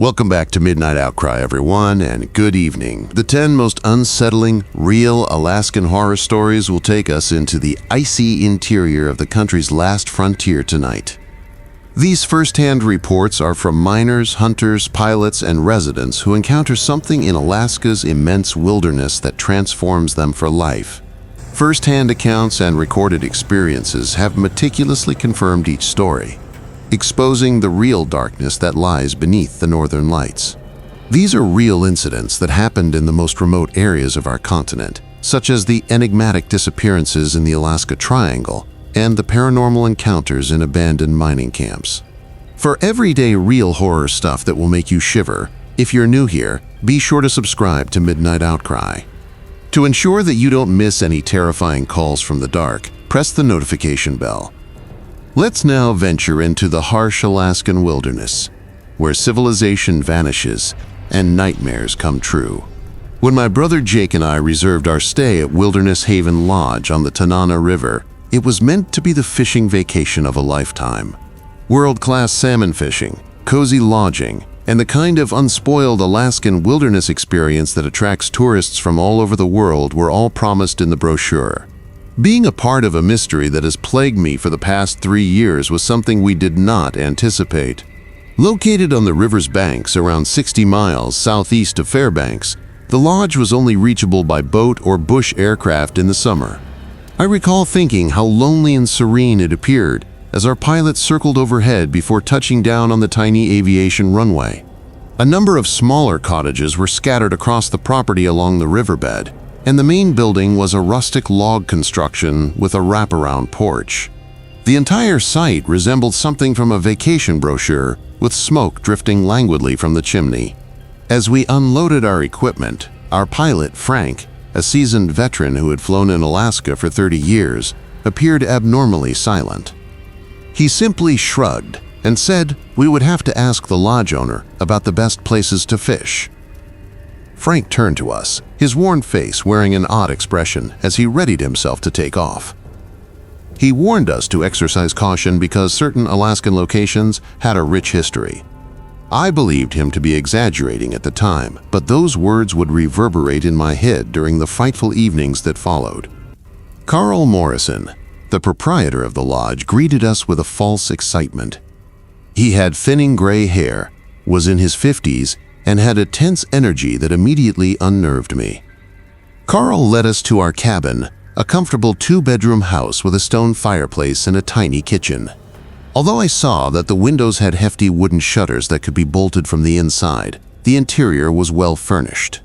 Welcome back to Midnight Outcry, everyone, and good evening. The 10 most unsettling, real Alaskan horror stories will take us into the icy interior of the country's last frontier tonight. These first-hand reports are from miners, hunters, pilots, and residents who encounter something in Alaska's immense wilderness that transforms them for life. First-hand accounts and recorded experiences have meticulously confirmed each story, exposing the real darkness that lies beneath the northern lights. These are real incidents that happened in the most remote areas of our continent, such as the enigmatic disappearances in the Alaska Triangle and the paranormal encounters in abandoned mining camps. For everyday real horror stuff that will make you shiver, if you're new here, be sure to subscribe to Midnight Outcry. To ensure that you don't miss any terrifying calls from the dark, press the notification bell. Let's now venture into the harsh Alaskan wilderness, where civilization vanishes and nightmares come true. When my brother Jake and I reserved our stay at Wilderness Haven Lodge on the Tanana River, it was meant to be the fishing vacation of a lifetime. World-class salmon fishing, cozy lodging, and the kind of unspoiled Alaskan wilderness experience that attracts tourists from all over the world were all promised in the brochure. Being a part of a mystery that has plagued me for the past 3 years was something we did not anticipate. Located on the river's banks around 60 miles southeast of Fairbanks, the lodge was only reachable by boat or bush aircraft in the summer. I recall thinking how lonely and serene it appeared as our pilot circled overhead before touching down on the tiny aviation runway. A number of smaller cottages were scattered across the property along the riverbed, and the main building was a rustic log construction with a wraparound porch. The entire site resembled something from a vacation brochure, with smoke drifting languidly from the chimney. As we unloaded our equipment, our pilot, Frank, a seasoned veteran who had flown in Alaska for 30 years, appeared abnormally silent. He simply shrugged and said we would have to ask the lodge owner about the best places to fish. Frank turned to us, his worn face wearing an odd expression as he readied himself to take off. He warned us to exercise caution because certain Alaskan locations had a rich history. I believed him to be exaggerating at the time, but those words would reverberate in my head during the frightful evenings that followed. Carl Morrison, the proprietor of the lodge, greeted us with a false excitement. He had thinning gray hair, was in his 50s, and had a tense energy that immediately unnerved me. Carl led us to our cabin, a comfortable 2-bedroom house with a stone fireplace and a tiny kitchen. Although I saw that the windows had hefty wooden shutters that could be bolted from the inside, the interior was well furnished.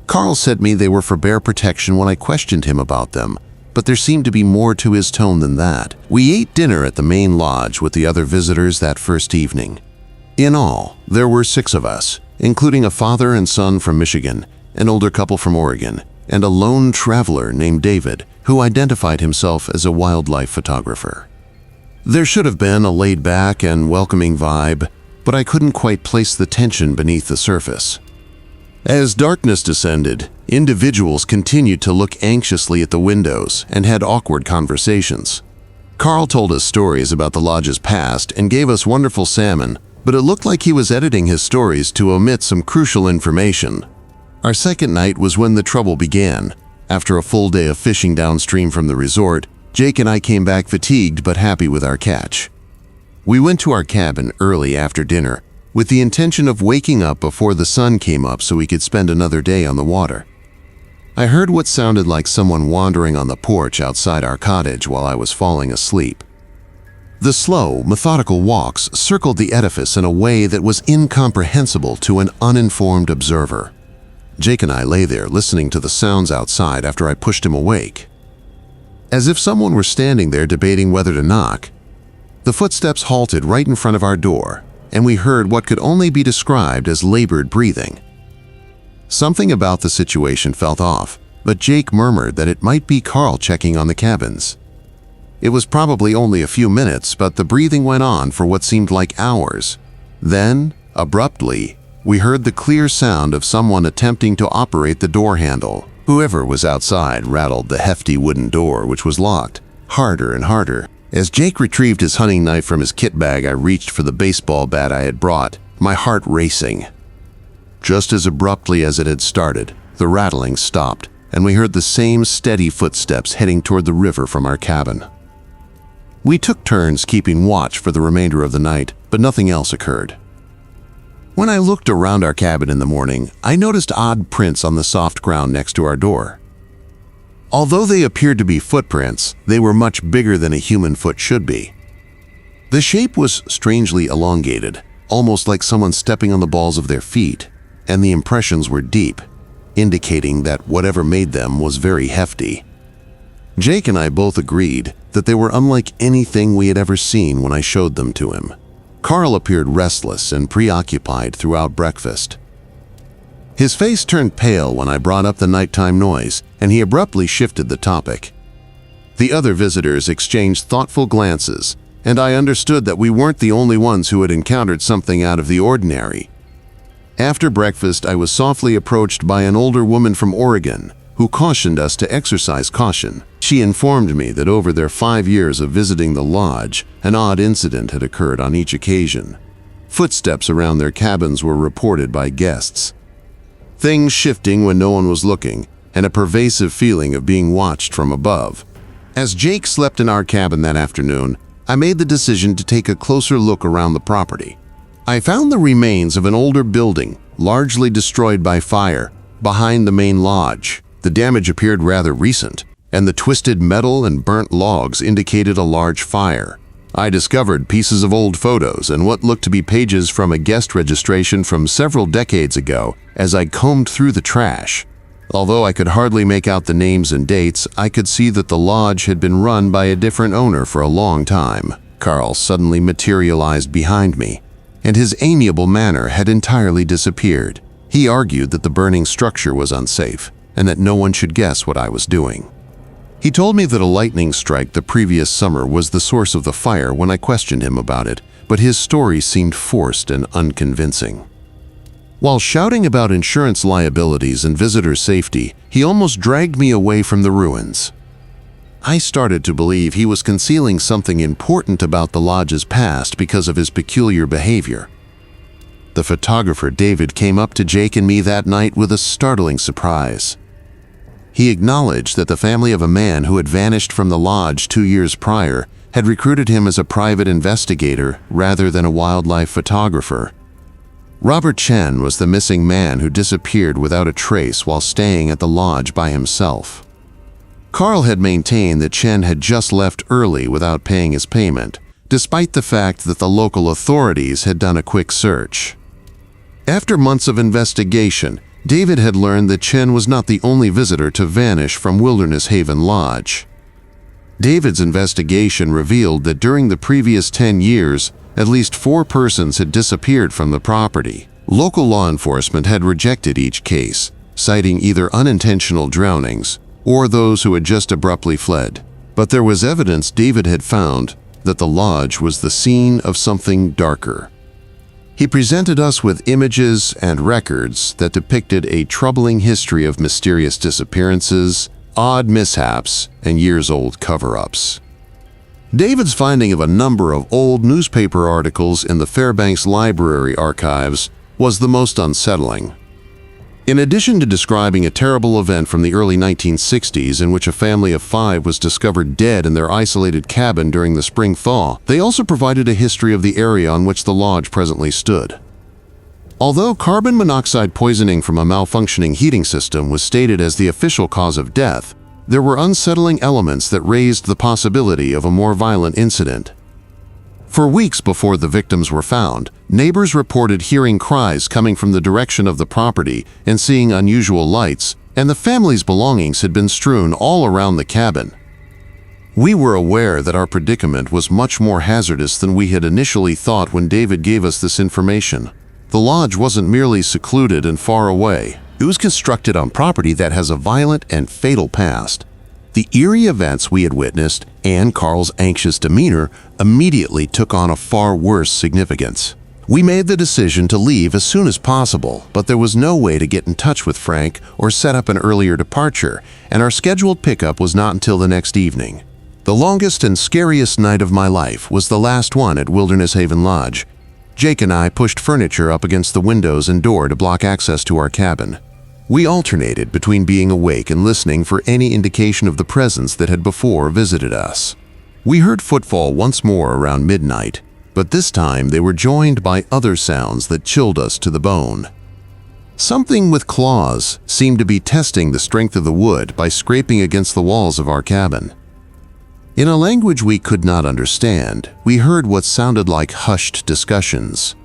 Carl said me they were for bear protection when I questioned him about them, but there seemed to be more to his tone than that. We ate dinner at the main lodge with the other visitors that first evening. In all, there were 6 of us, including a father and son from Michigan, an older couple from Oregon, and a lone traveler named David, who identified himself as a wildlife photographer. There should have been a laid-back and welcoming vibe, but I couldn't quite place the tension beneath the surface. As darkness descended, individuals continued to look anxiously at the windows and had awkward conversations. Carl told us stories about the lodge's past and gave us wonderful salmon, but it looked like he was editing his stories to omit some crucial information. Our second night was when the trouble began. After a full day of fishing downstream from the resort, Jake and I came back fatigued but happy with our catch. We went to our cabin early after dinner, with the intention of waking up before the sun came up so we could spend another day on the water. I heard what sounded like someone wandering on the porch outside our cottage while I was falling asleep. The slow, methodical walks circled the edifice in a way that was incomprehensible to an uninformed observer. Jake and I lay there listening to the sounds outside after I pushed him awake. As if someone were standing there debating whether to knock, the footsteps halted right in front of our door, and we heard what could only be described as labored breathing. Something about the situation felt off, but Jake murmured that it might be Carl checking on the cabins. It was probably only a few minutes, but the breathing went on for what seemed like hours. Then, abruptly, we heard the clear sound of someone attempting to operate the door handle. Whoever was outside rattled the hefty wooden door, which was locked, harder and harder. As Jake retrieved his hunting knife from his kit bag, I reached for the baseball bat I had brought, my heart racing. Just as abruptly as it had started, the rattling stopped, and we heard the same steady footsteps heading toward the river from our cabin. We took turns keeping watch for the remainder of the night, but nothing else occurred. When I looked around our cabin in the morning, I noticed odd prints on the soft ground next to our door. Although they appeared to be footprints, they were much bigger than a human foot should be. The shape was strangely elongated, almost like someone stepping on the balls of their feet, and the impressions were deep, indicating that whatever made them was very hefty. Jake and I both agreed that they were unlike anything we had ever seen when I showed them to him. Carl appeared restless and preoccupied throughout breakfast. His face turned pale when I brought up the nighttime noise, and he abruptly shifted the topic. The other visitors exchanged thoughtful glances, and I understood that we weren't the only ones who had encountered something out of the ordinary. After breakfast, I was softly approached by an older woman from Oregon who cautioned us to exercise caution. She informed me that over their 5 years of visiting the lodge, an odd incident had occurred on each occasion. Footsteps around their cabins were reported by guests. Things shifting when no one was looking, and a pervasive feeling of being watched from above. As Jake slept in our cabin that afternoon, I made the decision to take a closer look around the property. I found the remains of an older building, largely destroyed by fire, behind the main lodge. The damage appeared rather recent, and the twisted metal and burnt logs indicated a large fire. I discovered pieces of old photos and what looked to be pages from a guest registration from several decades ago as I combed through the trash. Although I could hardly make out the names and dates, I could see that the lodge had been run by a different owner for a long time. Carl suddenly materialized behind me, and his amiable manner had entirely disappeared. He argued that the burning structure was unsafe, and that no one should guess what I was doing. He told me that a lightning strike the previous summer was the source of the fire when I questioned him about it, but his story seemed forced and unconvincing. While shouting about insurance liabilities and visitor safety, he almost dragged me away from the ruins. I started to believe he was concealing something important about the lodge's past because of his peculiar behavior. The photographer David came up to Jake and me that night with a startling surprise. He acknowledged that the family of a man who had vanished from the lodge 2 years prior had recruited him as a private investigator rather than a wildlife photographer. Robert Chen was the missing man who disappeared without a trace while staying at the lodge by himself. Carl had maintained that Chen had just left early without paying his payment, despite the fact that the local authorities had done a quick search. After months of investigation, David had learned that Chen was not the only visitor to vanish from Wilderness Haven Lodge. David's investigation revealed that during the previous 10 years, at least 4 persons had disappeared from the property. Local law enforcement had rejected each case, citing either unintentional drownings or those who had just abruptly fled. But there was evidence David had found that the lodge was the scene of something darker. He presented us with images and records that depicted a troubling history of mysterious disappearances, odd mishaps, and years-old cover-ups. David's finding of a number of old newspaper articles in the Fairbanks Library archives was the most unsettling. In addition to describing a terrible event from the early 1960s in which a family of 5 was discovered dead in their isolated cabin during the spring thaw, they also provided a history of the area on which the lodge presently stood. Although carbon monoxide poisoning from a malfunctioning heating system was stated as the official cause of death, there were unsettling elements that raised the possibility of a more violent incident. For weeks before the victims were found, neighbors reported hearing cries coming from the direction of the property and seeing unusual lights, and the family's belongings had been strewn all around the cabin. We were aware that our predicament was much more hazardous than we had initially thought when David gave us this information. The lodge wasn't merely secluded and far away. It was constructed on property that has a violent and fatal past. The eerie events we had witnessed and Carl's anxious demeanor immediately took on a far worse significance. We made the decision to leave as soon as possible, but there was no way to get in touch with Frank or set up an earlier departure, and our scheduled pickup was not until the next evening. The longest and scariest night of my life was the last one at Wilderness Haven Lodge. Jake and I pushed furniture up against the windows and door to block access to our cabin. We alternated between being awake and listening for any indication of the presence that had before visited us. We heard footfall once more around midnight, but this time they were joined by other sounds that chilled us to the bone. Something with claws seemed to be testing the strength of the wood by scraping against the walls of our cabin. In a language we could not understand, we heard what sounded like hushed discussions.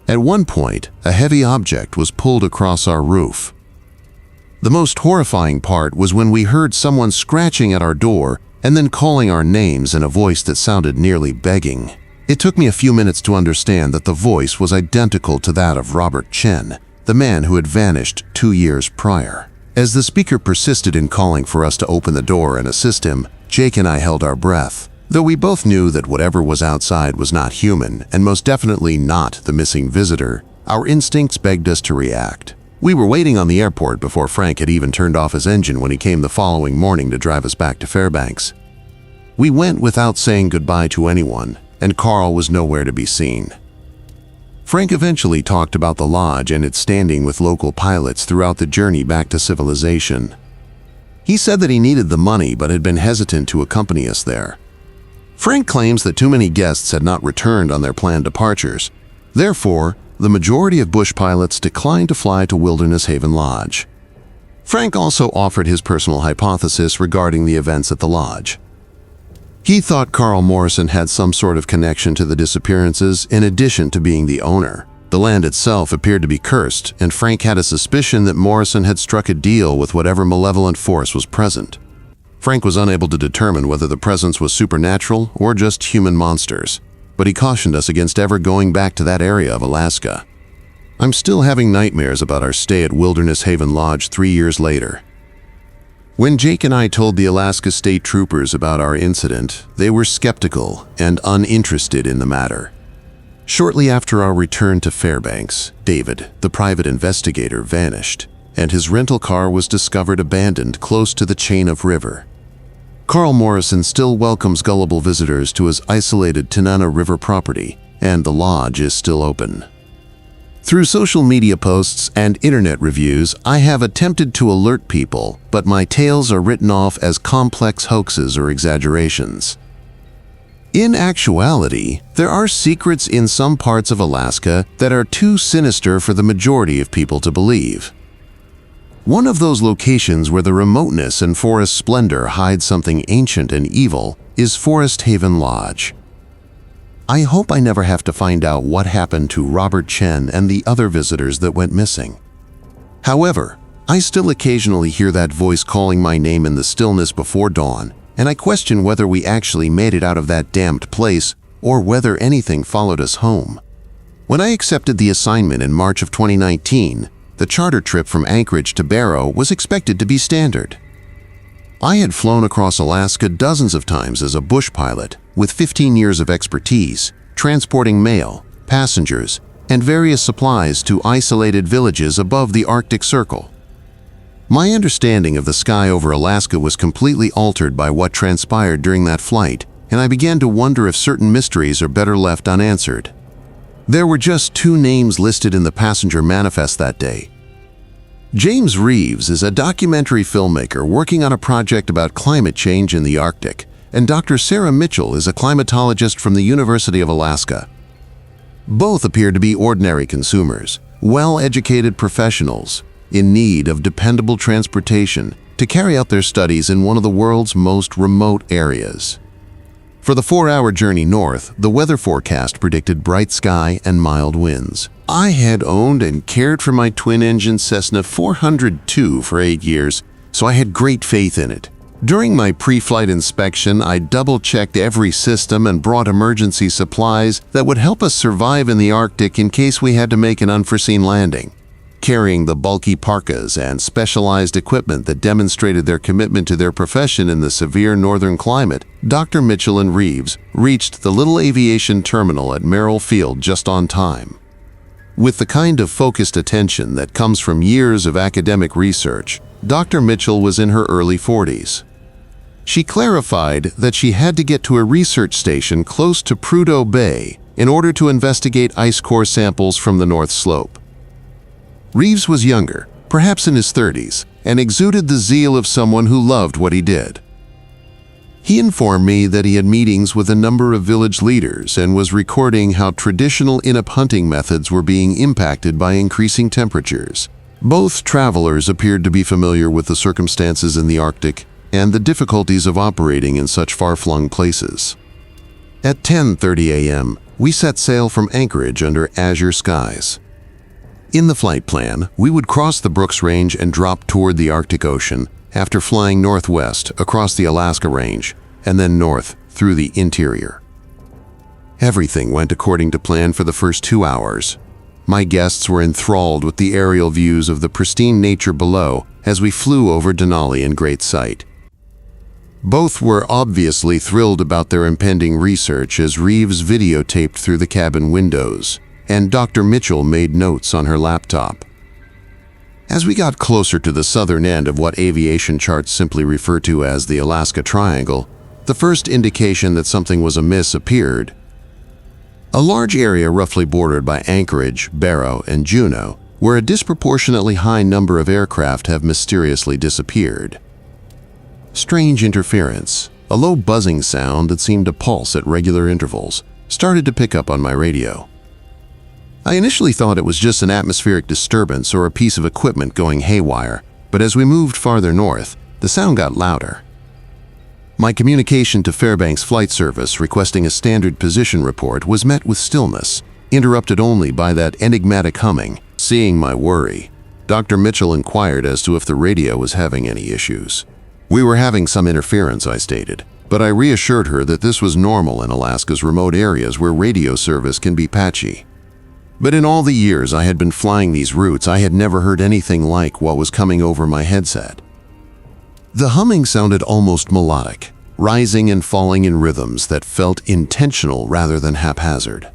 At one point, a heavy object was pulled across our roof. The most horrifying part was when we heard someone scratching at our door and then calling our names in a voice that sounded nearly begging. It took me a few minutes to understand that the voice was identical to that of Robert Chen, the man who had vanished 2 years prior. As the speaker persisted in calling for us to open the door and assist him, Jake and I held our breath. Though we both knew that whatever was outside was not human and most definitely not the missing visitor, our instincts begged us to react. We were waiting on the airport before Frank had even turned off his engine when he came the following morning to drive us back to Fairbanks. We went without saying goodbye to anyone, and Carl was nowhere to be seen. Frank eventually talked about the lodge and its standing with local pilots throughout the journey back to civilization. He said that he needed the money but had been hesitant to accompany us there. Frank claims that too many guests had not returned on their planned departures. Therefore, the majority of bush pilots declined to fly to Wilderness Haven Lodge. Frank also offered his personal hypothesis regarding the events at the lodge. He thought Carl Morrison had some sort of connection to the disappearances in addition to being the owner. The land itself appeared to be cursed, and Frank had a suspicion that Morrison had struck a deal with whatever malevolent force was present. Frank was unable to determine whether the presence was supernatural or just human monsters, but he cautioned us against ever going back to that area of Alaska. I'm still having nightmares about our stay at Wilderness Haven Lodge 3 years later. When Jake and I told the Alaska State Troopers about our incident, they were skeptical and uninterested in the matter. Shortly after our return to Fairbanks, David, the private investigator, vanished, and his rental car was discovered abandoned close to the chain of river. Carl Morrison still welcomes gullible visitors to his isolated Tanana River property, and the lodge is still open. Through social media posts and internet reviews, I have attempted to alert people, but my tales are written off as complex hoaxes or exaggerations. In actuality, there are secrets in some parts of Alaska that are too sinister for the majority of people to believe. One of those locations where the remoteness and forest splendor hide something ancient and evil is Forest Haven Lodge. I hope I never have to find out what happened to Robert Chen and the other visitors that went missing. However, I still occasionally hear that voice calling my name in the stillness before dawn, and I question whether we actually made it out of that damned place or whether anything followed us home. When I accepted the assignment in March of 2019, the charter trip from Anchorage to Barrow was expected to be standard. I had flown across Alaska dozens of times as a bush pilot with 15 years of expertise, transporting mail, passengers, and various supplies to isolated villages above the Arctic Circle. My understanding of the sky over Alaska was completely altered by what transpired during that flight, and I began to wonder if certain mysteries are better left unanswered. There were just 2 names listed in the passenger manifest that day. James Reeves is a documentary filmmaker working on a project about climate change in the Arctic, and Dr. Sarah Mitchell is a climatologist from the University of Alaska. Both appear to be ordinary consumers, well-educated professionals, in need of dependable transportation to carry out their studies in one of the world's most remote areas. For the 4-hour journey north, the weather forecast predicted bright sky and mild winds. I had owned and cared for my twin-engine Cessna 402 for 8 years, so I had great faith in it. During my pre-flight inspection, I double-checked every system and brought emergency supplies that would help us survive in the Arctic in case we had to make an unforeseen landing. Carrying the bulky parkas and specialized equipment that demonstrated their commitment to their profession in the severe northern climate, Dr. Mitchell and Reeves reached the little aviation terminal at Merrill Field just on time. With the kind of focused attention that comes from years of academic research, Dr. Mitchell was in her early 40s. She clarified that she had to get to a research station close to Prudhoe Bay, in order to investigate ice core samples from the North Slope. Reeves was younger, perhaps in his 30s, and exuded the zeal of someone who loved what he did. He informed me that he had meetings with a number of village leaders and was recording how traditional inup hunting methods were being impacted by increasing temperatures. Both travelers appeared to be familiar with the circumstances in the Arctic and the difficulties of operating in such far-flung places. At 10:30 a.m., we set sail from Anchorage under azure skies. In the flight plan, we would cross the Brooks Range and drop toward the Arctic Ocean after flying northwest across the Alaska Range and then north through the interior. Everything went according to plan for the first 2 hours. My guests were enthralled with the aerial views of the pristine nature below as we flew over Denali in great sight. Both were obviously thrilled about their impending research as Reeves videotaped through the cabin windows, and Dr. Mitchell made notes on her laptop. As we got closer to the southern end of what aviation charts simply refer to as the Alaska Triangle, the first indication that something was amiss appeared. A large area roughly bordered by Anchorage, Barrow, and Juneau, where a disproportionately high number of aircraft have mysteriously disappeared. Strange interference, a low buzzing sound that seemed to pulse at regular intervals, started to pick up on my radio. I initially thought it was just an atmospheric disturbance or a piece of equipment going haywire, but as we moved farther north, the sound got louder. My communication to Fairbanks Flight Service requesting a standard position report was met with stillness, interrupted only by that enigmatic humming. Seeing my worry, Dr. Mitchell inquired as to if the radio was having any issues. We were having some interference, I stated, but I reassured her that this was normal in Alaska's remote areas where radio service can be patchy. But in all the years I had been flying these routes, I had never heard anything like what was coming over my headset. The humming sounded almost melodic, rising and falling in rhythms that felt intentional rather than haphazard.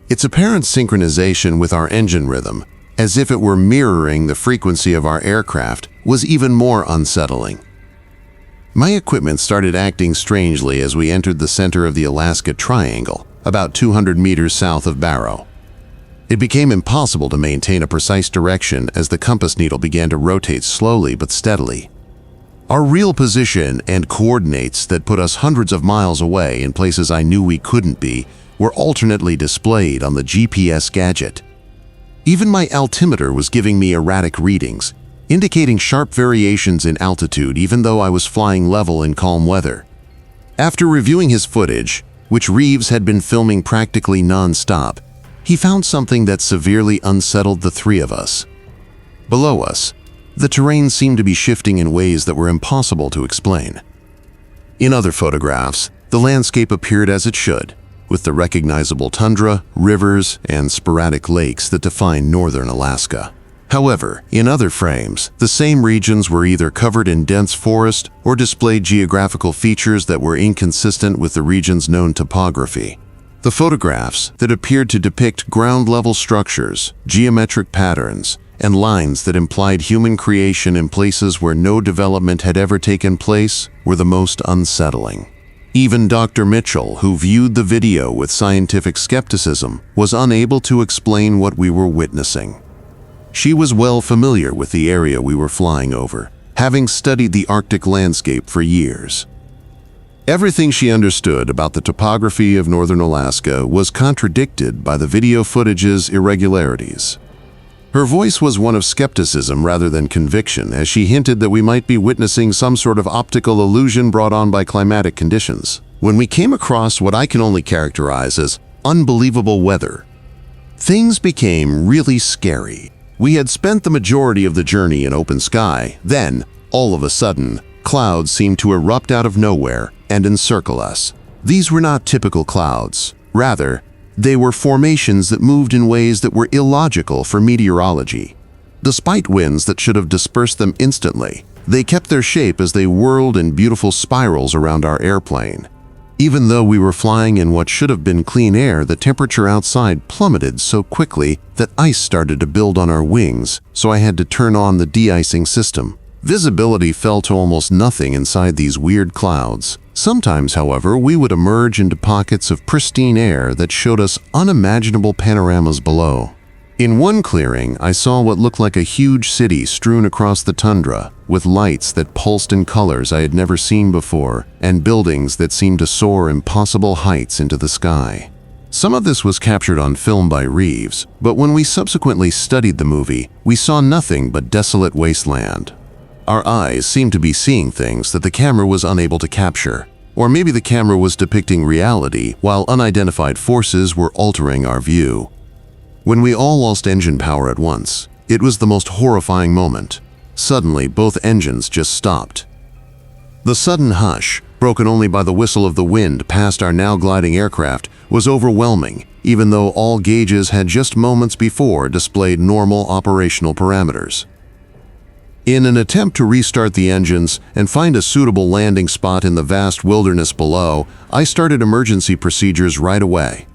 Its apparent synchronization with our engine rhythm, as if it were mirroring the frequency of our aircraft, was even more unsettling. My equipment started acting strangely as we entered the center of the Alaska Triangle, about 200 meters south of Barrow. It became impossible to maintain a precise direction as the compass needle began to rotate slowly but steadily. Our real position and coordinates that put us hundreds of miles away in places I knew we couldn't be were alternately displayed on the GPS gadget. Even my altimeter was giving me erratic readings, indicating sharp variations in altitude even though I was flying level in calm weather. After reviewing his footage, which Reeves had been filming practically non-stop, he found something that severely unsettled the three of us. Below us, the terrain seemed to be shifting in ways that were impossible to explain. In other photographs, the landscape appeared as it should, with the recognizable tundra, rivers, and sporadic lakes that define northern Alaska. However, in other frames, the same regions were either covered in dense forest or displayed geographical features that were inconsistent with the region's known topography. The photographs that appeared to depict ground-level structures, geometric patterns, and lines that implied human creation in places where no development had ever taken place were the most unsettling. Even Dr. Mitchell, who viewed the video with scientific skepticism, was unable to explain what we were witnessing. She was well familiar with the area we were flying over, having studied the Arctic landscape for years. Everything she understood about the topography of northern Alaska was contradicted by the video footage's irregularities. Her voice was one of skepticism rather than conviction, as she hinted that we might be witnessing some sort of optical illusion brought on by climatic conditions. When we came across what I can only characterize as unbelievable weather, things became really scary. We had spent the majority of the journey in open sky. Then, all of a sudden, clouds seemed to erupt out of nowhere and encircle us. These were not typical clouds. Rather, they were formations that moved in ways that were illogical for meteorology. Despite winds that should have dispersed them instantly, they kept their shape as they whirled in beautiful spirals around our airplane. Even though we were flying in what should have been clean air, the temperature outside plummeted so quickly that ice started to build on our wings, so I had to turn on the de-icing system. Visibility fell to almost nothing inside these weird clouds. Sometimes, however, we would emerge into pockets of pristine air that showed us unimaginable panoramas below. In one clearing, I saw what looked like a huge city strewn across the tundra, with lights that pulsed in colors I had never seen before, and buildings that seemed to soar impossible heights into the sky. Some of this was captured on film by Reeves, but when we subsequently studied the movie, we saw nothing but desolate wasteland. Our eyes seemed to be seeing things that the camera was unable to capture, or maybe the camera was depicting reality while unidentified forces were altering our view. When we all lost engine power at once, it was the most horrifying moment. Suddenly, both engines just stopped. The sudden hush, broken only by the whistle of the wind past our now gliding aircraft, was overwhelming, even though all gauges had just moments before displayed normal operational parameters. In an attempt to restart the engines and find a suitable landing spot in the vast wilderness below, I started emergency procedures right away.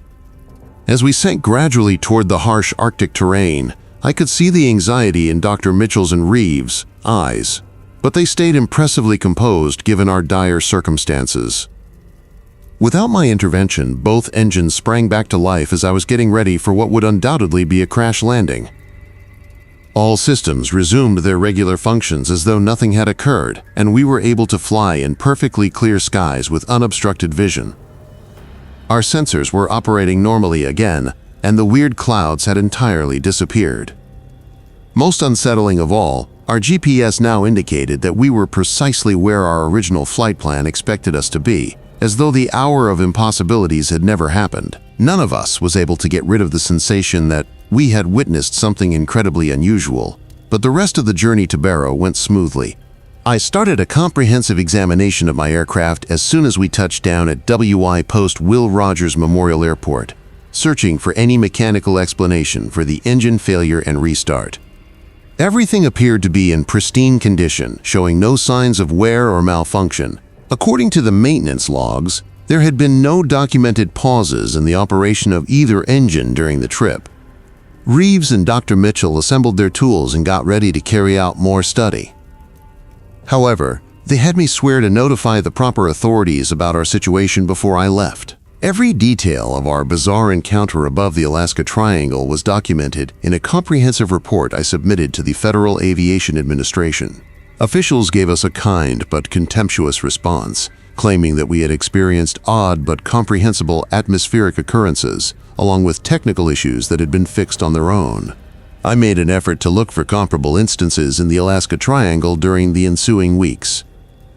As we sank gradually toward the harsh Arctic terrain, I could see the anxiety in Dr. Mitchell's and Reeves' eyes, but they stayed impressively composed given our dire circumstances. Without my intervention, both engines sprang back to life as I was getting ready for what would undoubtedly be a crash landing. All systems resumed their regular functions as though nothing had occurred, and we were able to fly in perfectly clear skies with unobstructed vision. Our sensors were operating normally again, and the weird clouds had entirely disappeared. Most unsettling of all, our GPS now indicated that we were precisely where our original flight plan expected us to be, as though the hour of impossibilities had never happened. None of us was able to get rid of the sensation that we had witnessed something incredibly unusual, but the rest of the journey to Barrow went smoothly. I started a comprehensive examination of my aircraft as soon as we touched down at WI Post Will Rogers Memorial Airport, searching for any mechanical explanation for the engine failure and restart. Everything appeared to be in pristine condition, showing no signs of wear or malfunction. According to the maintenance logs, there had been no documented pauses in the operation of either engine during the trip. Reeves and Dr. Mitchell assembled their tools and got ready to carry out more study. However, they had me swear to notify the proper authorities about our situation before I left. Every detail of our bizarre encounter above the Alaska Triangle was documented in a comprehensive report I submitted to the Federal Aviation Administration. Officials gave us a kind but contemptuous response, claiming that we had experienced odd but comprehensible atmospheric occurrences, along with technical issues that had been fixed on their own. I made an effort to look for comparable instances in the Alaska Triangle during the ensuing weeks,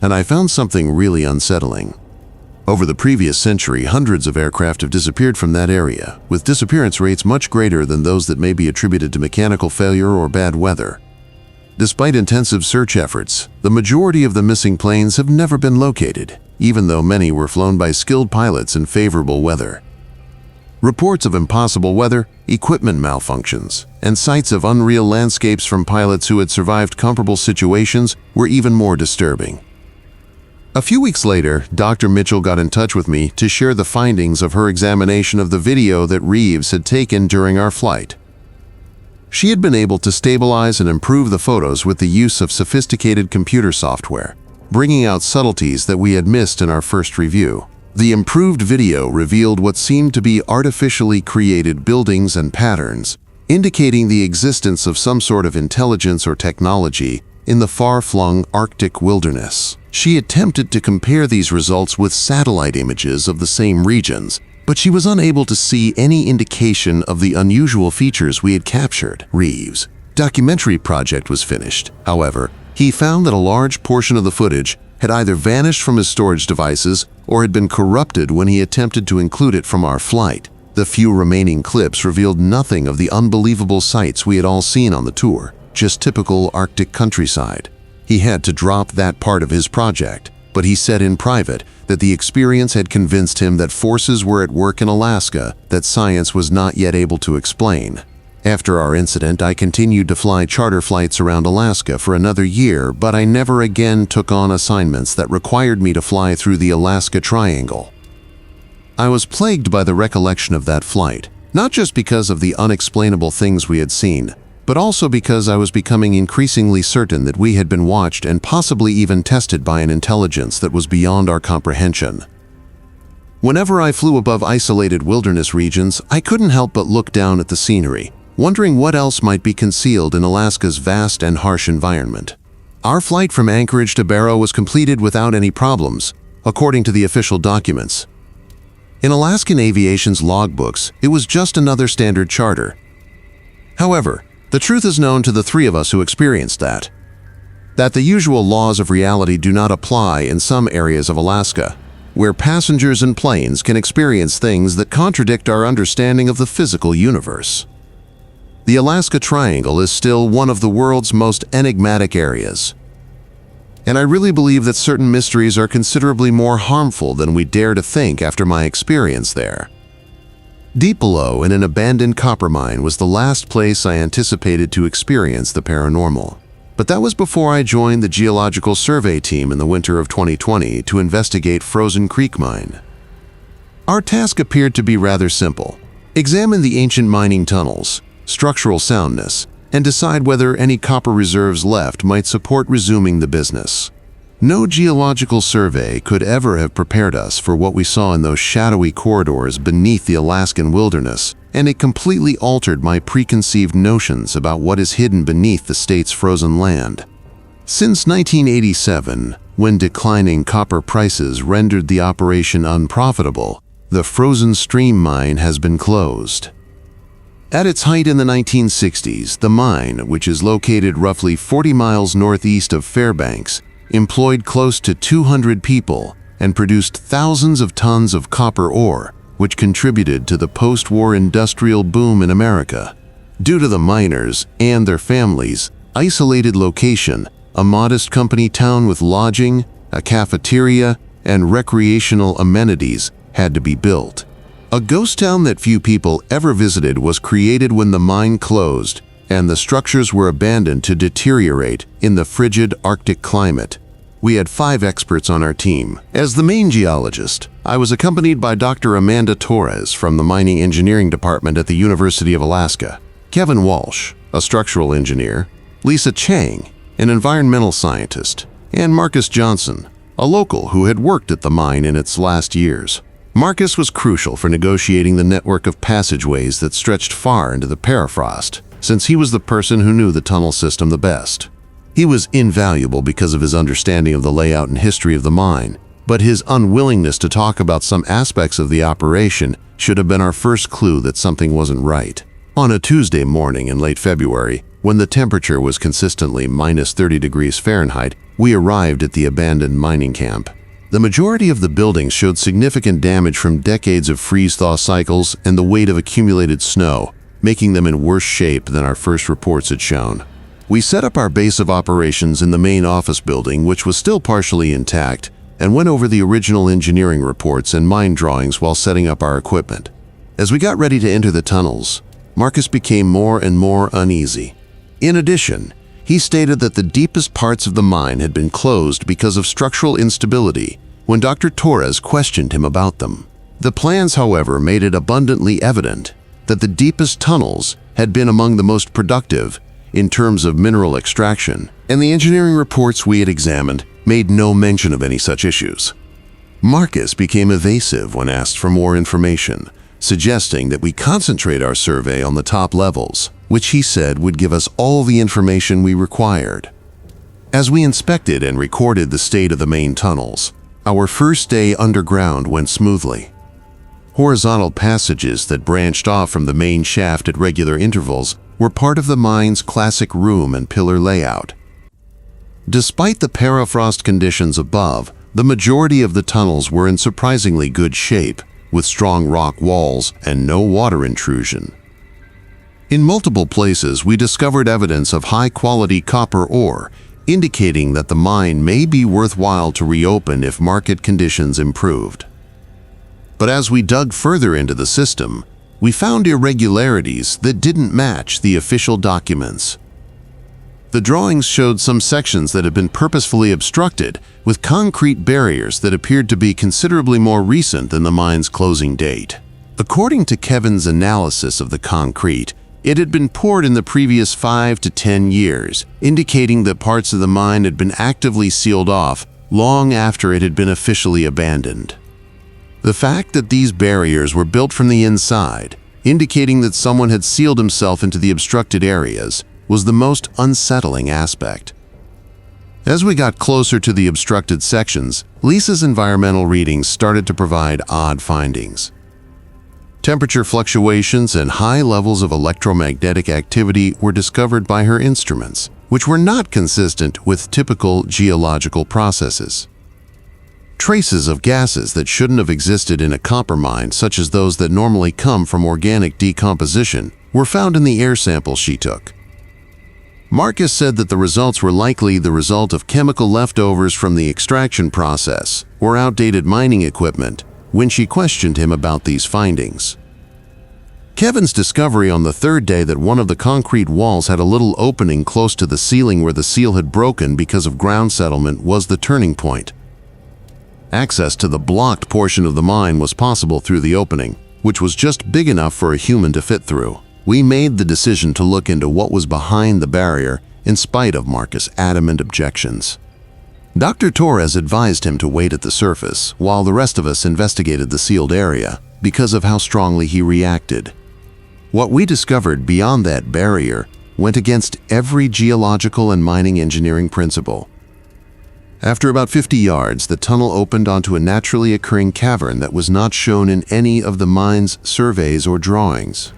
and I found something really unsettling. Over the previous century, hundreds of aircraft have disappeared from that area, with disappearance rates much greater than those that may be attributed to mechanical failure or bad weather. Despite intensive search efforts, the majority of the missing planes have never been located, even though many were flown by skilled pilots in favorable weather. Reports of impossible weather, equipment malfunctions, and sights of unreal landscapes from pilots who had survived comparable situations were even more disturbing. A few weeks later, Dr. Mitchell got in touch with me to share the findings of her examination of the video that Reeves had taken during our flight. She had been able to stabilize and improve the photos with the use of sophisticated computer software, bringing out subtleties that we had missed in our first review. The improved video revealed what seemed to be artificially created buildings and patterns, indicating the existence of some sort of intelligence or technology in the far-flung Arctic wilderness. She attempted to compare these results with satellite images of the same regions, but she was unable to see any indication of the unusual features we had captured. Reeves' documentary project was finished. However, he found that a large portion of the footage had either vanished from his storage devices or had been corrupted when he attempted to include it from our flight. The few remaining clips revealed nothing of the unbelievable sights we had all seen on the tour, just typical Arctic countryside. He had to drop that part of his project, but he said in private that the experience had convinced him that forces were at work in Alaska that science was not yet able to explain. After our incident, I continued to fly charter flights around Alaska for another year, but I never again took on assignments that required me to fly through the Alaska Triangle. I was plagued by the recollection of that flight, not just because of the unexplainable things we had seen, but also because I was becoming increasingly certain that we had been watched and possibly even tested by an intelligence that was beyond our comprehension. Whenever I flew above isolated wilderness regions, I couldn't help but look down at the scenery, wondering what else might be concealed in Alaska's vast and harsh environment. Our flight from Anchorage to Barrow was completed without any problems, according to the official documents. In Alaskan Aviation's logbooks, it was just another standard charter. However, the truth is known to the three of us who experienced that the usual laws of reality do not apply in some areas of Alaska, where passengers and planes can experience things that contradict our understanding of the physical universe. The Alaska Triangle is still one of the world's most enigmatic areas, and I really believe that certain mysteries are considerably more harmful than we dare to think after my experience there. Deep below in an abandoned copper mine was the last place I anticipated to experience the paranormal. But that was before I joined the Geological Survey team in the winter of 2020 to investigate Frozen Creek Mine. Our task appeared to be rather simple: examine the ancient mining tunnels, structural soundness, and decide whether any copper reserves left might support resuming the business. No geological survey could ever have prepared us for what we saw in those shadowy corridors beneath the Alaskan wilderness, and it completely altered my preconceived notions about what is hidden beneath the state's frozen land. Since 1987, when declining copper prices rendered the operation unprofitable, the Frozen Stream mine has been closed. At its height in the 1960s, the mine, which is located roughly 40 miles northeast of Fairbanks, employed close to 200 people and produced thousands of tons of copper ore, which contributed to the post-war industrial boom in America. Due to the miners and their families' isolated location, a modest company town with lodging, a cafeteria, and recreational amenities had to be built. A ghost town that few people ever visited was created when the mine closed, and the structures were abandoned to deteriorate in the frigid Arctic climate. We had 5 experts on our team. As the main geologist, I was accompanied by Dr. Amanda Torres from the Mining Engineering Department at the University of Alaska, Kevin Walsh, a structural engineer, Lisa Chang, an environmental scientist, and Marcus Johnson, a local who had worked at the mine in its last years. Marcus was crucial for negotiating the network of passageways that stretched far into the permafrost, since he was the person who knew the tunnel system the best. He was invaluable because of his understanding of the layout and history of the mine, but his unwillingness to talk about some aspects of the operation should have been our first clue that something wasn't right. On a Tuesday morning in late February, when the temperature was consistently minus 30 degrees Fahrenheit, we arrived at the abandoned mining camp. The majority of the buildings showed significant damage from decades of freeze-thaw cycles and the weight of accumulated snow, making them in worse shape than our first reports had shown. We set up our base of operations in the main office building, which was still partially intact, and went over the original engineering reports and mine drawings while setting up our equipment. As we got ready to enter the tunnels, Marcus became more and more uneasy. In addition, he stated that the deepest parts of the mine had been closed because of structural instability when Dr. Torres questioned him about them. The plans, however, made it abundantly evident that the deepest tunnels had been among the most productive in terms of mineral extraction, and the engineering reports we had examined made no mention of any such issues. Marcus became evasive when asked for more information, suggesting that we concentrate our survey on the top levels, which he said would give us all the information we required. As we inspected and recorded the state of the main tunnels, our first day underground went smoothly. Horizontal passages that branched off from the main shaft at regular intervals were part of the mine's classic room and pillar layout. Despite the permafrost conditions above, the majority of the tunnels were in surprisingly good shape, with strong rock walls and no water intrusion. In multiple places, we discovered evidence of high-quality copper ore, indicating that the mine may be worthwhile to reopen if market conditions improved. But as we dug further into the system, we found irregularities that didn't match the official documents. The drawings showed some sections that had been purposefully obstructed with concrete barriers that appeared to be considerably more recent than the mine's closing date. According to Kevin's analysis of the concrete, It had been poured in the previous 5 to 10 years, indicating that parts of the mine had been actively sealed off long after it had been officially abandoned. The fact that these barriers were built from the inside, indicating that someone had sealed himself into the obstructed areas, was the most unsettling aspect. As we got closer to the obstructed sections, Lisa's environmental readings started to provide odd findings. Temperature fluctuations and high levels of electromagnetic activity were discovered by her instruments, which were not consistent with typical geological processes. Traces of gases that shouldn't have existed in a copper mine, such as those that normally come from organic decomposition, were found in the air samples she took. Marcus said that the results were likely the result of chemical leftovers from the extraction process or outdated mining equipment when she questioned him about these findings. Kevin's discovery on the third day that one of the concrete walls had a little opening close to the ceiling where the seal had broken because of ground settlement was the turning point. Access to the blocked portion of the mine was possible through the opening, which was just big enough for a human to fit through. We made the decision to look into what was behind the barrier in spite of Marcus' adamant objections. Dr. Torres advised him to wait at the surface while the rest of us investigated the sealed area because of how strongly he reacted. What we discovered beyond that barrier went against every geological and mining engineering principle. After about 50 yards, the tunnel opened onto a naturally occurring cavern that was not shown in any of the mine's surveys or drawings.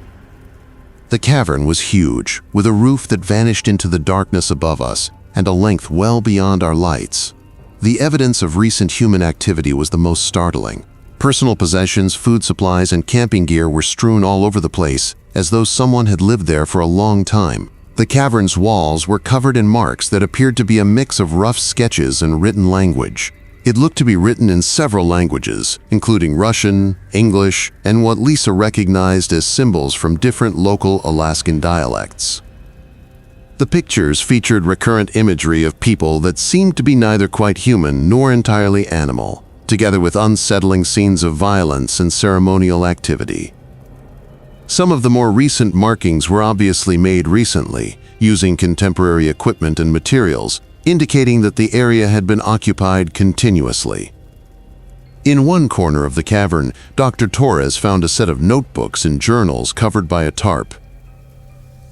The cavern was huge, with a roof that vanished into the darkness above us and a length well beyond our lights. The evidence of recent human activity was the most startling. Personal possessions, food supplies, and camping gear were strewn all over the place, as though someone had lived there for a long time. The cavern's walls were covered in marks that appeared to be a mix of rough sketches and written language. It looked to be written in several languages, including Russian, English, and what Lisa recognized as symbols from different local Alaskan dialects. The pictures featured recurrent imagery of people that seemed to be neither quite human nor entirely animal, together with unsettling scenes of violence and ceremonial activity. Some of the more recent markings were obviously made recently, using contemporary equipment and materials, indicating that the area had been occupied continuously. In one corner of the cavern, Dr. Torres found a set of notebooks and journals covered by a tarp.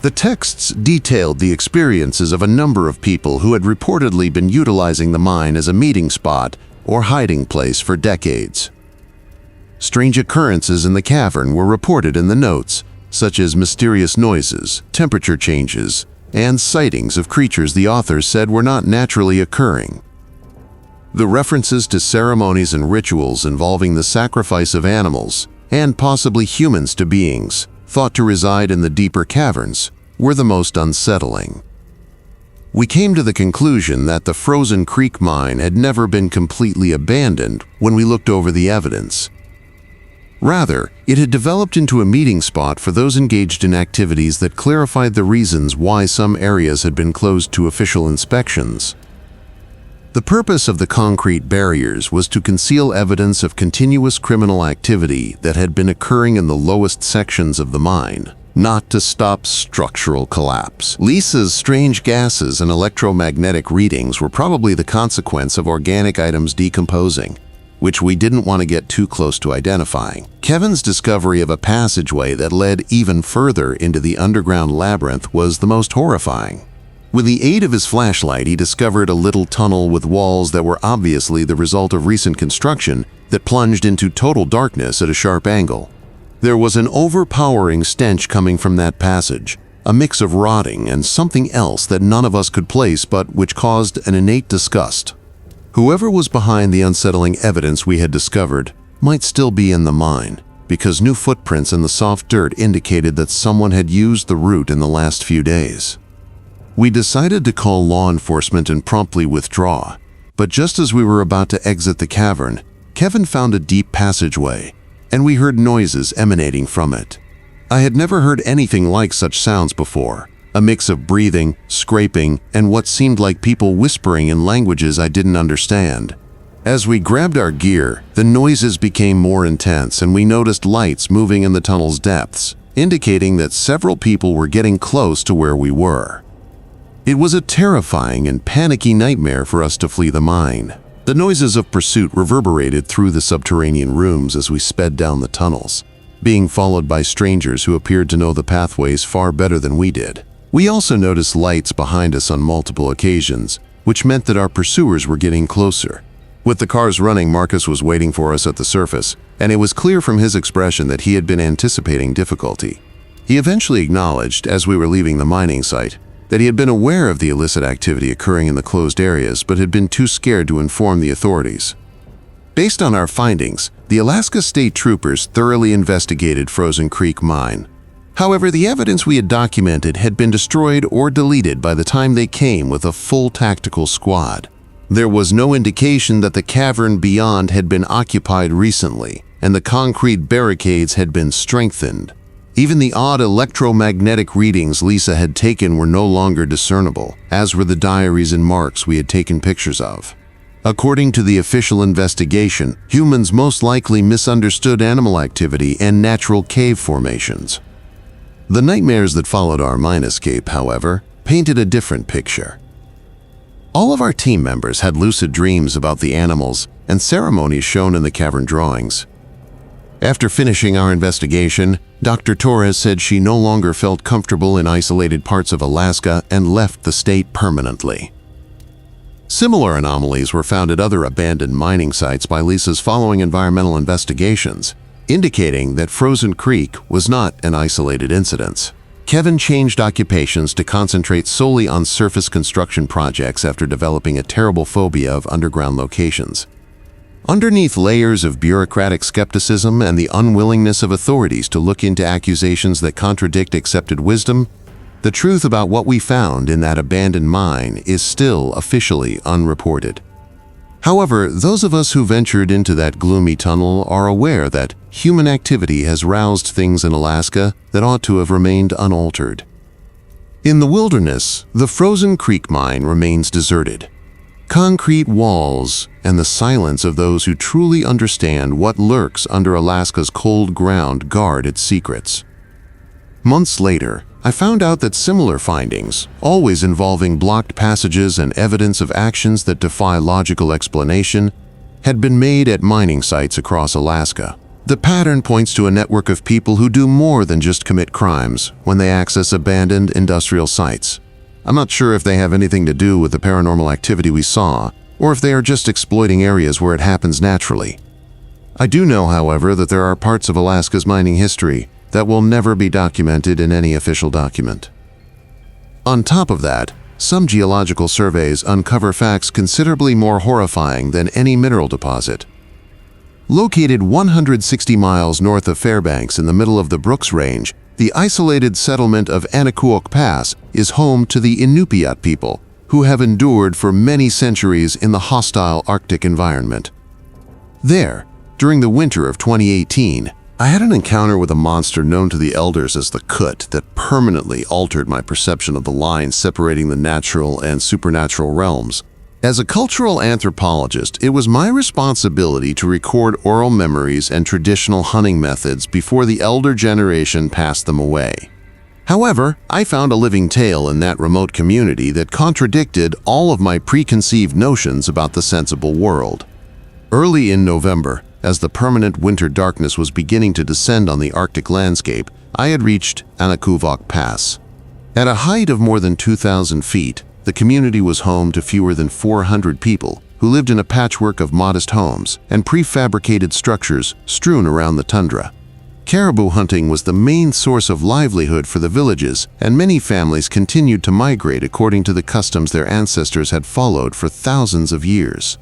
The texts detailed the experiences of a number of people who had reportedly been utilizing the mine as a meeting spot or hiding place for decades. Strange occurrences in the cavern were reported in the notes, such as mysterious noises, temperature changes, and sightings of creatures the authors said were not naturally occurring. The references to ceremonies and rituals involving the sacrifice of animals, and possibly humans to beings thought to reside in the deeper caverns, were the most unsettling. We came to the conclusion that the Frozen Creek mine had never been completely abandoned when we looked over the evidence. Rather, it had developed into a meeting spot for those engaged in activities that clarified the reasons why some areas had been closed to official inspections. The purpose of the concrete barriers was to conceal evidence of continuous criminal activity that had been occurring in the lowest sections of the mine, not to stop structural collapse. Lisa's strange gases and electromagnetic readings were probably the consequence of organic items decomposing, which we didn't want to get too close to identifying. Kevin's discovery of a passageway that led even further into the underground labyrinth was the most horrifying. With the aid of his flashlight, he discovered a little tunnel with walls that were obviously the result of recent construction that plunged into total darkness at a sharp angle. There was an overpowering stench coming from that passage, a mix of rotting and something else that none of us could place but which caused an innate disgust. Whoever was behind the unsettling evidence we had discovered might still be in the mine, because new footprints in the soft dirt indicated that someone had used the route in the last few days. We decided to call law enforcement and promptly withdraw, but just as we were about to exit the cavern, Kevin found a deep passageway, and we heard noises emanating from it. I had never heard anything like such sounds before, a mix of breathing, scraping, and what seemed like people whispering in languages I didn't understand. As we grabbed our gear, the noises became more intense and we noticed lights moving in the tunnel's depths. indicating that several people were getting close to where we were. It was a terrifying and panicky nightmare for us to flee the mine. The noises of pursuit reverberated through the subterranean rooms as we sped down the tunnels, being followed by strangers who appeared to know the pathways far better than we did. We also noticed lights behind us on multiple occasions, which meant that our pursuers were getting closer. With the cars running, Marcus was waiting for us at the surface, and it was clear from his expression that he had been anticipating difficulty. He eventually acknowledged, as we were leaving the mining site, that he had been aware of the illicit activity occurring in the closed areas but had been too scared to inform the authorities. Based on our findings, the Alaska State Troopers thoroughly investigated Frozen Creek Mine. However, the evidence we had documented had been destroyed or deleted by the time they came with a full tactical squad. There was no indication that the cavern beyond had been occupied recently, and the concrete barricades had been strengthened. Even the odd electromagnetic readings Lisa had taken were no longer discernible, as were the diaries and marks we had taken pictures of. According to the official investigation, humans most likely misunderstood animal activity and natural cave formations. The nightmares that followed our mine escape, however, painted a different picture. All of our team members had lucid dreams about the animals and ceremonies shown in the cavern drawings. After finishing our investigation, Dr. Torres said she no longer felt comfortable in isolated parts of Alaska and left the state permanently. Similar anomalies were found at other abandoned mining sites by Lisa's following environmental investigations, indicating that Frozen Creek was not an isolated incident. Kevin changed occupations to concentrate solely on surface construction projects after developing a terrible phobia of underground locations. Underneath layers of bureaucratic skepticism and the unwillingness of authorities to look into accusations that contradict accepted wisdom, the truth about what we found in that abandoned mine is still officially unreported. However, those of us who ventured into that gloomy tunnel are aware that human activity has roused things in Alaska that ought to have remained unaltered. In the wilderness, the Frozen Creek Mine remains deserted. Concrete walls and the silence of those who truly understand what lurks under Alaska's cold ground guard its secrets. Months later, I found out that similar findings, always involving blocked passages and evidence of actions that defy logical explanation, had been made at mining sites across Alaska. The pattern points to a network of people who do more than just commit crimes when they access abandoned industrial sites. I'm not sure if they have anything to do with the paranormal activity we saw, or if they are just exploiting areas where it happens naturally. I do know, however, that there are parts of Alaska's mining history that will never be documented in any official document. On top of that, some geological surveys uncover facts considerably more horrifying than any mineral deposit. Located 160 miles north of Fairbanks in the middle of the Brooks Range, the isolated settlement of Anakuok Pass is home to the Inupiat people, who have endured for many centuries in the hostile Arctic environment. There, during the winter of 2018, I had an encounter with a monster known to the elders as the Kut that permanently altered my perception of the line separating the natural and supernatural realms. As a cultural anthropologist, it was my responsibility to record oral memories and traditional hunting methods before the elder generation passed them away. However, I found a living tale in that remote community that contradicted all of my preconceived notions about the sensible world. Early in November, as the permanent winter darkness was beginning to descend on the Arctic landscape, I had reached Anakuok Pass. At a height of more than 2,000 feet, the community was home to fewer than 400 people who lived in a patchwork of modest homes and prefabricated structures strewn around the tundra. Caribou hunting was the main source of livelihood for the villages, and many families continued to migrate according to the customs their ancestors had followed for thousands of years.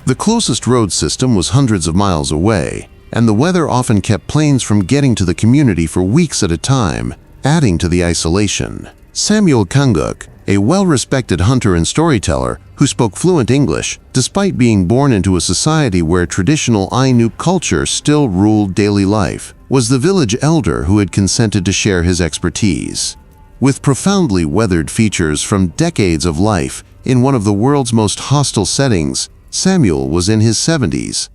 The closest road system was hundreds of miles away, and the weather often kept planes from getting to the community for weeks at a time, adding to the isolation. Samuel Kunguk, a well-respected hunter and storyteller who spoke fluent English, despite being born into a society where traditional Ainu culture still ruled daily life, was the village elder who had consented to share his expertise. With profoundly weathered features from decades of life in one of the world's most hostile settings, Samuel was in his 70s.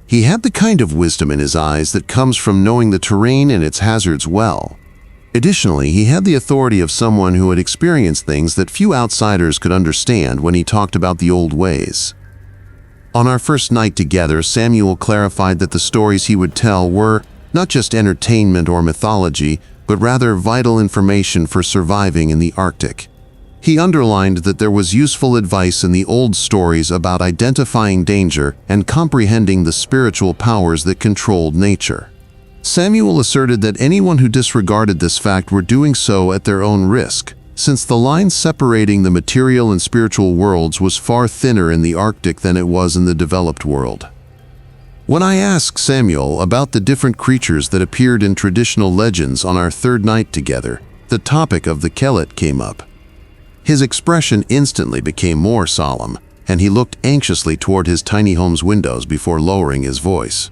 He had the kind of wisdom in his eyes that comes from knowing the terrain and its hazards well. Additionally, he had the authority of someone who had experienced things that few outsiders could understand when he talked about the old ways. On our first night together, Samuel clarified that the stories he would tell were not just entertainment or mythology, but rather vital information for surviving in the Arctic. He underlined that there was useful advice in the old stories about identifying danger and comprehending the spiritual powers that controlled nature. Samuel asserted that anyone who disregarded this fact were doing so at their own risk, since the line separating the material and spiritual worlds was far thinner in the Arctic than it was in the developed world. When I asked Samuel about the different creatures that appeared in traditional legends on our third night together, the topic of the Kellet came up. His expression instantly became more solemn, and he looked anxiously toward his tiny home's windows before lowering his voice.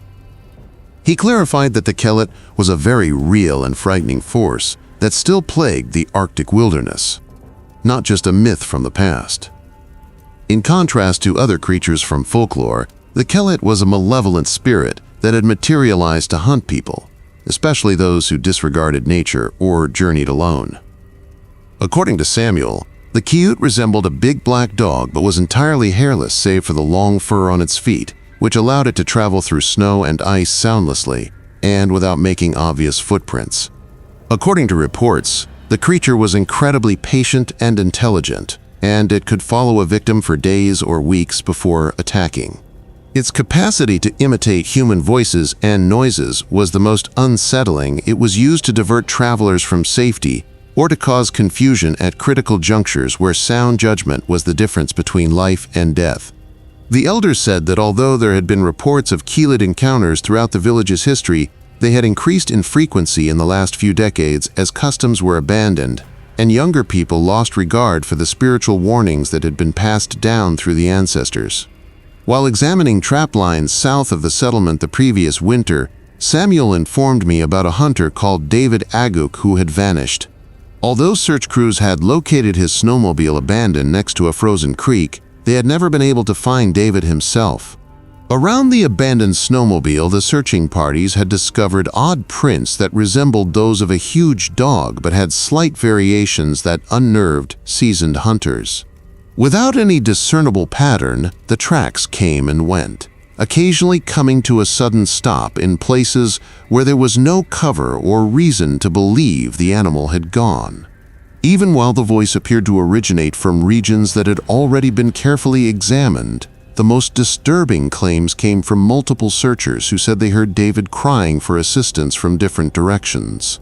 He clarified that the Kellet was a very real and frightening force that still plagued the Arctic wilderness, not just a myth from the past. In contrast to other creatures from folklore, the Kellet was a malevolent spirit that had materialized to hunt people, especially those who disregarded nature or journeyed alone. According to Samuel, the Kiut resembled a big black dog but was entirely hairless save for the long fur on its feet, which allowed it to travel through snow and ice soundlessly and without making obvious footprints. According to reports, the creature was incredibly patient and intelligent, and it could follow a victim for days or weeks before attacking. Its capacity to imitate human voices and noises was the most unsettling. It was used to divert travelers from safety or to cause confusion at critical junctures where sound judgment was the difference between life and death. The elders said that although there had been reports of Keelit encounters throughout the village's history, they had increased in frequency in the last few decades as customs were abandoned and younger people lost regard for the spiritual warnings that had been passed down through the ancestors. While examining trap lines south of the settlement the previous winter, Samuel informed me about a hunter called David Aguk who had vanished. Although search crews had located his snowmobile abandoned next to a frozen creek, they had never been able to find David himself. Around the abandoned snowmobile, the searching parties had discovered odd prints that resembled those of a huge dog but had slight variations that unnerved seasoned hunters. Without any discernible pattern, the tracks came and went, occasionally coming to a sudden stop in places where there was no cover or reason to believe the animal had gone. Even while the voice appeared to originate from regions that had already been carefully examined, the most disturbing claims came from multiple searchers who said they heard David crying for assistance from different directions.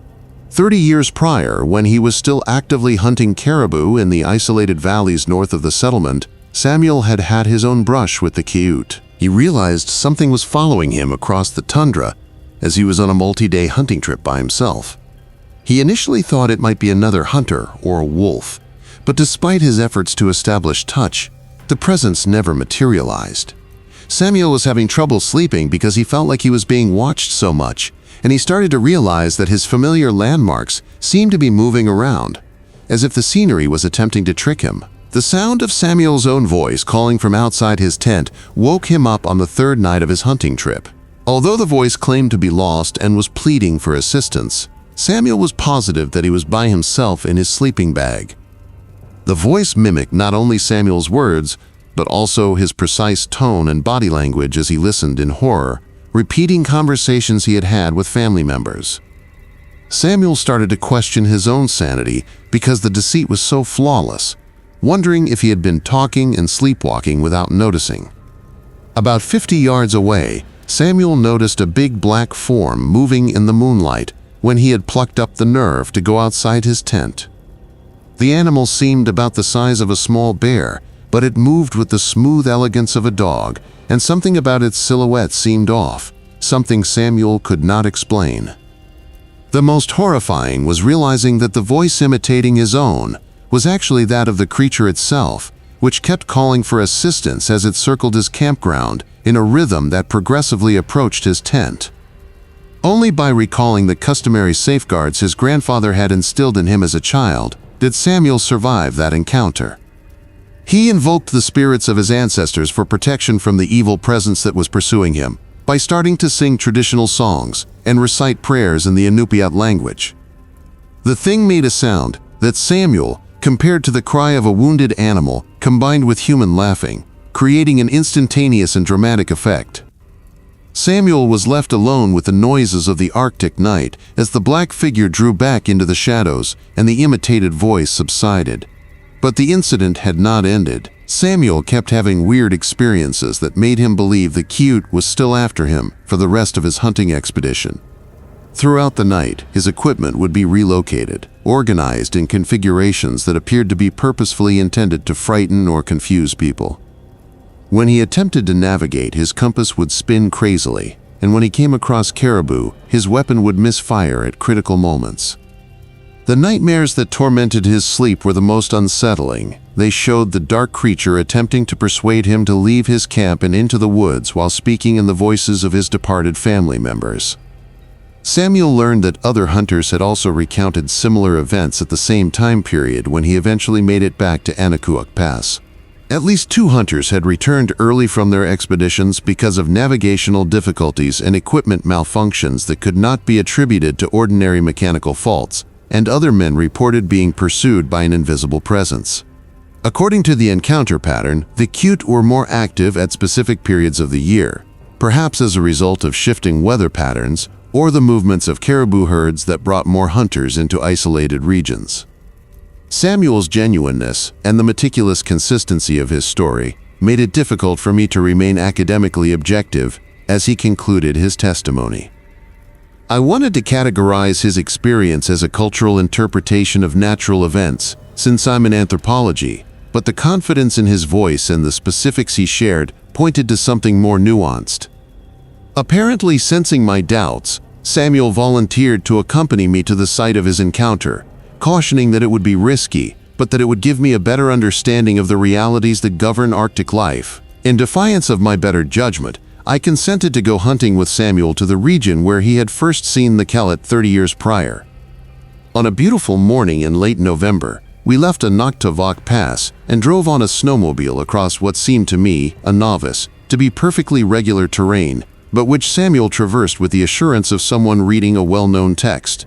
30 years prior, when he was still actively hunting caribou in the isolated valleys north of the settlement, Samuel had had his own brush with the Kiut. He realized something was following him across the tundra as he was on a multi-day hunting trip by himself. He initially thought it might be another hunter or a wolf, but despite his efforts to establish touch, the presence never materialized. Samuel was having trouble sleeping because he felt like he was being watched so much, and he started to realize that his familiar landmarks seemed to be moving around, as if the scenery was attempting to trick him. The sound of Samuel's own voice calling from outside his tent woke him up on the third night of his hunting trip. Although the voice claimed to be lost and was pleading for assistance, Samuel was positive that he was by himself in his sleeping bag. The voice mimicked not only Samuel's words, but also his precise tone and body language as he listened in horror, repeating conversations he had had with family members. Samuel started to question his own sanity because the deceit was so flawless, wondering if he had been talking and sleepwalking without noticing. About 50 yards away, Samuel noticed a big black form moving in the moonlight when he had plucked up the nerve to go outside his tent. The animal seemed about the size of a small bear, but it moved with the smooth elegance of a dog, and something about its silhouette seemed off, something Samuel could not explain. The most horrifying was realizing that the voice imitating his own was actually that of the creature itself, which kept calling for assistance as it circled his campground in a rhythm that progressively approached his tent. Only by recalling the customary safeguards his grandfather had instilled in him as a child did Samuel survive that encounter. He invoked the spirits of his ancestors for protection from the evil presence that was pursuing him by starting to sing traditional songs and recite prayers in the Inupiat language. The thing made a sound that Samuel compared to the cry of a wounded animal combined with human laughing, creating an instantaneous and dramatic effect. Samuel was left alone with the noises of the Arctic night as the black figure drew back into the shadows and the imitated voice subsided. But the incident had not ended. Samuel kept having weird experiences that made him believe the Cute was still after him for the rest of his hunting expedition. Throughout the night, his equipment would be relocated, organized in configurations that appeared to be purposefully intended to frighten or confuse people. When he attempted to navigate, his compass would spin crazily, and when he came across caribou, his weapon would misfire at critical moments. The nightmares that tormented his sleep were the most unsettling. They showed the dark creature attempting to persuade him to leave his camp and into the woods while speaking in the voices of his departed family members. Samuel learned that other hunters had also recounted similar events at the same time period when he eventually made it back to Anakuak Pass. At least 2 hunters had returned early from their expeditions because of navigational difficulties and equipment malfunctions that could not be attributed to ordinary mechanical faults, and other men reported being pursued by an invisible presence. According to the encounter pattern, the Cute were more active at specific periods of the year, perhaps as a result of shifting weather patterns or the movements of caribou herds that brought more hunters into isolated regions. Samuel's genuineness and the meticulous consistency of his story made it difficult for me to remain academically objective as he concluded his testimony. I wanted to categorize his experience as a cultural interpretation of natural events, since I'm in anthropology, but the confidence in his voice and the specifics he shared pointed to something more nuanced. Apparently sensing my doubts, Samuel volunteered to accompany me to the site of his encounter, cautioning that it would be risky, but that it would give me a better understanding of the realities that govern Arctic life. In defiance of my better judgment, I consented to go hunting with Samuel to the region where he had first seen the Kellet 30 years prior. On a beautiful morning in late November, we left Anakuak Pass and drove on a snowmobile across what seemed to me, a novice, to be perfectly regular terrain, but which Samuel traversed with the assurance of someone reading a well-known text.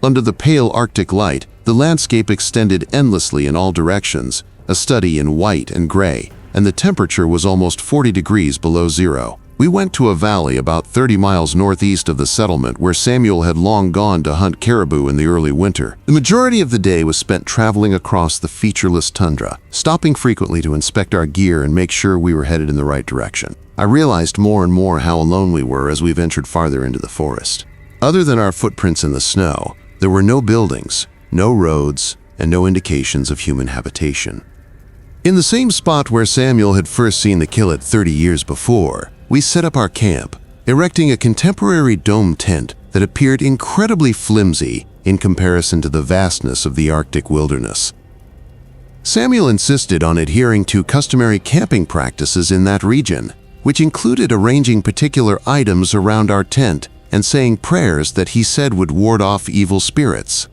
Under the pale Arctic light, the landscape extended endlessly in all directions, a study in white and gray, and the temperature was almost 40 degrees below zero. We went to a valley about 30 miles northeast of the settlement where Samuel had long gone to hunt caribou in the early winter. The majority of the day was spent traveling across the featureless tundra, stopping frequently to inspect our gear and make sure we were headed in the right direction. I realized more and more how alone we were as we ventured farther into the forest. Other than our footprints in the snow, there were no buildings, no roads, and no indications of human habitation. In the same spot where Samuel had first seen the Kellet 30 years before, we set up our camp, erecting a contemporary dome tent that appeared incredibly flimsy in comparison to the vastness of the Arctic wilderness. Samuel insisted on adhering to customary camping practices in that region, which included arranging particular items around our tent and saying prayers that he said would ward off evil spirits.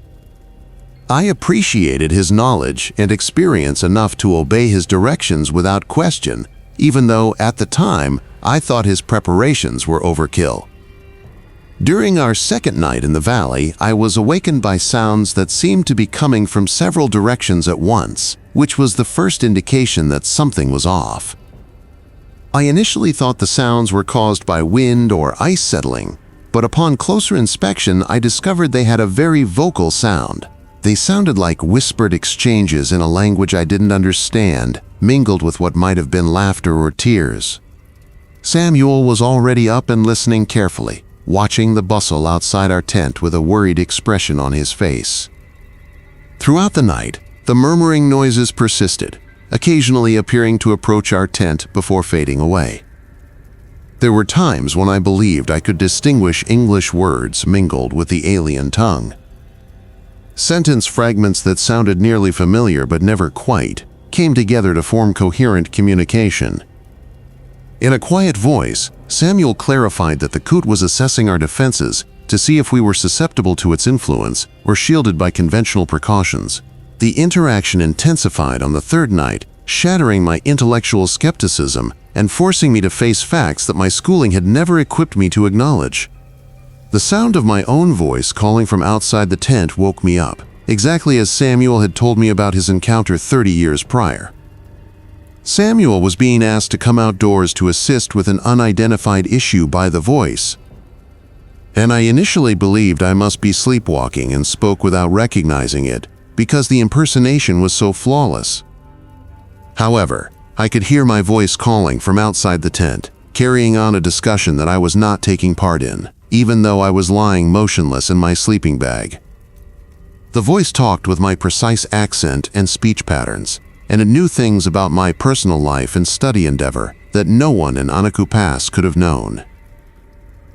I appreciated his knowledge and experience enough to obey his directions without question, even though at the time I thought his preparations were overkill. During our second night in the valley, I was awakened by sounds that seemed to be coming from several directions at once, which was the first indication that something was off. I initially thought the sounds were caused by wind or ice settling, but upon closer inspection I discovered they had a very vocal sound. They sounded like whispered exchanges in a language I didn't understand, mingled with what might have been laughter or tears. Samuel was already up and listening carefully, watching the bustle outside our tent with a worried expression on his face. Throughout the night, the murmuring noises persisted, occasionally appearing to approach our tent before fading away. There were times when I believed I could distinguish English words mingled with the alien tongue. Sentence fragments that sounded nearly familiar but never quite came together to form coherent communication. In a quiet voice, Samuel clarified that the Coot was assessing our defenses to see if we were susceptible to its influence or shielded by conventional precautions. The interaction intensified on the third night, shattering my intellectual skepticism and forcing me to face facts that my schooling had never equipped me to acknowledge. The sound of my own voice calling from outside the tent woke me up, exactly as Samuel had told me about his encounter 30 years prior. Samuel was being asked to come outdoors to assist with an unidentified issue by the voice, and I initially believed I must be sleepwalking and spoke without recognizing it because the impersonation was so flawless. However, I could hear my voice calling from outside the tent, carrying on a discussion that I was not taking part in, even though I was lying motionless in my sleeping bag. The voice talked with my precise accent and speech patterns, and it knew things about my personal life and study endeavor that no one in Anaku Pass could have known.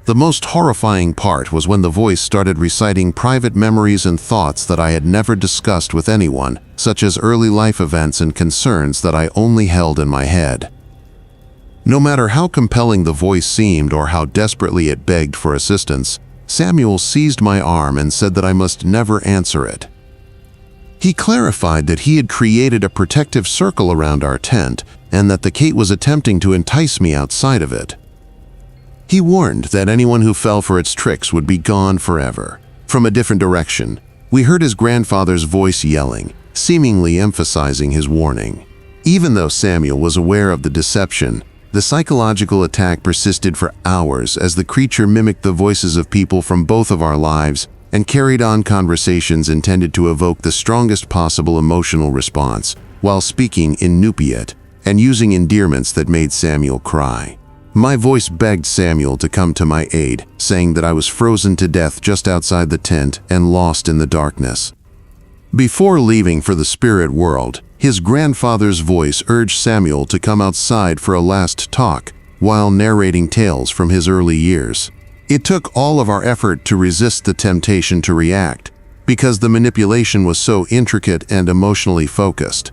The most horrifying part was when the voice started reciting private memories and thoughts that I had never discussed with anyone, such as early life events and concerns that I only held in my head. No matter how compelling the voice seemed or how desperately it begged for assistance, Samuel seized my arm and said that I must never answer it. He clarified that he had created a protective circle around our tent and that the Kate was attempting to entice me outside of it. He warned that anyone who fell for its tricks would be gone forever. From a different direction, we heard his grandfather's voice yelling, seemingly emphasizing his warning. Even though Samuel was aware of the deception, the psychological attack persisted for hours as the creature mimicked the voices of people from both of our lives and carried on conversations intended to evoke the strongest possible emotional response, while speaking in Nupiat and using endearments that made Samuel cry. My voice begged Samuel to come to my aid, saying that I was frozen to death just outside the tent and lost in the darkness. Before leaving for the spirit world, his grandfather's voice urged Samuel to come outside for a last talk while narrating tales from his early years. It took all of our effort to resist the temptation to react, because the manipulation was so intricate and emotionally focused.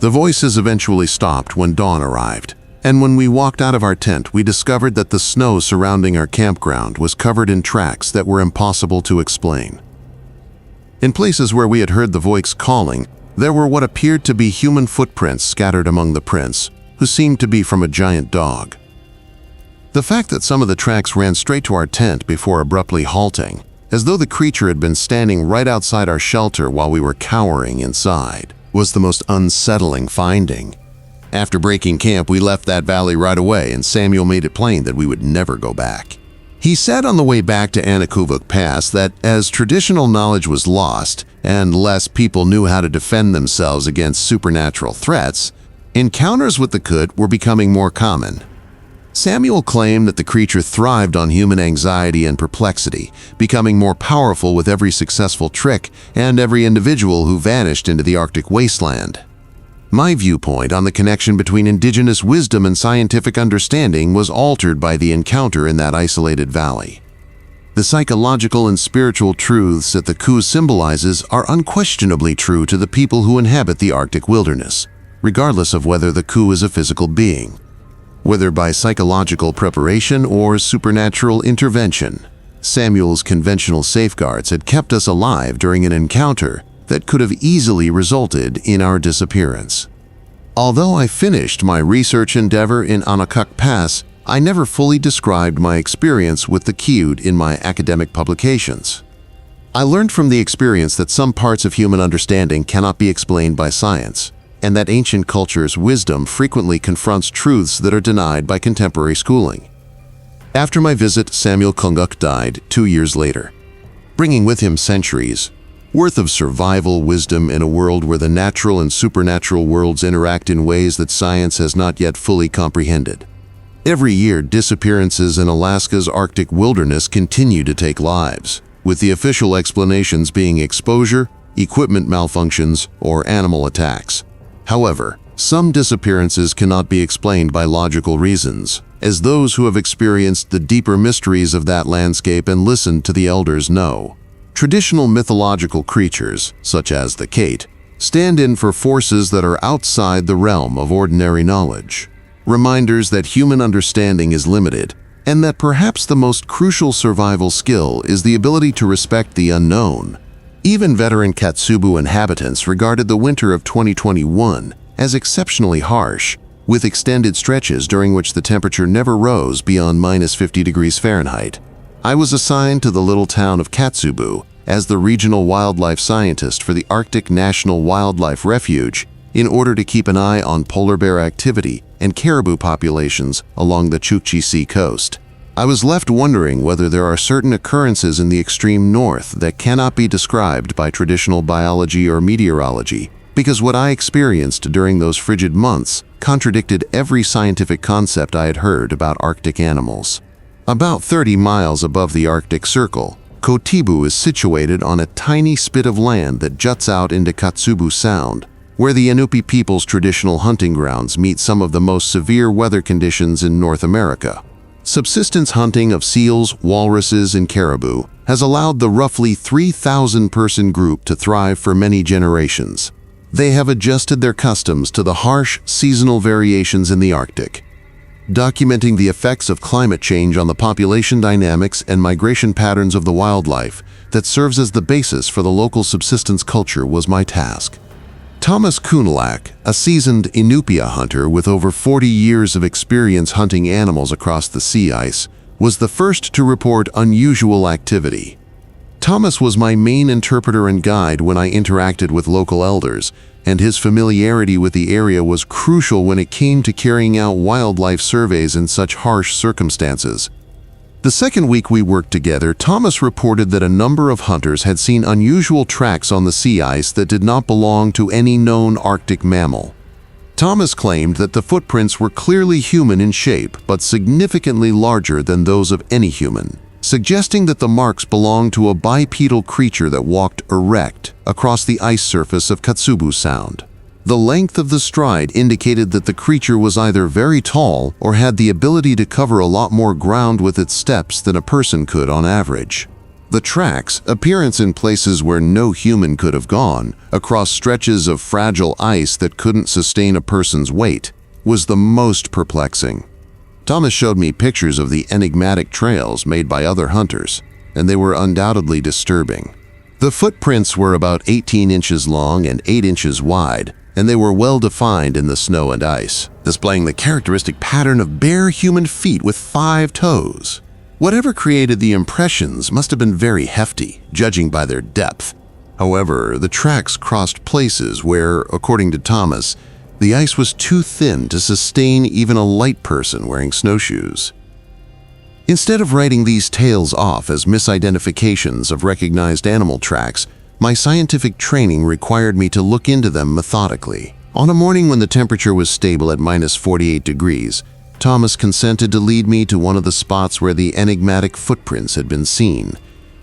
The voices eventually stopped when dawn arrived. And when we walked out of our tent, we discovered that the snow surrounding our campground was covered in tracks that were impossible to explain. In places where we had heard the voice calling, there were what appeared to be human footprints scattered among the prints, who seemed to be from a giant dog. The fact that some of the tracks ran straight to our tent before abruptly halting, as though the creature had been standing right outside our shelter while we were cowering inside, was the most unsettling finding. After breaking camp, we left that valley right away, and Samuel made it plain that we would never go back. He said on the way back to Anaku Pass that as traditional knowledge was lost and less people knew how to defend themselves against supernatural threats, encounters with the Kut were becoming more common. Samuel claimed that the creature thrived on human anxiety and perplexity, becoming more powerful with every successful trick and every individual who vanished into the Arctic wasteland. My viewpoint on the connection between indigenous wisdom and scientific understanding was altered by the encounter in that isolated valley. The psychological and spiritual truths that the Kut symbolizes are unquestionably true to the people who inhabit the Arctic wilderness, regardless of whether the Kut is a physical being. Whether by psychological preparation or supernatural intervention, Samuel's conventional safeguards had kept us alive during an encounter that could have easily resulted in our disappearance. Although I finished my research endeavor in Anaku Pass, I never fully described my experience with the Kut in my academic publications. I learned from the experience that some parts of human understanding cannot be explained by science, and that ancient cultures' wisdom frequently confronts truths that are denied by contemporary schooling. After my visit, Samuel Kunguk died 2 years later, bringing with him centuries worth of survival wisdom in a world where the natural and supernatural worlds interact in ways that science has not yet fully comprehended. Every year, disappearances in Alaska's Arctic wilderness continue to take lives, with the official explanations being exposure, equipment malfunctions, or animal attacks. However, some disappearances cannot be explained by logical reasons, as those who have experienced the deeper mysteries of that landscape and listened to the elders know. Traditional mythological creatures, such as the Kate, stand in for forces that are outside the realm of ordinary knowledge. Reminders that human understanding is limited, and that perhaps the most crucial survival skill is the ability to respect the unknown. Even veteran Katsubu inhabitants regarded the winter of 2021 as exceptionally harsh, with extended stretches during which the temperature never rose beyond -50 degrees Fahrenheit. I was assigned to the little town of Katsubu as the regional wildlife scientist for the Arctic National Wildlife Refuge in order to keep an eye on polar bear activity and caribou populations along the Chukchi Sea coast. I was left wondering whether there are certain occurrences in the extreme north that cannot be described by traditional biology or meteorology, because what I experienced during those frigid months contradicted every scientific concept I had heard about Arctic animals. About 30 miles above the Arctic Circle, Kotibu is situated on a tiny spit of land that juts out into Katsubu Sound, where the Inupi people's traditional hunting grounds meet some of the most severe weather conditions in North America. Subsistence hunting of seals, walruses, and caribou has allowed the roughly 3,000-person group to thrive for many generations. They have adjusted their customs to the harsh, seasonal variations in the Arctic. Documenting the effects of climate change on the population dynamics and migration patterns of the wildlife that serves as the basis for the local subsistence culture was my task. Thomas Kunalak, a seasoned Inupia hunter with over 40 years of experience hunting animals across the sea ice, was the first to report unusual activity. Thomas was my main interpreter and guide when I interacted with local elders, and his familiarity with the area was crucial when it came to carrying out wildlife surveys in such harsh circumstances. The second week we worked together, Thomas reported that a number of hunters had seen unusual tracks on the sea ice that did not belong to any known Arctic mammal. Thomas claimed that the footprints were clearly human in shape, but significantly larger than those of any human, suggesting that the marks belonged to a bipedal creature that walked erect across the ice surface of Katsubu Sound. The length of the stride indicated that the creature was either very tall or had the ability to cover a lot more ground with its steps than a person could on average. The tracks' appearance in places where no human could have gone, across stretches of fragile ice that couldn't sustain a person's weight, was the most perplexing. Thomas showed me pictures of the enigmatic trails made by other hunters, and they were undoubtedly disturbing. The footprints were about 18 inches long and 8 inches wide, and they were well defined in the snow and ice, displaying the characteristic pattern of bare human feet with 5 toes. Whatever created the impressions must have been very hefty, judging by their depth. However, the tracks crossed places where, according to Thomas, the ice was too thin to sustain even a light person wearing snowshoes. Instead of writing these tales off as misidentifications of recognized animal tracks, my scientific training required me to look into them methodically. On a morning when the temperature was stable at -48 degrees, Thomas consented to lead me to one of the spots where the enigmatic footprints had been seen,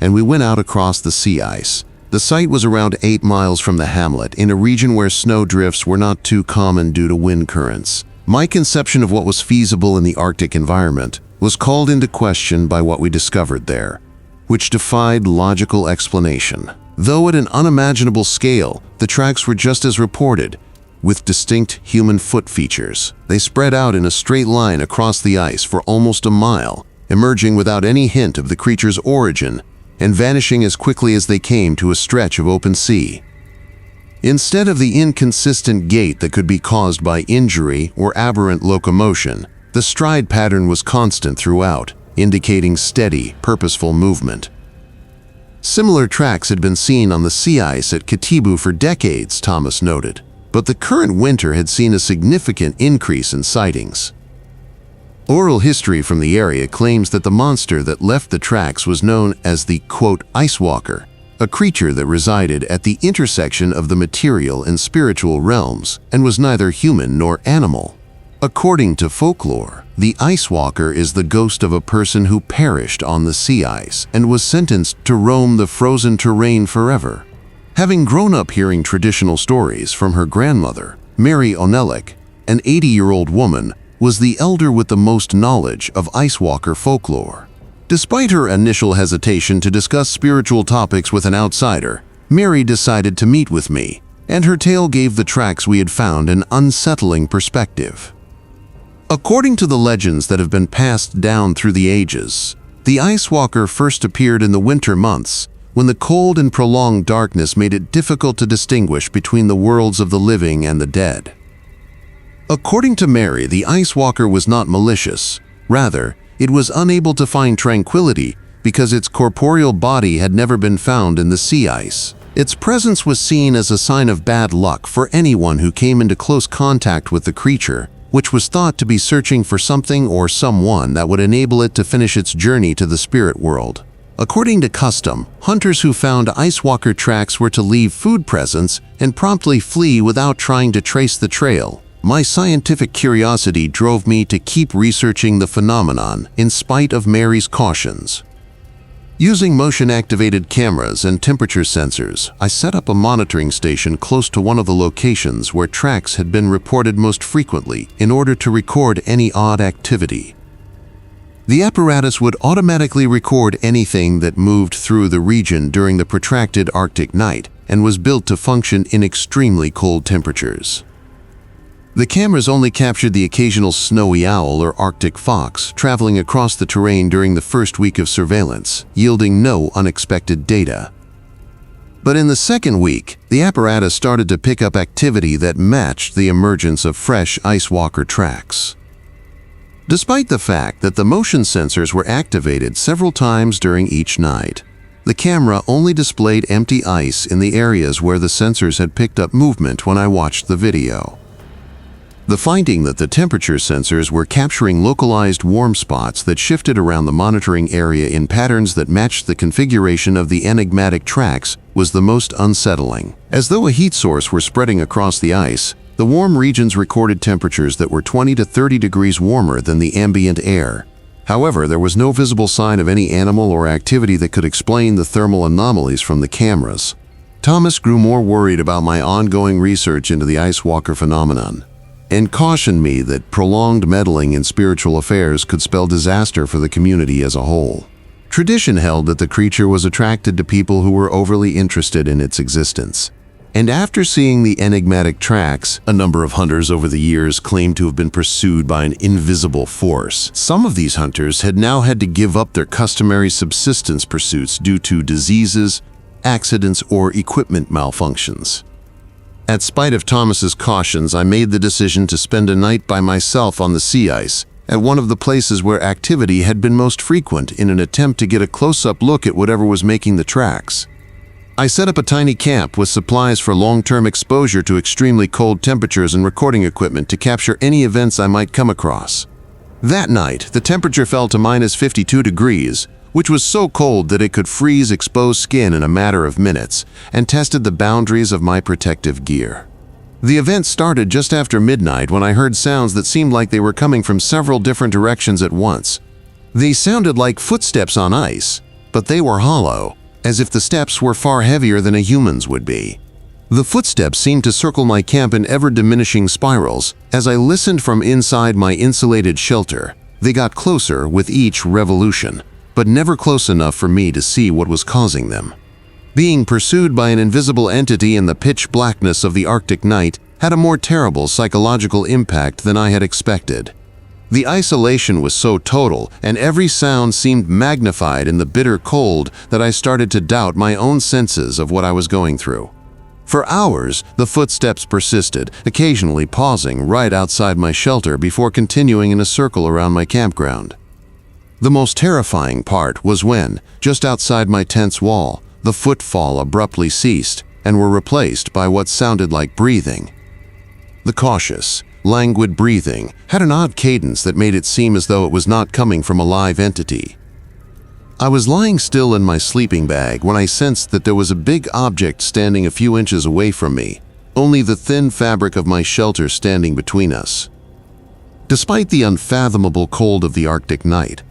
and we went out across the sea ice. The site was around 8 miles from the hamlet, in a region where snow drifts were not too common due to wind currents. My conception of what was feasible in the Arctic environment was called into question by what we discovered there, which defied logical explanation. Though at an unimaginable scale, the tracks were just as reported, with distinct human foot features. They spread out in a straight line across the ice for almost a mile, emerging without any hint of the creature's origin and vanishing as quickly as they came to a stretch of open sea. Instead of the inconsistent gait that could be caused by injury or aberrant locomotion, the stride pattern was constant throughout, indicating steady, purposeful movement. Similar tracks had been seen on the sea ice at Kotibu for decades, Thomas noted, but the current winter had seen a significant increase in sightings. Oral history from the area claims that the monster that left the tracks was known as the, quote, Ice Walker, a creature that resided at the intersection of the material and spiritual realms and was neither human nor animal. According to folklore, the Ice Walker is the ghost of a person who perished on the sea ice and was sentenced to roam the frozen terrain forever. Having grown up hearing traditional stories from her grandmother, Mary Onelik, an 80-year-old woman, was the elder with the most knowledge of Ice Walker folklore. Despite her initial hesitation to discuss spiritual topics with an outsider, Mary decided to meet with me, and her tale gave the tracks we had found an unsettling perspective. According to the legends that have been passed down through the ages, the Ice Walker first appeared in the winter months, when the cold and prolonged darkness made it difficult to distinguish between the worlds of the living and the dead. According to Mary, the Ice Walker was not malicious. Rather, it was unable to find tranquility because its corporeal body had never been found in the sea ice. Its presence was seen as a sign of bad luck for anyone who came into close contact with the creature, which was thought to be searching for something or someone that would enable it to finish its journey to the spirit world. According to custom, hunters who found ice walker tracks were to leave food presents and promptly flee without trying to trace the trail. My scientific curiosity drove me to keep researching the phenomenon in spite of Mary's cautions. Using motion-activated cameras and temperature sensors, I set up a monitoring station close to one of the locations where tracks had been reported most frequently in order to record any odd activity. The apparatus would automatically record anything that moved through the region during the protracted Arctic night and was built to function in extremely cold temperatures. The cameras only captured the occasional snowy owl or Arctic fox traveling across the terrain during the first week of surveillance, yielding no unexpected data. But in the second week, the apparatus started to pick up activity that matched the emergence of fresh ice walker tracks. Despite the fact that the motion sensors were activated several times during each night, the camera only displayed empty ice in the areas where the sensors had picked up movement when I watched the video. The finding that the temperature sensors were capturing localized warm spots that shifted around the monitoring area in patterns that matched the configuration of the enigmatic tracks was the most unsettling. As though a heat source were spreading across the ice, the warm regions recorded temperatures that were 20 to 30 degrees warmer than the ambient air. However, there was no visible sign of any animal or activity that could explain the thermal anomalies from the cameras. Thomas grew more worried about my ongoing research into the ice walker phenomenon, and cautioned me that prolonged meddling in spiritual affairs could spell disaster for the community as a whole. Tradition held that the creature was attracted to people who were overly interested in its existence. And after seeing the enigmatic tracks, a number of hunters over the years claimed to have been pursued by an invisible force. Some of these hunters had now had to give up their customary subsistence pursuits due to diseases, accidents, or equipment malfunctions. At spite of Thomas's cautions, I made the decision to spend a night by myself on the sea ice, at one of the places where activity had been most frequent, in an attempt to get a close-up look at whatever was making the tracks. I set up a tiny camp with supplies for long-term exposure to extremely cold temperatures and recording equipment to capture any events I might come across. That night, the temperature fell to -52 degrees, which was so cold that it could freeze exposed skin in a matter of minutes, and tested the boundaries of my protective gear. The event started just after midnight when I heard sounds that seemed like they were coming from several different directions at once. They sounded like footsteps on ice, but they were hollow, as if the steps were far heavier than a human's would be. The footsteps seemed to circle my camp in ever-diminishing spirals. As I listened from inside my insulated shelter, they got closer with each revolution, but never close enough for me to see what was causing them. Being pursued by an invisible entity in the pitch blackness of the Arctic night had a more terrible psychological impact than I had expected. The isolation was so total, and every sound seemed magnified in the bitter cold, that I started to doubt my own senses of what I was going through. For hours, the footsteps persisted, occasionally pausing right outside my shelter before continuing in a circle around my campground. The most terrifying part was when, just outside my tent's wall, the footfall abruptly ceased and were replaced by what sounded like breathing. The cautious, languid breathing had an odd cadence that made it seem as though it was not coming from a live entity. I was lying still in my sleeping bag when I sensed that there was a big object standing a few inches away from me, only the thin fabric of my shelter standing between us. Despite the unfathomable cold of the Arctic night,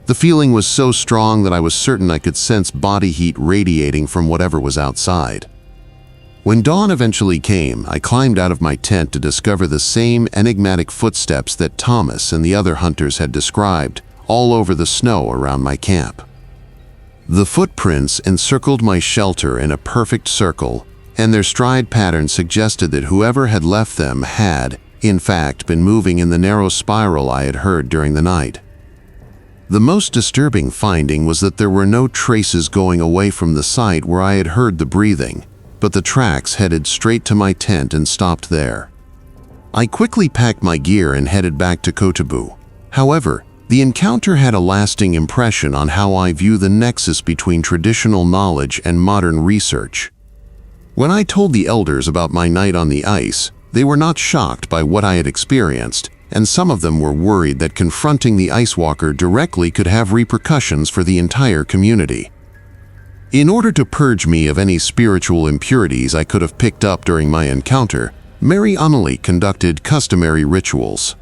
the feeling was so strong that I was certain I could sense body heat radiating from whatever was outside. When dawn eventually came, I climbed out of my tent to discover the same enigmatic footsteps that Thomas and the other hunters had described all over the snow around my camp. The footprints encircled my shelter in a perfect circle, and their stride pattern suggested that whoever had left them had, in fact, been moving in the narrow spiral I had heard during the night. The most disturbing finding was that there were no traces going away from the site where I had heard the breathing, but the tracks headed straight to my tent and stopped there. I quickly packed my gear and headed back to Kotabu. However, The encounter had a lasting impression on how I view the nexus between traditional knowledge and modern research. When I told the elders about my night on the ice, they were not shocked by what I had experienced, and some of them were worried that confronting the ice walker directly could have repercussions for the entire community. In order to purge me of any spiritual impurities I could have picked up during my encounter, Mary Anneli conducted customary rituals.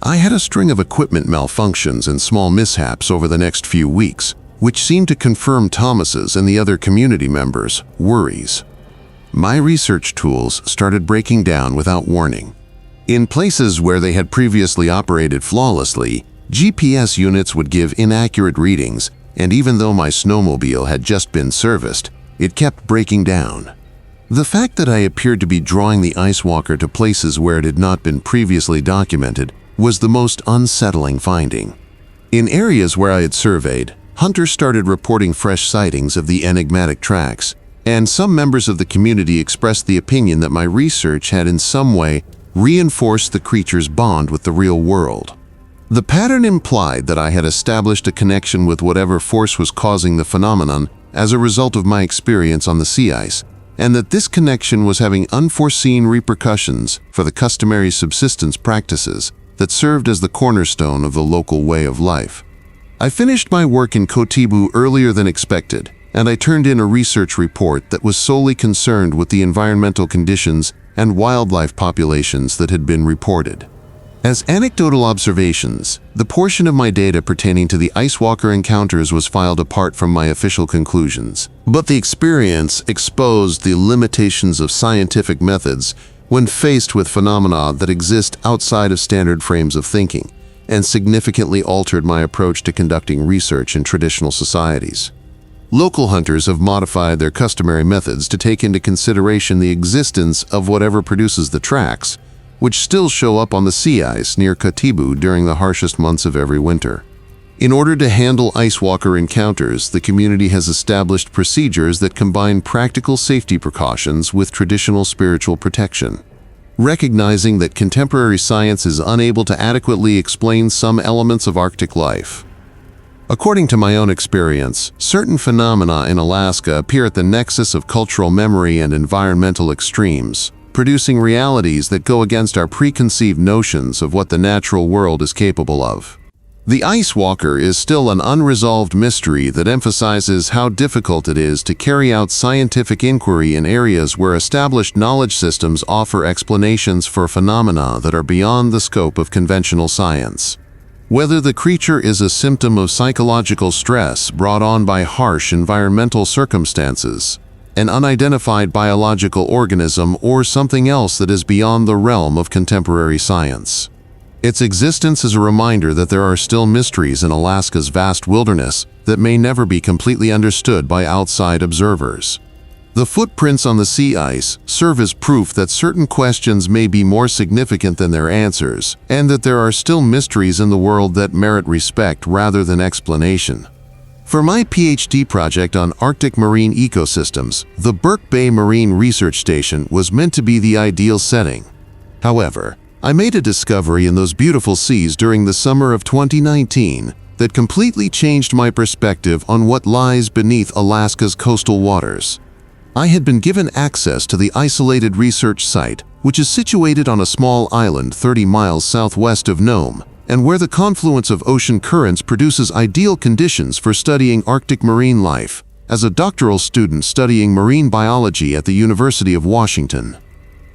I had a string of equipment malfunctions and small mishaps over the next few weeks, which seemed to confirm Thomas's and the other community members' worries. My research tools started breaking down without warning. In places where they had previously operated flawlessly, GPS units would give inaccurate readings, and even though my snowmobile had just been serviced, it kept breaking down. The fact that I appeared to be drawing the ice walker to places where it had not been previously documented was the most unsettling finding. In areas where I had surveyed, hunters started reporting fresh sightings of the enigmatic tracks, and some members of the community expressed the opinion that my research had in some way reinforced the creature's bond with the real world. The pattern implied that I had established a connection with whatever force was causing the phenomenon as a result of my experience on the sea ice, and that this connection was having unforeseen repercussions for the customary subsistence practices that served as the cornerstone of the local way of life. I finished my work in Kotibu earlier than expected, and I turned in a research report that was solely concerned with the environmental conditions and wildlife populations that had been reported. As anecdotal observations, the portion of my data pertaining to the ice walker encounters was filed apart from my official conclusions. But the experience exposed the limitations of scientific methods when faced with phenomena that exist outside of standard frames of thinking, and significantly altered my approach to conducting research in traditional societies. Local hunters have modified their customary methods to take into consideration the existence of whatever produces the tracks, which still show up on the sea ice near Kotibu during the harshest months of every winter. In order to handle ice walker encounters, the community has established procedures that combine practical safety precautions with traditional spiritual protection. Recognizing that contemporary science is unable to adequately explain some elements of Arctic life. According to my own experience, certain phenomena in Alaska appear at the nexus of cultural memory and environmental extremes, producing realities that go against our preconceived notions of what the natural world is capable of. The ice walker is still an unresolved mystery that emphasizes how difficult it is to carry out scientific inquiry in areas where established knowledge systems offer explanations for phenomena that are beyond the scope of conventional science. Whether the creature is a symptom of psychological stress brought on by harsh environmental circumstances, an unidentified biological organism, or something else that is beyond the realm of contemporary science. Its existence is a reminder that there are still mysteries in Alaska's vast wilderness that may never be completely understood by outside observers. The footprints on the sea ice serve as proof that certain questions may be more significant than their answers, and that there are still mysteries in the world that merit respect rather than explanation. For my PhD project on Arctic marine ecosystems, the Burke Bay Marine Research Station was meant to be the ideal setting. However, I made a discovery in those beautiful seas during the summer of 2019 that completely changed my perspective on what lies beneath Alaska's coastal waters. I had been given access to the isolated research site, which is situated on a small island 30 miles southwest of Nome, and where the confluence of ocean currents produces ideal conditions for studying Arctic marine life, as a doctoral student studying marine biology at the University of Washington.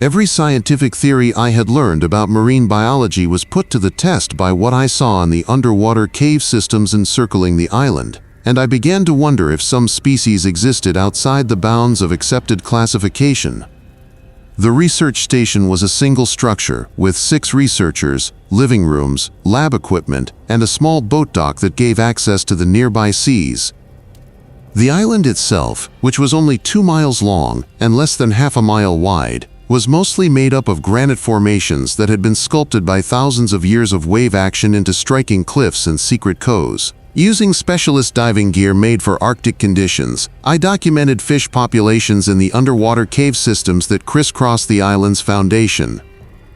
Every scientific theory I had learned about marine biology was put to the test by what I saw in the underwater cave systems encircling the island, and I began to wonder if some species existed outside the bounds of accepted classification. The research station was a single structure with 6 researchers, living rooms, lab equipment, and a small boat dock that gave access to the nearby seas. The island itself, which was only 2 miles long and less than half a mile wide, was mostly made up of granite formations that had been sculpted by thousands of years of wave action into striking cliffs and secret coves. Using specialist diving gear made for Arctic conditions, I documented fish populations in the underwater cave systems that crisscross the island's foundation.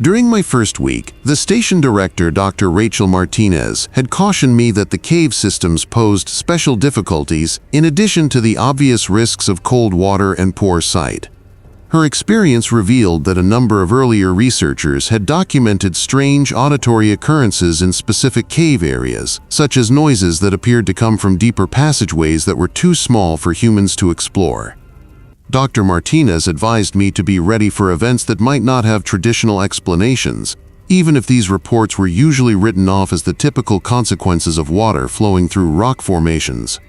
During my first week, the station director, Dr. Rachel Martinez, had cautioned me that the cave systems posed special difficulties in addition to the obvious risks of cold water and poor sight. Her experience revealed that a number of earlier researchers had documented strange auditory occurrences in specific cave areas, such as noises that appeared to come from deeper passageways that were too small for humans to explore. Dr. Martinez advised me to be ready for events that might not have traditional explanations, even if these reports were usually written off as the typical consequences of water flowing through rock formations.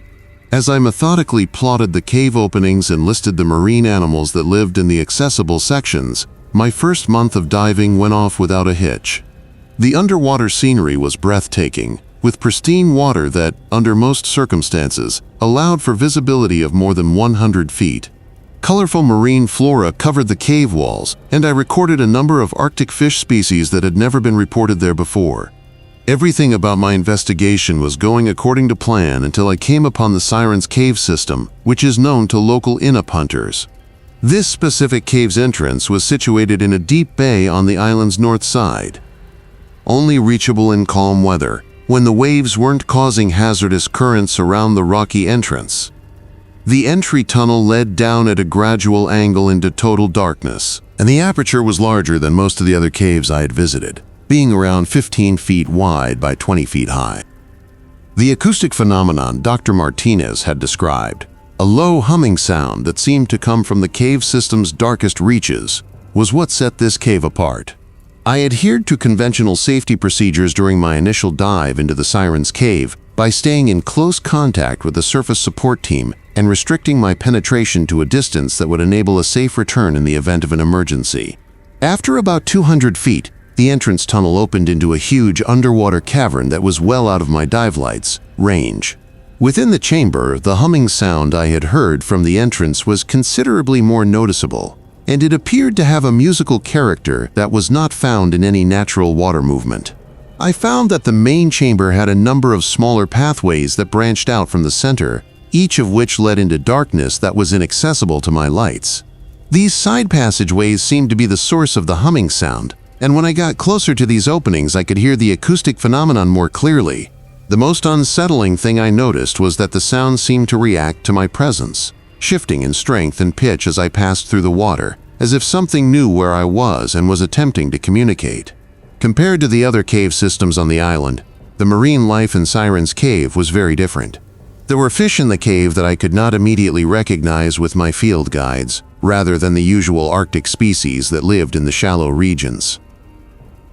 As I methodically plotted the cave openings and listed the marine animals that lived in the accessible sections, my first month of diving went off without a hitch. The underwater scenery was breathtaking, with pristine water that, under most circumstances, allowed for visibility of more than 100 feet. Colorful marine flora covered the cave walls, and I recorded a number of Arctic fish species that had never been reported there before. Everything about my investigation was going according to plan until I came upon the Sirens Cave system, which is known to local Inup hunters. This specific cave's entrance was situated in a deep bay on the island's north side, only reachable in calm weather, when the waves weren't causing hazardous currents around the rocky entrance. The entry tunnel led down at a gradual angle into total darkness, and the aperture was larger than most of the other caves I had visited, being around 15 feet wide by 20 feet high. The acoustic phenomenon Dr. Martinez had described, a low humming sound that seemed to come from the cave system's darkest reaches, was what set this cave apart. I adhered to conventional safety procedures during my initial dive into the Sirens Cave by staying in close contact with the surface support team and restricting my penetration to a distance that would enable a safe return in the event of an emergency. After about 200 feet, the entrance tunnel opened into a huge underwater cavern that was well out of my dive light's range. Within the chamber, the humming sound I had heard from the entrance was considerably more noticeable, and it appeared to have a musical character that was not found in any natural water movement. I found that the main chamber had a number of smaller pathways that branched out from the center, each of which led into darkness that was inaccessible to my lights. These side passageways seemed to be the source of the humming sound, and when I got closer to these openings, I could hear the acoustic phenomenon more clearly. The most unsettling thing I noticed was that the sound seemed to react to my presence, shifting in strength and pitch as I passed through the water, as if something knew where I was and was attempting to communicate. Compared to the other cave systems on the island, the marine life in Sirens Cave was very different. There were fish in the cave that I could not immediately recognize with my field guides, rather than the usual Arctic species that lived in the shallow regions.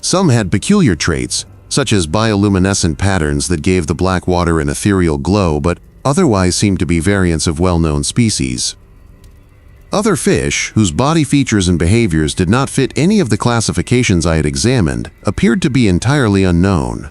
Some had peculiar traits, such as bioluminescent patterns that gave the black water an ethereal glow, but otherwise seemed to be variants of well-known species. Other fish, whose body features and behaviors did not fit any of the classifications I had examined, appeared to be entirely unknown.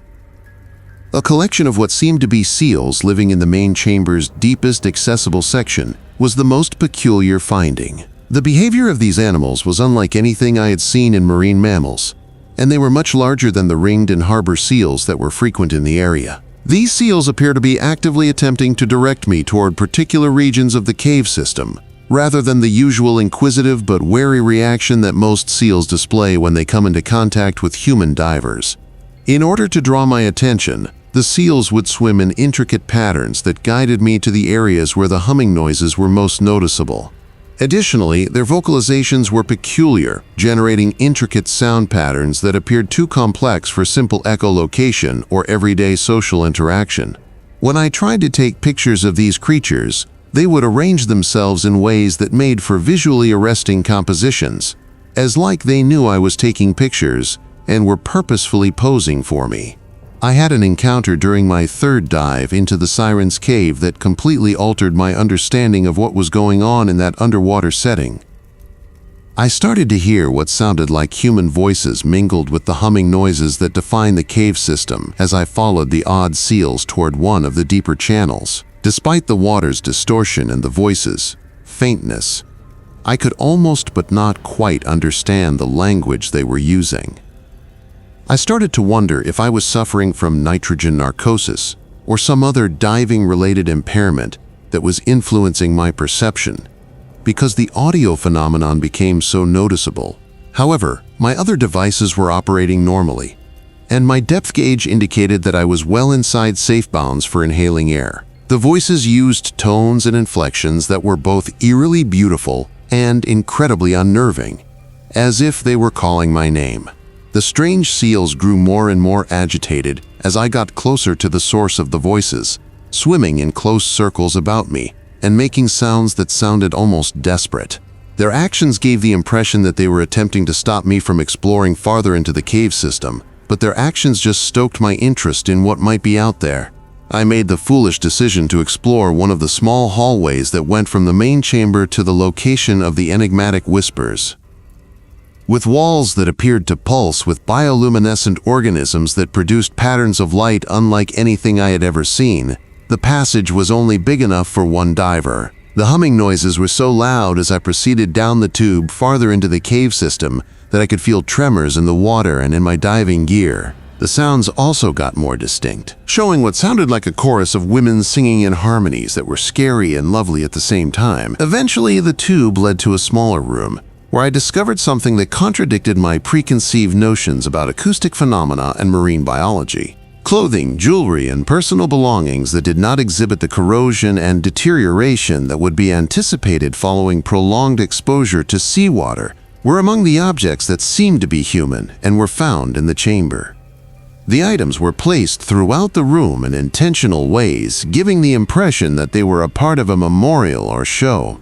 A collection of what seemed to be seals living in the main chamber's deepest accessible section was the most peculiar finding. The behavior of these animals was unlike anything I had seen in marine mammals, and they were much larger than the ringed and harbor seals that were frequent in the area. These seals appear to be actively attempting to direct me toward particular regions of the cave system, rather than the usual inquisitive but wary reaction that most seals display when they come into contact with human divers. In order to draw my attention, the seals would swim in intricate patterns that guided me to the areas where the humming noises were most noticeable. Additionally, their vocalizations were peculiar, generating intricate sound patterns that appeared too complex for simple echolocation or everyday social interaction. When I tried to take pictures of these creatures, they would arrange themselves in ways that made for visually arresting compositions, as like they knew I was taking pictures and were purposefully posing for me. I had an encounter during my third dive into the Sirens Cave that completely altered my understanding of what was going on in that underwater setting. I started to hear what sounded like human voices mingled with the humming noises that define the cave system as I followed the odd seals toward one of the deeper channels. Despite the water's distortion and the voices' faintness, I could almost but not quite understand the language they were using. I started to wonder if I was suffering from nitrogen narcosis or some other diving-related impairment that was influencing my perception, because the audio phenomenon became so noticeable. However, my other devices were operating normally, and my depth gauge indicated that I was well inside safe bounds for inhaling air. The voices used tones and inflections that were both eerily beautiful and incredibly unnerving, as if they were calling my name. The strange seals grew more and more agitated as I got closer to the source of the voices, swimming in close circles about me and making sounds that sounded almost desperate. Their actions gave the impression that they were attempting to stop me from exploring farther into the cave system, but their actions just stoked my interest in what might be out there. I made the foolish decision to explore one of the small hallways that went from the main chamber to the location of the enigmatic whispers. With walls that appeared to pulse with bioluminescent organisms that produced patterns of light unlike anything I had ever seen, the passage was only big enough for one diver. The humming noises were so loud as I proceeded down the tube farther into the cave system that I could feel tremors in the water and in my diving gear. The sounds also got more distinct, showing what sounded like a chorus of women singing in harmonies that were scary and lovely at the same time. Eventually, the tube led to a smaller room, where I discovered something that contradicted my preconceived notions about acoustic phenomena and marine biology. Clothing, jewelry, and personal belongings that did not exhibit the corrosion and deterioration that would be anticipated following prolonged exposure to seawater were among the objects that seemed to be human and were found in the chamber. The items were placed throughout the room in intentional ways, giving the impression that they were a part of a memorial or show.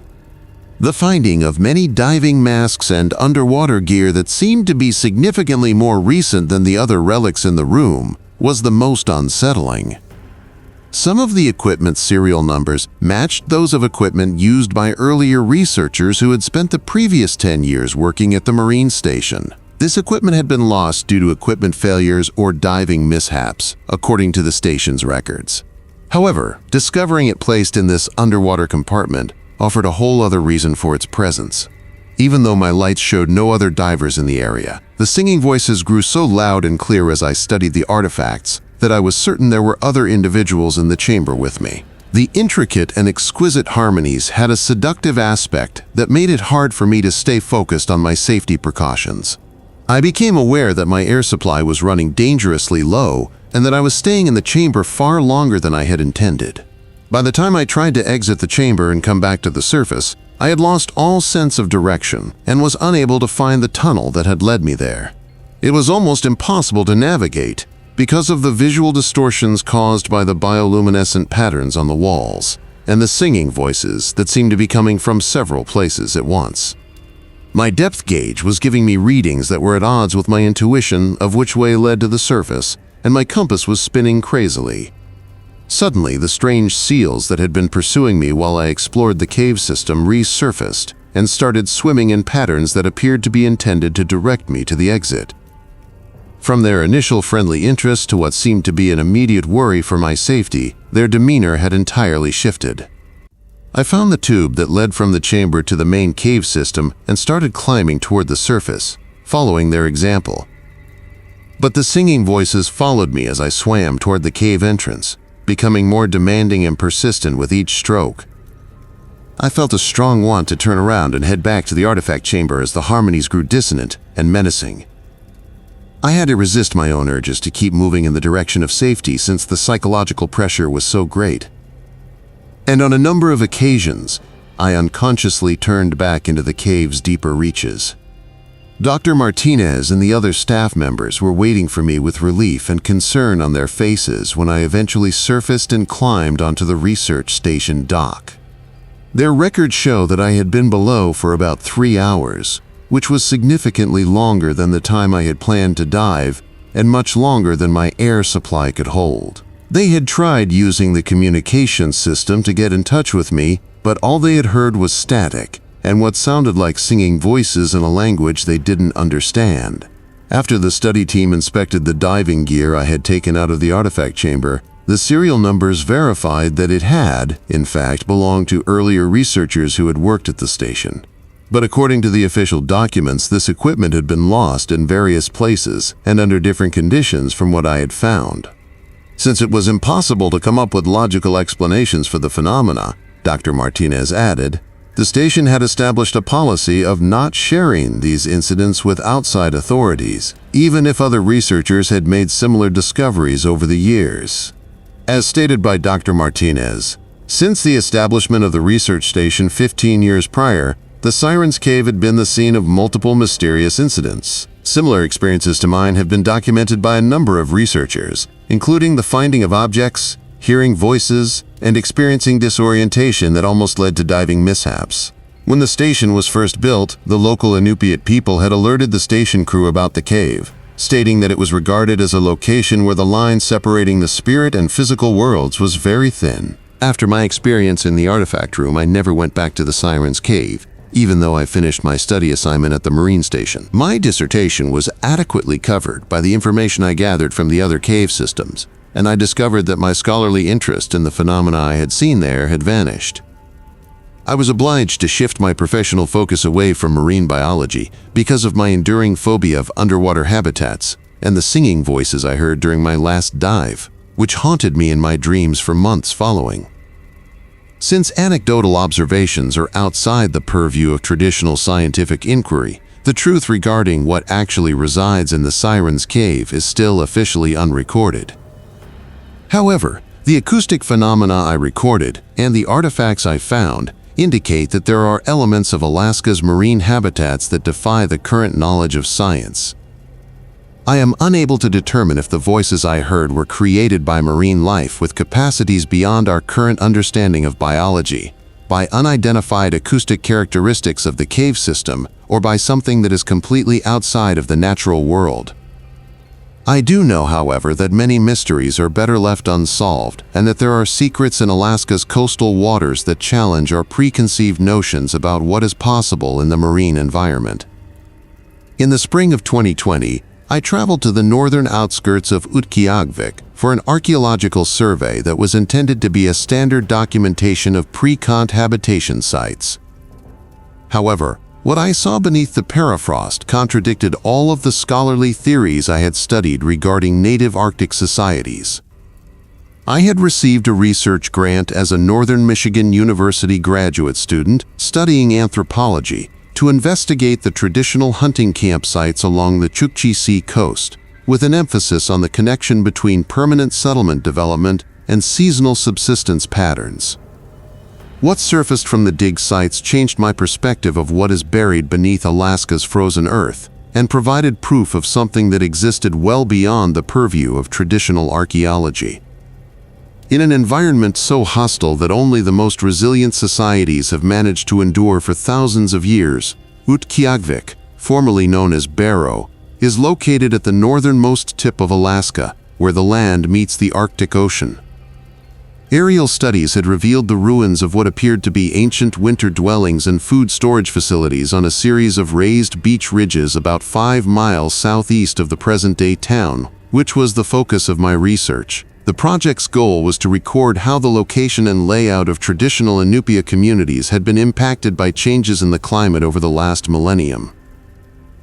The finding of many diving masks and underwater gear that seemed to be significantly more recent than the other relics in the room was the most unsettling. Some of the equipment's serial numbers matched those of equipment used by earlier researchers who had spent the previous 10 years working at the marine station. This equipment had been lost due to equipment failures or diving mishaps, according to the station's records. However, discovering it placed in this underwater compartment offered a whole other reason for its presence. Even though my lights showed no other divers in the area, the singing voices grew so loud and clear as I studied the artifacts that I was certain there were other individuals in the chamber with me. The intricate and exquisite harmonies had a seductive aspect that made it hard for me to stay focused on my safety precautions. I became aware that my air supply was running dangerously low and that I was staying in the chamber far longer than I had intended. By the time I tried to exit the chamber and come back to the surface, I had lost all sense of direction and was unable to find the tunnel that had led me there. It was almost impossible to navigate because of the visual distortions caused by the bioluminescent patterns on the walls and the singing voices that seemed to be coming from several places at once. My depth gauge was giving me readings that were at odds with my intuition of which way led to the surface, and my compass was spinning crazily. Suddenly, the strange seals that had been pursuing me while I explored the cave system resurfaced and started swimming in patterns that appeared to be intended to direct me to the exit. From their initial friendly interest to what seemed to be an immediate worry for my safety, their demeanor had entirely shifted. I found the tube that led from the chamber to the main cave system and started climbing toward the surface, following their example. But the singing voices followed me as I swam toward the cave entrance, becoming more demanding and persistent with each stroke. I felt a strong want to turn around and head back to the artifact chamber as the harmonies grew dissonant and menacing. I had to resist my own urges to keep moving in the direction of safety since the psychological pressure was so great. And on a number of occasions, I unconsciously turned back into the cave's deeper reaches. Dr. Martinez and the other staff members were waiting for me with relief and concern on their faces when I eventually surfaced and climbed onto the research station dock. Their records show that I had been below for about 3 hours, which was significantly longer than the time I had planned to dive and much longer than my air supply could hold. They had tried using the communication system to get in touch with me, but all they had heard was static and what sounded like singing voices in a language they didn't understand. After the study team inspected the diving gear I had taken out of the artifact chamber, the serial numbers verified that it had, in fact, belonged to earlier researchers who had worked at the station. But according to the official documents, this equipment had been lost in various places and under different conditions from what I had found. Since it was impossible to come up with logical explanations for the phenomena, Dr. Martinez added, The station had established a policy of not sharing these incidents with outside authorities, even if other researchers had made similar discoveries over the years. As stated by Dr. Martinez, since the establishment of the research station 15 years prior, the Sirens Cave had been the scene of multiple mysterious incidents. Similar experiences to mine have been documented by a number of researchers, including the finding of objects, hearing voices, and experiencing disorientation that almost led to diving mishaps. When the station was first built, the local Inupiat people had alerted the station crew about the cave, stating that it was regarded as a location where the line separating the spirit and physical worlds was very thin. After my experience in the artifact room, I never went back to the Sirens Cave, even though I finished my study assignment at the Marine Station. My dissertation was adequately covered by the information I gathered from the other cave systems, and I discovered that my scholarly interest in the phenomena I had seen there had vanished. I was obliged to shift my professional focus away from marine biology because of my enduring phobia of underwater habitats and the singing voices I heard during my last dive, which haunted me in my dreams for months following. Since anecdotal observations are outside the purview of traditional scientific inquiry, the truth regarding what actually resides in the Sirens Cave is still officially unrecorded. However, the acoustic phenomena I recorded and the artifacts I found indicate that there are elements of Alaska's marine habitats that defy the current knowledge of science. I am unable to determine if the voices I heard were created by marine life with capacities beyond our current understanding of biology, by unidentified acoustic characteristics of the cave system, or by something that is completely outside of the natural world. I do know, however, that many mysteries are better left unsolved, and that there are secrets in Alaska's coastal waters that challenge our preconceived notions about what is possible in the marine environment. In the spring of 2020, I traveled to the northern outskirts of Utqiagvik for an archaeological survey that was intended to be a standard documentation of pre-cont habitation sites. However, what I saw beneath the permafrost contradicted all of the scholarly theories I had studied regarding native Arctic societies. I had received a research grant as a Northern Michigan University graduate student studying anthropology to investigate the traditional hunting campsites along the Chukchi Sea coast, with an emphasis on the connection between permanent settlement development and seasonal subsistence patterns. What surfaced from the dig sites changed my perspective of what is buried beneath Alaska's frozen earth, and provided proof of something that existed well beyond the purview of traditional archaeology. In an environment so hostile that only the most resilient societies have managed to endure for thousands of years, Utqiagvik, formerly known as Barrow, is located at the northernmost tip of Alaska, where the land meets the Arctic Ocean. Aerial studies had revealed the ruins of what appeared to be ancient winter dwellings and food storage facilities on a series of raised beach ridges about 5 miles southeast of the present-day town, which was the focus of my research. The project's goal was to record how the location and layout of traditional Inupiat communities had been impacted by changes in the climate over the last millennium.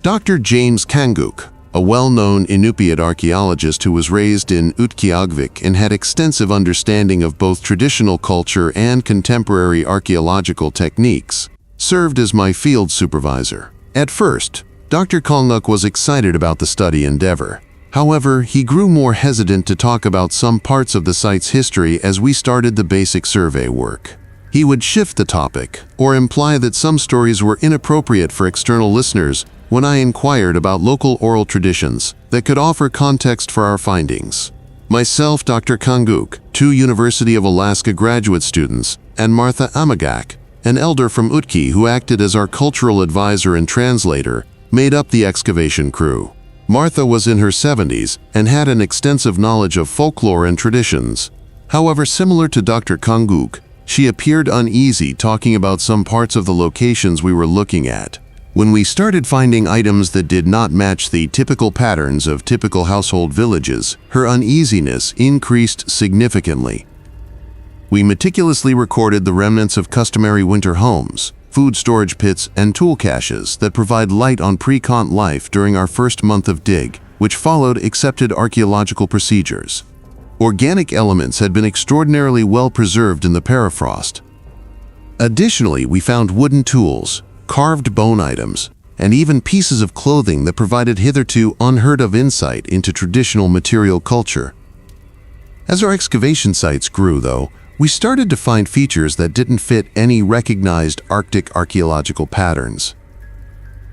Dr. James Kanguk, a well-known Inupiat archaeologist who was raised in Utqiagvik and had extensive understanding of both traditional culture and contemporary archaeological techniques, served as my field supervisor. At first, Dr. Kanguk was excited about the study endeavor. However, he grew more hesitant to talk about some parts of the site's history as we started the basic survey work. He would shift the topic, or imply that some stories were inappropriate for external listeners when I inquired about local oral traditions that could offer context for our findings. Myself, Dr. Kanguk, 2 University of Alaska graduate students, and Martha Amagak, an elder from Utki who acted as our cultural advisor and translator, made up the excavation crew. Martha was in her 70s and had an extensive knowledge of folklore and traditions. However, similar to Dr. Kanguk, she appeared uneasy talking about some parts of the locations we were looking at. When we started finding items that did not match the typical patterns of typical household villages, her uneasiness increased significantly. We meticulously recorded the remnants of customary winter homes, food storage pits, and tool caches that provide light on pre-cont life during our first month of dig, which followed accepted archaeological procedures. Organic elements had been extraordinarily well preserved in the permafrost. Additionally, we found wooden tools, carved bone items, and even pieces of clothing that provided hitherto unheard-of insight into traditional material culture. As our excavation sites grew, though, we started to find features that didn't fit any recognized Arctic archaeological patterns.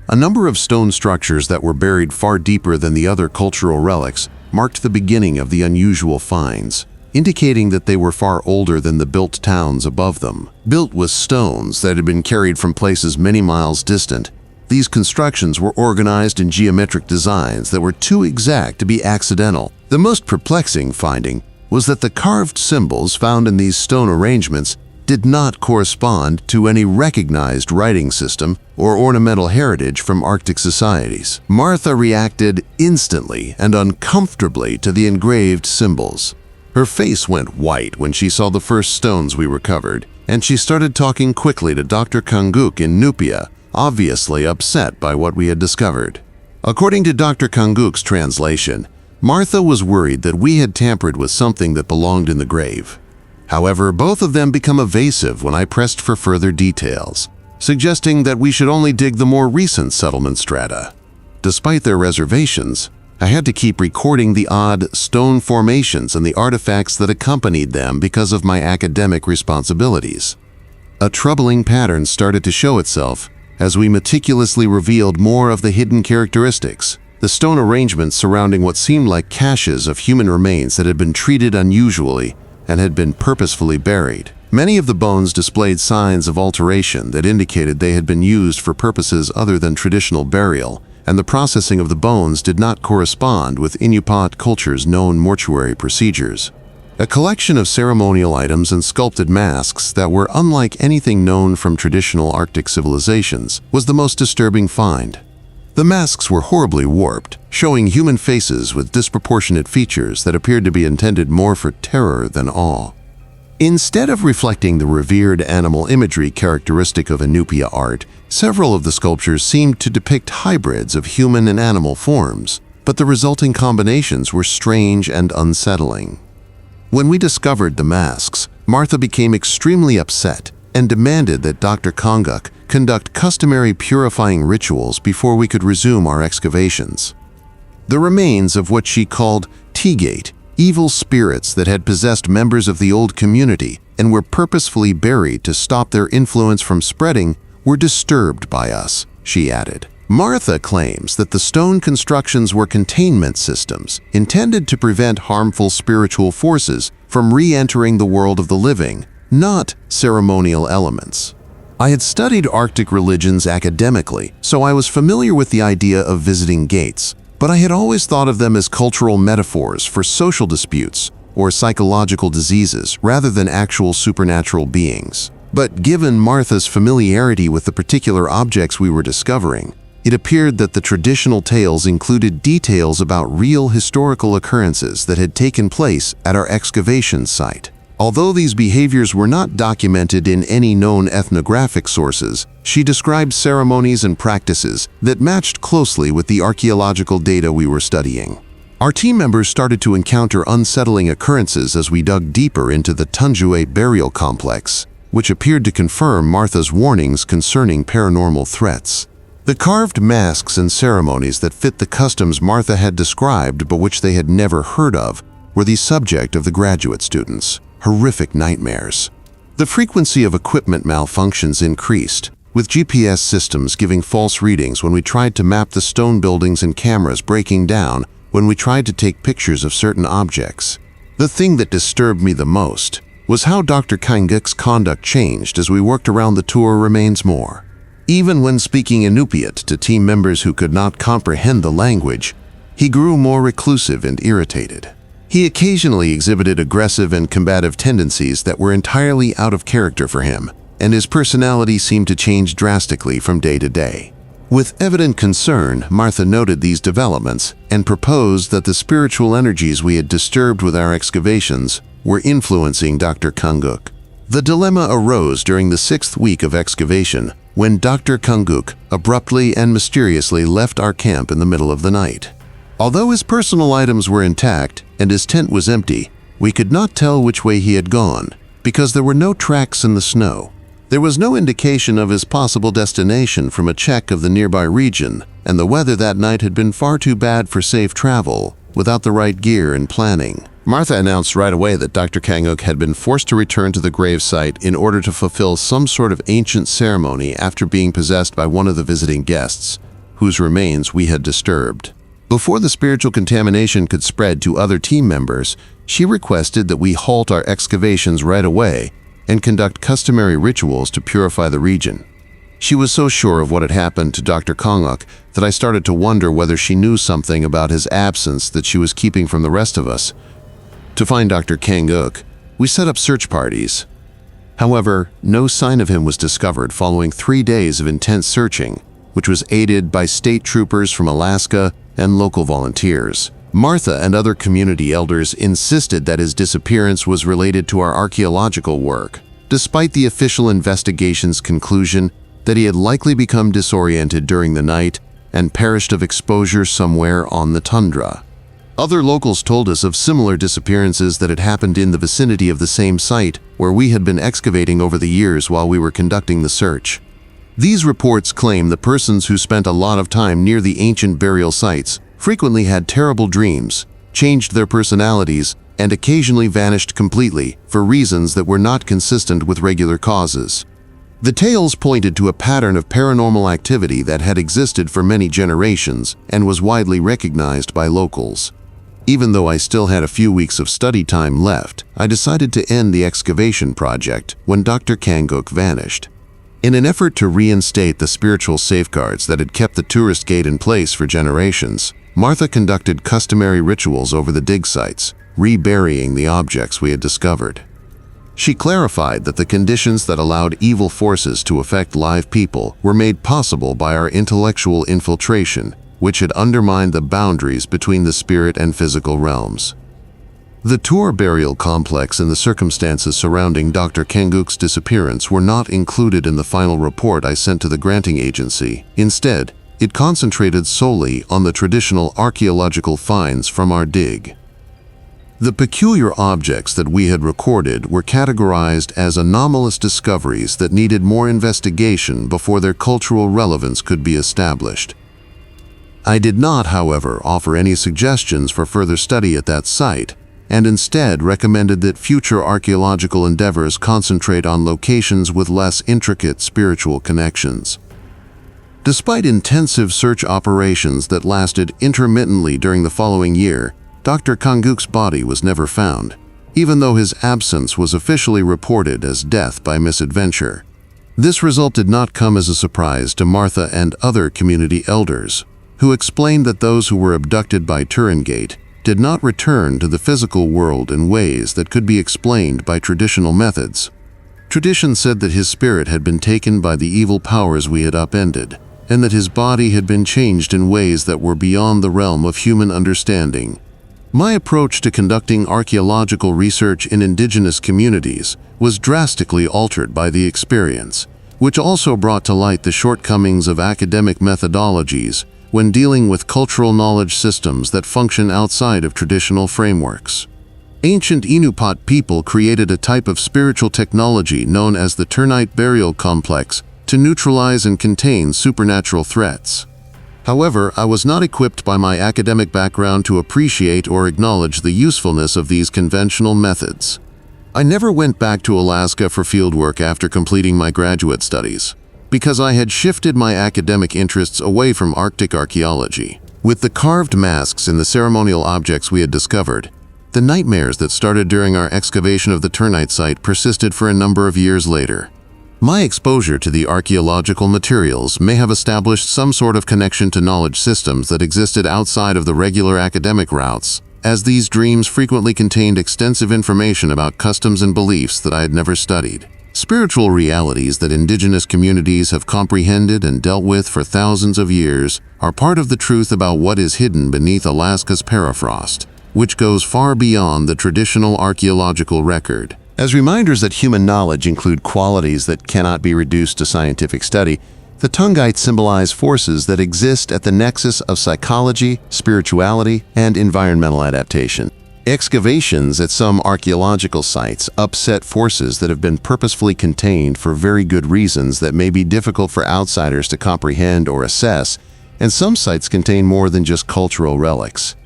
A number of stone structures that were buried far deeper than the other cultural relics marked the beginning of the unusual finds, indicating that they were far older than the built towns above them. Built with stones that had been carried from places many miles distant, these constructions were organized in geometric designs that were too exact to be accidental. The most perplexing finding was that the carved symbols found in these stone arrangements did not correspond to any recognized writing system or ornamental heritage from Arctic societies. Martha reacted instantly and uncomfortably to the engraved symbols. Her face went white when she saw the first stones we recovered, and she started talking quickly to Dr. Kanguk in Nupia, obviously upset by what we had discovered. According to Dr. Kanguk's translation, Martha was worried that we had tampered with something that belonged in the grave. However, both of them become evasive when I pressed for further details, suggesting that we should only dig the more recent settlement strata. Despite their reservations, I had to keep recording the odd stone formations and the artifacts that accompanied them because of my academic responsibilities. A troubling pattern started to show itself as we meticulously revealed more of the hidden characteristics. The stone arrangements surrounding what seemed like caches of human remains that had been treated unusually and had been purposefully buried. Many of the bones displayed signs of alteration that indicated they had been used for purposes other than traditional burial, and the processing of the bones did not correspond with Inupiat culture's known mortuary procedures. A collection of ceremonial items and sculpted masks that were unlike anything known from traditional Arctic civilizations was the most disturbing find. The masks were horribly warped, showing human faces with disproportionate features that appeared to be intended more for terror than awe. Instead of reflecting the revered animal imagery characteristic of Inupia art, several of the sculptures seemed to depict hybrids of human and animal forms, but the resulting combinations were strange and unsettling. When we discovered the masks, Martha became extremely upset and demanded that Dr. Kanguk conduct customary purifying rituals before we could resume our excavations. The remains of what she called Tigate, evil spirits that had possessed members of the old community and were purposefully buried to stop their influence from spreading, were disturbed by us, she added. Martha claims that the stone constructions were containment systems intended to prevent harmful spiritual forces from re-entering the world of the living, not ceremonial elements. I had studied Arctic religions academically, so I was familiar with the idea of visiting gates, but I had always thought of them as cultural metaphors for social disputes or psychological diseases rather than actual supernatural beings. But given Martha's familiarity with the particular objects we were discovering, it appeared that the traditional tales included details about real historical occurrences that had taken place at our excavation site. Although these behaviors were not documented in any known ethnographic sources, she described ceremonies and practices that matched closely with the archaeological data we were studying. Our team members started to encounter unsettling occurrences as we dug deeper into the Tunjuate burial complex, which appeared to confirm Martha's warnings concerning paranormal threats. The carved masks and ceremonies that fit the customs Martha had described but which they had never heard of were the subject of the graduate students. Horrific nightmares. The frequency of equipment malfunctions increased, with GPS systems giving false readings when we tried to map the stone buildings and cameras breaking down when we tried to take pictures of certain objects. The thing that disturbed me the most was how Dr. Kanguk's conduct changed as we worked around the tour remains more. Even when speaking Inupiat to team members who could not comprehend the language, he grew more reclusive and irritated. He occasionally exhibited aggressive and combative tendencies that were entirely out of character for him, and his personality seemed to change drastically from day to day. With evident concern, Martha noted these developments and proposed that the spiritual energies we had disturbed with our excavations were influencing Dr. Kanguk. The dilemma arose during the 6th week of excavation when Dr. Kanguk abruptly and mysteriously left our camp in the middle of the night. Although his personal items were intact and his tent was empty, we could not tell which way he had gone because there were no tracks in the snow. There was no indication of his possible destination from a check of the nearby region, and the weather that night had been far too bad for safe travel without the right gear and planning. Martha announced right away that Dr. Kanguk had been forced to return to the gravesite in order to fulfill some sort of ancient ceremony after being possessed by one of the visiting guests, whose remains we had disturbed. Before the spiritual contamination could spread to other team members, she requested that we halt our excavations right away and conduct customary rituals to purify the region. She was so sure of what had happened to Dr. Kanguk that I started to wonder whether she knew something about his absence that she was keeping from the rest of us. To find Dr. Kanguk, we set up search parties. However, no sign of him was discovered following 3 days of intense searching, which was aided by state troopers from Alaska and local volunteers. Martha and other community elders insisted that his disappearance was related to our archaeological work, despite the official investigation's conclusion that he had likely become disoriented during the night and perished of exposure somewhere on the tundra. Other locals told us of similar disappearances that had happened in the vicinity of the same site where we had been excavating over the years while we were conducting the search. These reports claim the persons who spent a lot of time near the ancient burial sites frequently had terrible dreams, changed their personalities, and occasionally vanished completely for reasons that were not consistent with regular causes. The tales pointed to a pattern of paranormal activity that had existed for many generations and was widely recognized by locals. Even though I still had a few weeks of study time left, I decided to end the excavation project when Dr. Kanguk vanished. In an effort to reinstate the spiritual safeguards that had kept the tourist gate in place for generations, Martha conducted customary rituals over the dig sites, reburying the objects we had discovered. She clarified that the conditions that allowed evil forces to affect live people were made possible by our intellectual infiltration, which had undermined the boundaries between the spirit and physical realms. The tour burial complex and the circumstances surrounding Dr. Kanguk's disappearance were not included in the final report I sent to the granting agency. Instead, it concentrated solely on the traditional archaeological finds from our dig. The peculiar objects that we had recorded were categorized as anomalous discoveries that needed more investigation before their cultural relevance could be established. I did not, however, offer any suggestions for further study at that site, and instead recommended that future archaeological endeavors concentrate on locations with less intricate spiritual connections. Despite intensive search operations that lasted intermittently during the following year, Dr. Kanguk's body was never found, even though his absence was officially reported as death by misadventure. This result did not come as a surprise to Martha and other community elders, who explained that those who were abducted by Turengate did not return to the physical world in ways that could be explained by traditional methods. Tradition said that his spirit had been taken by the evil powers we had upended, and that his body had been changed in ways that were beyond the realm of human understanding. My approach to conducting archaeological research in indigenous communities was drastically altered by the experience, which also brought to light the shortcomings of academic methodologies when dealing with cultural knowledge systems that function outside of traditional frameworks. Ancient Inupiat people created a type of spiritual technology known as the Ternite Burial Complex to neutralize and contain supernatural threats. However, I was not equipped by my academic background to appreciate or acknowledge the usefulness of these conventional methods. I never went back to Alaska for fieldwork after completing my graduate studies, because I had shifted my academic interests away from Arctic archaeology. With the carved masks and the ceremonial objects we had discovered, the nightmares that started during our excavation of the Ternite site persisted for a number of years later. My exposure to the archaeological materials may have established some sort of connection to knowledge systems that existed outside of the regular academic routes, as these dreams frequently contained extensive information about customs and beliefs that I had never studied. Spiritual realities that indigenous communities have comprehended and dealt with for thousands of years are part of the truth about what is hidden beneath Alaska's permafrost, which goes far beyond the traditional archaeological record. As reminders that human knowledge include qualities that cannot be reduced to scientific study, the Tungites symbolize forces that exist at the nexus of psychology, spirituality, and environmental adaptation. Excavations at some archaeological sites upset forces that have been purposefully contained for very good reasons that may be difficult for outsiders to comprehend or assess, and some sites contain more than just cultural relics.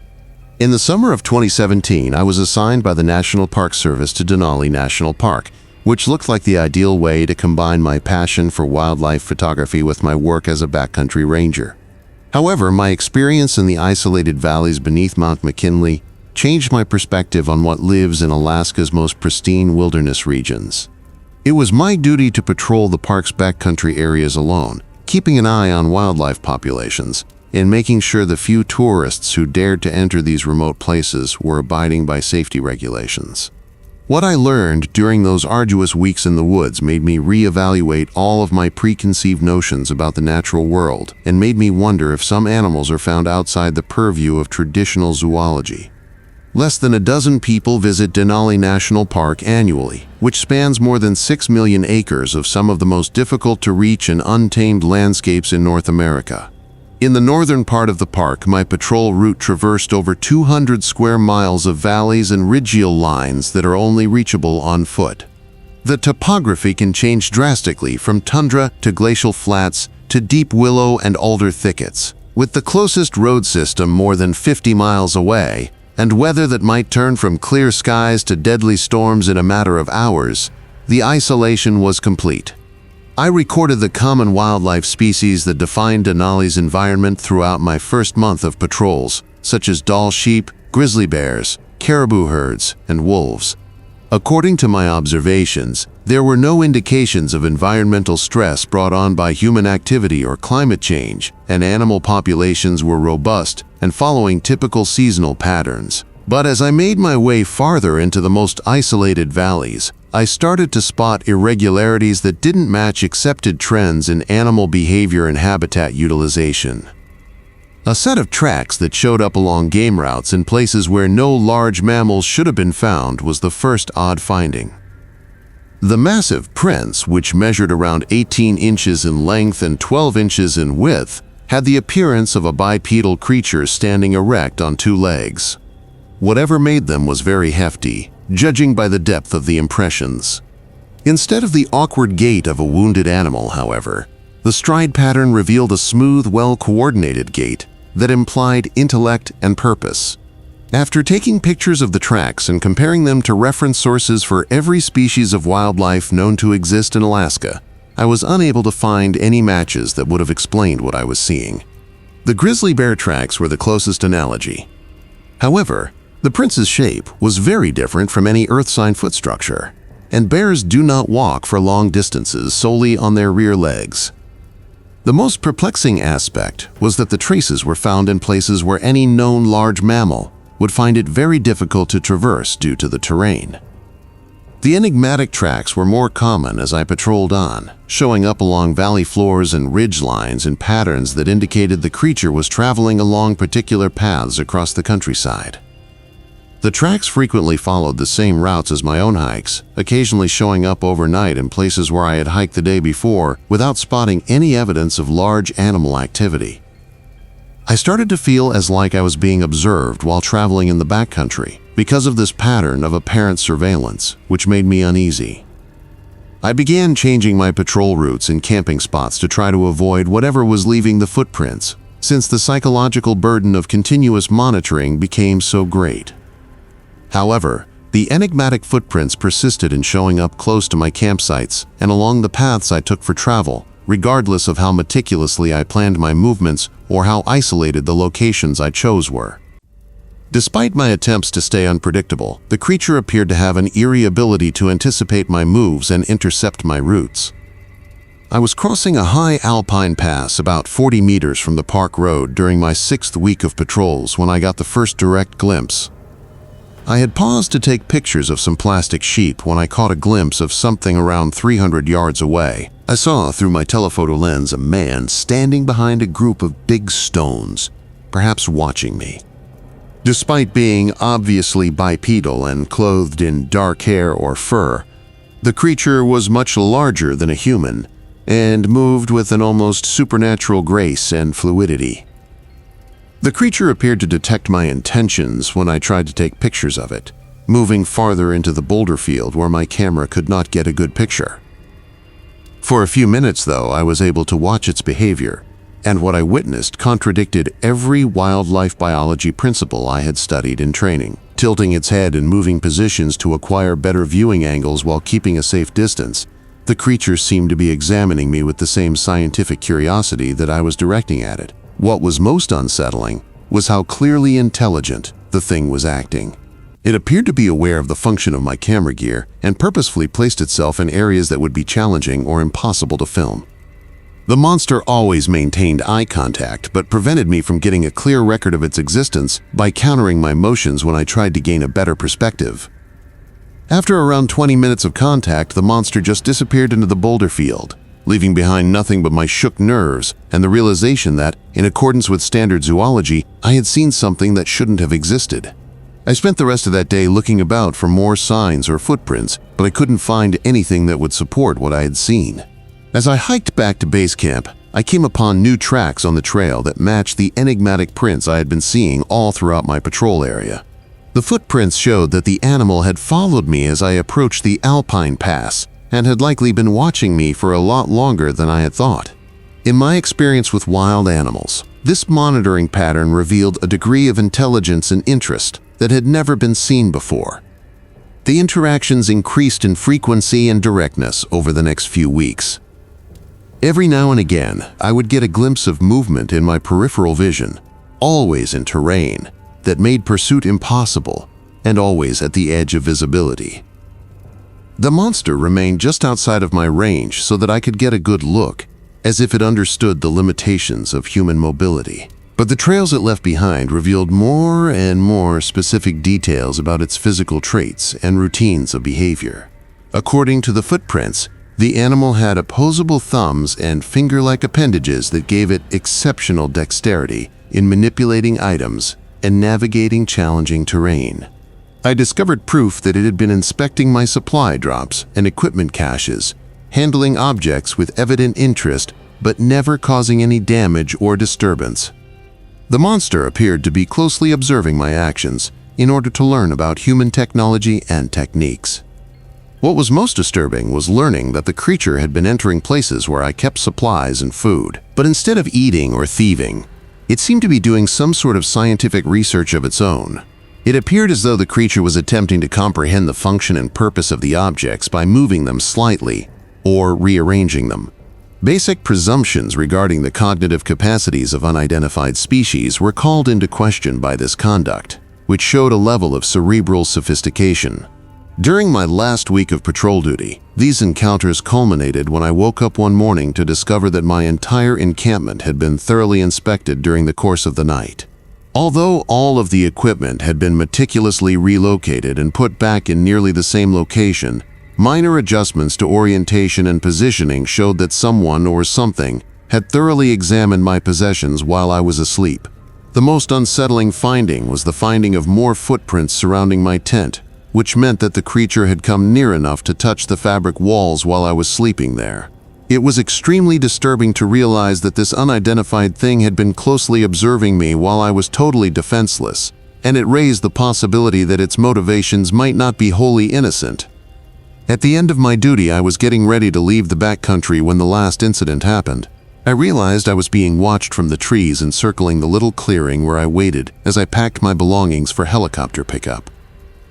In the summer of 2017, I was assigned by the National Park Service to Denali National Park, which looked like the ideal way to combine my passion for wildlife photography with my work as a backcountry ranger. However, my experience in the isolated valleys beneath Mount McKinley changed my perspective on what lives in Alaska's most pristine wilderness regions. It was my duty to patrol the park's backcountry areas alone, keeping an eye on wildlife populations, and making sure the few tourists who dared to enter these remote places were abiding by safety regulations. What I learned during those arduous weeks in the woods made me reevaluate all of my preconceived notions about the natural world and made me wonder if some animals are found outside the purview of traditional zoology. Less than a dozen people visit Denali National Park annually, which spans more than 6 million acres of some of the most difficult to reach and untamed landscapes in North America. In the northern part of the park, my patrol route traversed over 200 square miles of valleys and ridgeal lines that are only reachable on foot. The topography can change drastically from tundra to glacial flats to deep willow and alder thickets, with the closest road system more than 50 miles away, and weather that might turn from clear skies to deadly storms in a matter of hours. The isolation was complete. I recorded the common wildlife species that defined Denali's environment throughout my first month of patrols, such as Dall sheep, grizzly bears, caribou herds, and wolves. According to my observations, there were no indications of environmental stress brought on by human activity or climate change, and animal populations were robust and following typical seasonal patterns. But as I made my way farther into the most isolated valleys, I started to spot irregularities that didn't match accepted trends in animal behavior and habitat utilization. A set of tracks that showed up along game routes in places where no large mammals should have been found was the first odd finding. The massive prints, which measured around 18 inches in length and 12 inches in width, had the appearance of a bipedal creature standing erect on two legs. Whatever made them was very hefty, judging by the depth of the impressions. Instead of the awkward gait of a wounded animal, however, the stride pattern revealed a smooth, well-coordinated gait that implied intellect and purpose. After taking pictures of the tracks and comparing them to reference sources for every species of wildlife known to exist in Alaska, I was unable to find any matches that would have explained what I was seeing. The grizzly bear tracks were the closest analogy. However, the prince's shape was very different from any earth sign foot structure, and bears do not walk for long distances solely on their rear legs. The most perplexing aspect was that the traces were found in places where any known large mammal would find it very difficult to traverse due to the terrain. The enigmatic tracks were more common as I patrolled on, showing up along valley floors and ridge lines in patterns that indicated the creature was traveling along particular paths across the countryside. The tracks frequently followed the same routes as my own hikes, occasionally showing up overnight in places where I had hiked the day before without spotting any evidence of large animal activity. I started to feel as like I was being observed while traveling in the backcountry because of this pattern of apparent surveillance, which made me uneasy. I began changing my patrol routes and camping spots to try to avoid whatever was leaving the footprints, since the psychological burden of continuous monitoring became so great. However, the enigmatic footprints persisted in showing up close to my campsites and along the paths I took for travel, regardless of how meticulously I planned my movements or how isolated the locations I chose were. Despite my attempts to stay unpredictable, the creature appeared to have an eerie ability to anticipate my moves and intercept my routes. I was crossing a high alpine pass about 40 meters from the park road during my 6th week of patrols when I got the first direct glimpse. I had paused to take pictures of some plastic sheep when I caught a glimpse of something around 300 yards away. I saw through my telephoto lens a man standing behind a group of big stones, perhaps watching me. Despite being obviously bipedal and clothed in dark hair or fur, the creature was much larger than a human and moved with an almost supernatural grace and fluidity. The creature appeared to detect my intentions when I tried to take pictures of it, moving farther into the boulder field where my camera could not get a good picture. For a few minutes, though, I was able to watch its behavior, and what I witnessed contradicted every wildlife biology principle I had studied in training. Tilting its head and moving positions to acquire better viewing angles while keeping a safe distance, the creature seemed to be examining me with the same scientific curiosity that I was directing at it. What was most unsettling was how clearly intelligent the thing was acting. It appeared to be aware of the function of my camera gear and purposefully placed itself in areas that would be challenging or impossible to film. The monster always maintained eye contact, but prevented me from getting a clear record of its existence by countering my motions when I tried to gain a better perspective. After around 20 minutes of contact, the monster just disappeared into the boulder field, leaving behind nothing but my shook nerves and the realization that, in accordance with standard zoology, I had seen something that shouldn't have existed. I spent the rest of that day looking about for more signs or footprints, but I couldn't find anything that would support what I had seen. As I hiked back to base camp, I came upon new tracks on the trail that matched the enigmatic prints I had been seeing all throughout my patrol area. The footprints showed that the animal had followed me as I approached the Alpine Pass and had likely been watching me for a lot longer than I had thought. In my experience with wild animals, this monitoring pattern revealed a degree of intelligence and interest that had never been seen before. The interactions increased in frequency and directness over the next few weeks. Every now and again, I would get a glimpse of movement in my peripheral vision, always in terrain that made pursuit impossible and always at the edge of visibility. The monster remained just outside of my range so that I could get a good look, as if it understood the limitations of human mobility. But the trails it left behind revealed more and more specific details about its physical traits and routines of behavior. According to the footprints, the animal had opposable thumbs and finger-like appendages that gave it exceptional dexterity in manipulating items and navigating challenging terrain. I discovered proof that it had been inspecting my supply drops and equipment caches, handling objects with evident interest but never causing any damage or disturbance. The monster appeared to be closely observing my actions in order to learn about human technology and techniques. What was most disturbing was learning that the creature had been entering places where I kept supplies and food. But instead of eating or thieving, it seemed to be doing some sort of scientific research of its own. It appeared as though the creature was attempting to comprehend the function and purpose of the objects by moving them slightly or rearranging them. Basic presumptions regarding the cognitive capacities of unidentified species were called into question by this conduct, which showed a level of cerebral sophistication. During my last week of patrol duty, these encounters culminated when I woke up one morning to discover that my entire encampment had been thoroughly inspected during the course of the night. Although all of the equipment had been meticulously relocated and put back in nearly the same location, minor adjustments to orientation and positioning showed that someone or something had thoroughly examined my possessions while I was asleep. The most unsettling finding was the finding of more footprints surrounding my tent, which meant that the creature had come near enough to touch the fabric walls while I was sleeping there. It was extremely disturbing to realize that this unidentified thing had been closely observing me while I was totally defenseless, and it raised the possibility that its motivations might not be wholly innocent. At the end of my duty, I was getting ready to leave the backcountry when the last incident happened. I realized I was being watched from the trees encircling the little clearing where I waited as I packed my belongings for helicopter pickup.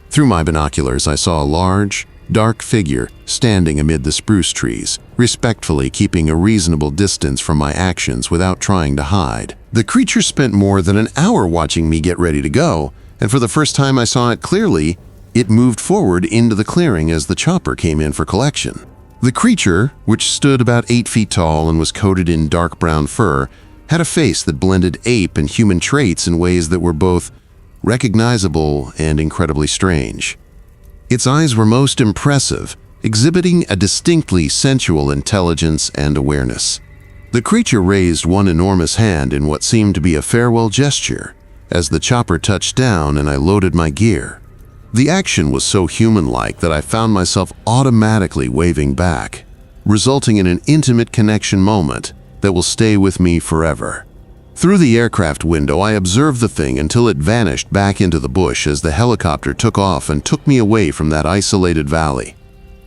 Through my binoculars, I saw a large, dark figure standing amid the spruce trees, respectfully keeping a reasonable distance from my actions without trying to hide. The creature spent more than an hour watching me get ready to go, and for the first time I saw it clearly, it moved forward into the clearing as the chopper came in for collection. The creature, which stood about 8 feet tall and was coated in dark brown fur, had a face that blended ape and human traits in ways that were both recognizable and incredibly strange. Its eyes were most impressive, exhibiting a distinctly sensual intelligence and awareness. The creature raised one enormous hand in what seemed to be a farewell gesture as the chopper touched down and I loaded my gear. The action was so human-like that I found myself automatically waving back, resulting in an intimate connection moment that will stay with me forever. Through the aircraft window, I observed the thing until it vanished back into the bush as the helicopter took off and took me away from that isolated valley.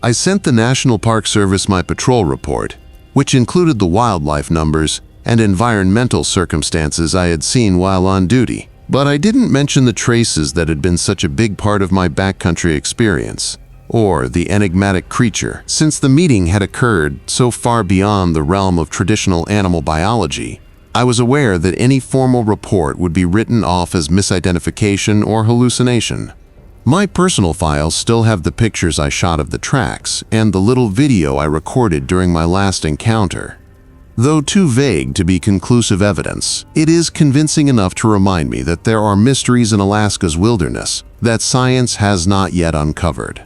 I sent the National Park Service my patrol report, which included the wildlife numbers and environmental circumstances I had seen while on duty. But I didn't mention the traces that had been such a big part of my backcountry experience, or the enigmatic creature, since the meeting had occurred so far beyond the realm of traditional animal biology. I was aware that any formal report would be written off as misidentification or hallucination. My personal files still have the pictures I shot of the tracks and the little video I recorded during my last encounter. Though too vague to be conclusive evidence, it is convincing enough to remind me that there are mysteries in Alaska's wilderness that science has not yet uncovered.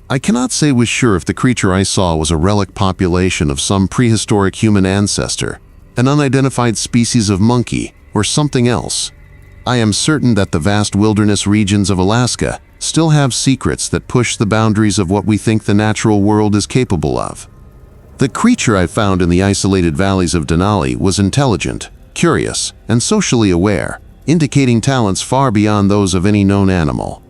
I cannot say with sure if the creature I saw was a relic population of some prehistoric human ancestor, an unidentified species of monkey, or something else. I am certain that the vast wilderness regions of Alaska still have secrets that push the boundaries of what we think the natural world is capable of. The creature I found in the isolated valleys of Denali was intelligent, curious, and socially aware, indicating talents far beyond those of any known animal.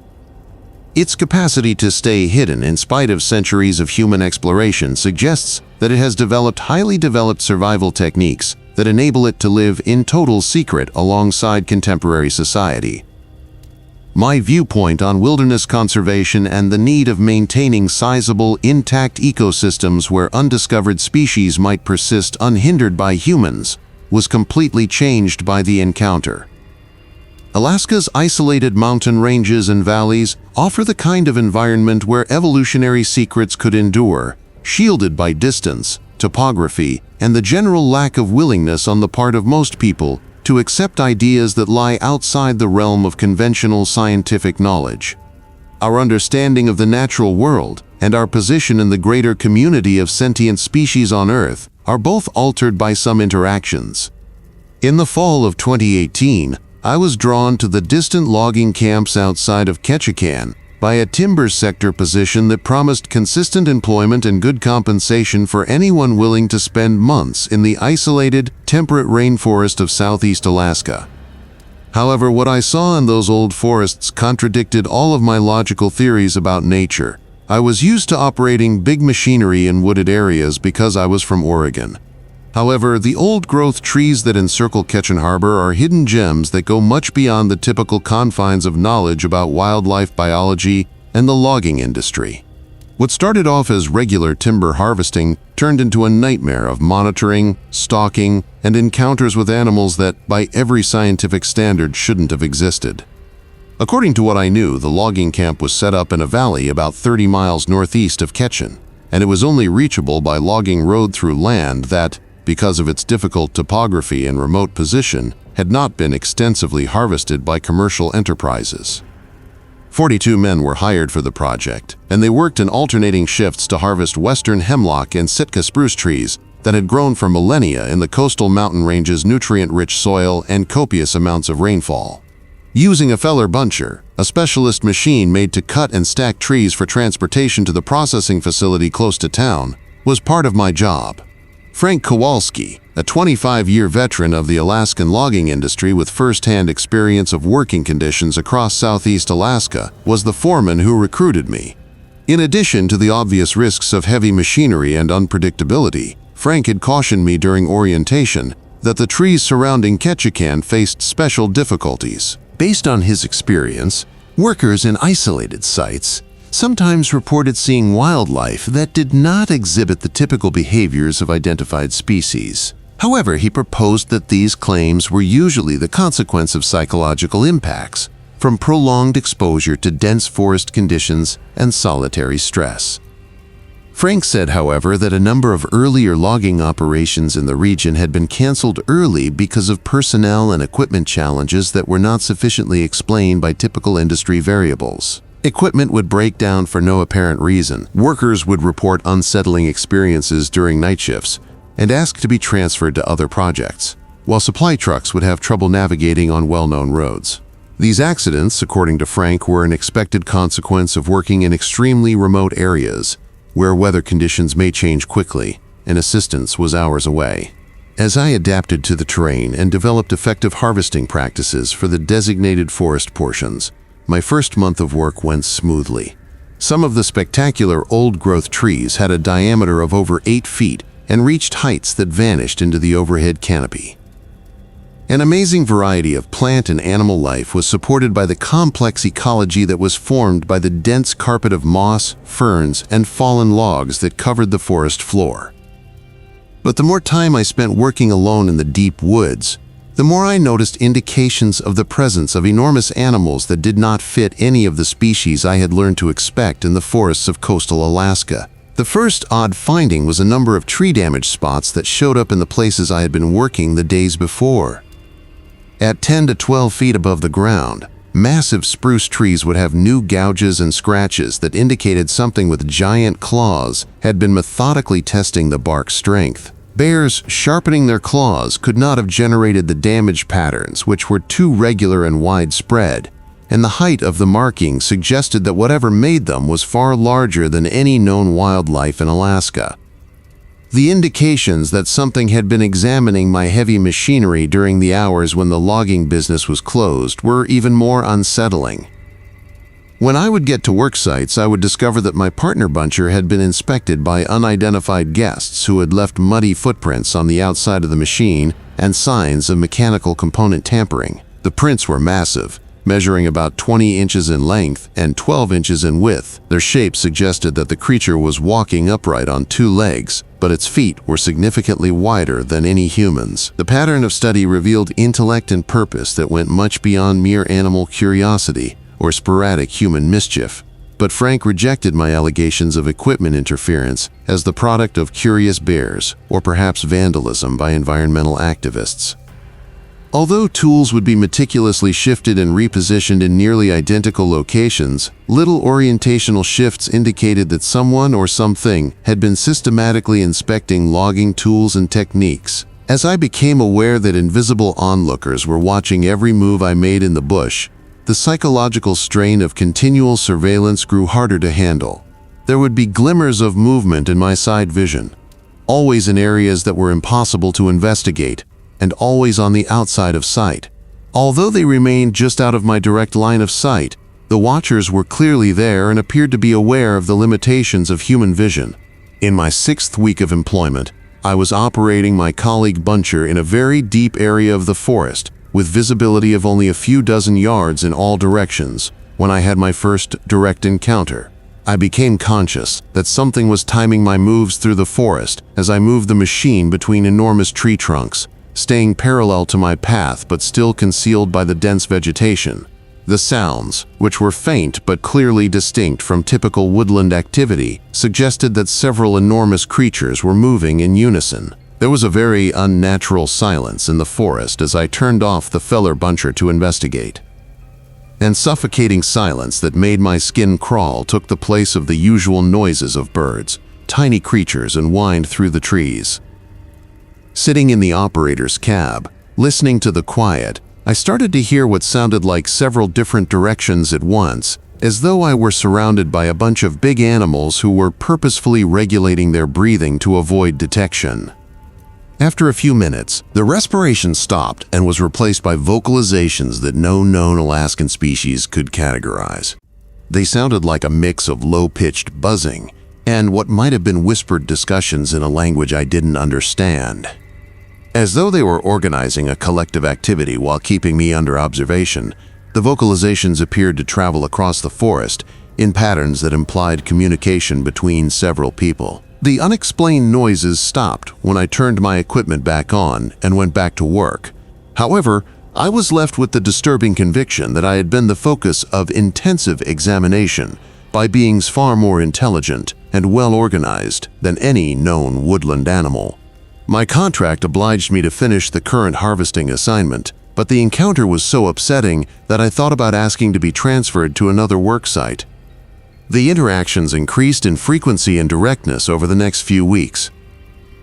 Its capacity to stay hidden in spite of centuries of human exploration suggests that it has developed highly developed survival techniques that enable it to live in total secret alongside contemporary society. My viewpoint on wilderness conservation and the need of maintaining sizable, intact ecosystems where undiscovered species might persist unhindered by humans was completely changed by the encounter. Alaska's isolated mountain ranges and valleys offer the kind of environment where evolutionary secrets could endure, shielded by distance, topography, and the general lack of willingness on the part of most people to accept ideas that lie outside the realm of conventional scientific knowledge. Our understanding of the natural world and our position in the greater community of sentient species on Earth are both altered by some interactions. In the fall of 2018, I was drawn to the distant logging camps outside of Ketchikan by a timber sector position that promised consistent employment and good compensation for anyone willing to spend months in the isolated, temperate rainforest of southeast Alaska. However, what I saw in those old forests contradicted all of my logical theories about nature. I was used to operating big machinery in wooded areas because I was from Oregon. However, the old-growth trees that encircle Ketchikan Harbor are hidden gems that go much beyond the typical confines of knowledge about wildlife biology and the logging industry. What started off as regular timber harvesting turned into a nightmare of monitoring, stalking, and encounters with animals that, by every scientific standard, shouldn't have existed. According to what I knew, the logging camp was set up in a valley about 30 miles northeast of Ketchikan, and it was only reachable by logging road through land that, because of its difficult topography and remote position, had not been extensively harvested by commercial enterprises. 42 men were hired for the project, and they worked in alternating shifts to harvest western hemlock and Sitka spruce trees that had grown for millennia in the coastal mountain ranges' nutrient-rich soil and copious amounts of rainfall. Using a feller buncher, a specialist machine made to cut and stack trees for transportation to the processing facility close to town, was part of my job. Frank Kowalski, a 25-year veteran of the Alaskan logging industry with first-hand experience of working conditions across southeast Alaska, was the foreman who recruited me. In addition to the obvious risks of heavy machinery and unpredictability, Frank had cautioned me during orientation that the trees surrounding Ketchikan faced special difficulties. Based on his experience, workers in isolated sites sometimes reported seeing wildlife that did not exhibit the typical behaviors of identified species. However, he proposed that these claims were usually the consequence of psychological impacts from prolonged exposure to dense forest conditions and solitary stress. Frank said, however, that a number of earlier logging operations in the region had been canceled early because of personnel and equipment challenges that were not sufficiently explained by typical industry variables. Equipment would break down for no apparent reason. Workers would report unsettling experiences during night shifts and ask to be transferred to other projects, while supply trucks would have trouble navigating on well-known roads. These accidents, according to Frank, were an expected consequence of working in extremely remote areas where weather conditions may change quickly and assistance was hours away. As I adapted to the terrain and developed effective harvesting practices for the designated forest portions, my first month of work went smoothly. Some of the spectacular old-growth trees had a diameter of over 8 feet and reached heights that vanished into the overhead canopy. An amazing variety of plant and animal life was supported by the complex ecology that was formed by the dense carpet of moss, ferns, and fallen logs that covered the forest floor. But the more time I spent working alone in the deep woods, the more I noticed indications of the presence of enormous animals that did not fit any of the species I had learned to expect in the forests of coastal Alaska. The first odd finding was a number of tree damage spots that showed up in the places I had been working the days before. At 10 to 12 feet above the ground, massive spruce trees would have new gouges and scratches that indicated something with giant claws had been methodically testing the bark's strength. Bears sharpening their claws could not have generated the damage patterns, which were too regular and widespread, and the height of the markings suggested that whatever made them was far larger than any known wildlife in Alaska. The indications that something had been examining my heavy machinery during the hours when the logging business was closed were even more unsettling. When I would get to work sites, I would discover that my partner buncher had been inspected by unidentified guests who had left muddy footprints on the outside of the machine and signs of mechanical component tampering. The prints were massive, measuring about 20 inches in length and 12 inches in width. Their shape suggested that the creature was walking upright on 2 legs, but its feet were significantly wider than any humans. The pattern of study revealed intellect and purpose that went much beyond mere animal curiosity or sporadic human mischief. But Frank rejected my allegations of equipment interference as the product of curious bears or perhaps vandalism by environmental activists. Although tools would be meticulously shifted and repositioned in nearly identical locations, little orientational shifts indicated that someone or something had been systematically inspecting logging tools and techniques. As I became aware that invisible onlookers were watching every move I made in the bush, the psychological strain of continual surveillance grew harder to handle. There would be glimmers of movement in my side vision, always in areas that were impossible to investigate, and always on the outside of sight. Although they remained just out of my direct line of sight, the watchers were clearly there and appeared to be aware of the limitations of human vision. In my 6th week of employment, I was operating my colleague buncher in a very deep area of the forest, with visibility of only a few dozen yards in all directions, when I had my first direct encounter. I became conscious that something was timing my moves through the forest as I moved the machine between enormous tree trunks, staying parallel to my path but still concealed by the dense vegetation. The sounds, which were faint but clearly distinct from typical woodland activity, suggested that several enormous creatures were moving in unison. There was a very unnatural silence in the forest as I turned off the feller buncher to investigate. An suffocating silence that made my skin crawl took the place of the usual noises of birds, tiny creatures, and whined through the trees. Sitting in the operator's cab, listening to the quiet, I started to hear what sounded like several different directions at once, as though I were surrounded by a bunch of big animals who were purposefully regulating their breathing to avoid detection. After a few minutes, the respiration stopped and was replaced by vocalizations that no known Alaskan species could categorize. They sounded like a mix of low-pitched buzzing and what might have been whispered discussions in a language I didn't understand. As though they were organizing a collective activity while keeping me under observation, the vocalizations appeared to travel across the forest in patterns that implied communication between several people. The unexplained noises stopped when I turned my equipment back on and went back to work. However, I was left with the disturbing conviction that I had been the focus of intensive examination by beings far more intelligent and well-organized than any known woodland animal. My contract obliged me to finish the current harvesting assignment, but the encounter was so upsetting that I thought about asking to be transferred to another work site. The interactions increased in frequency and directness over the next few weeks.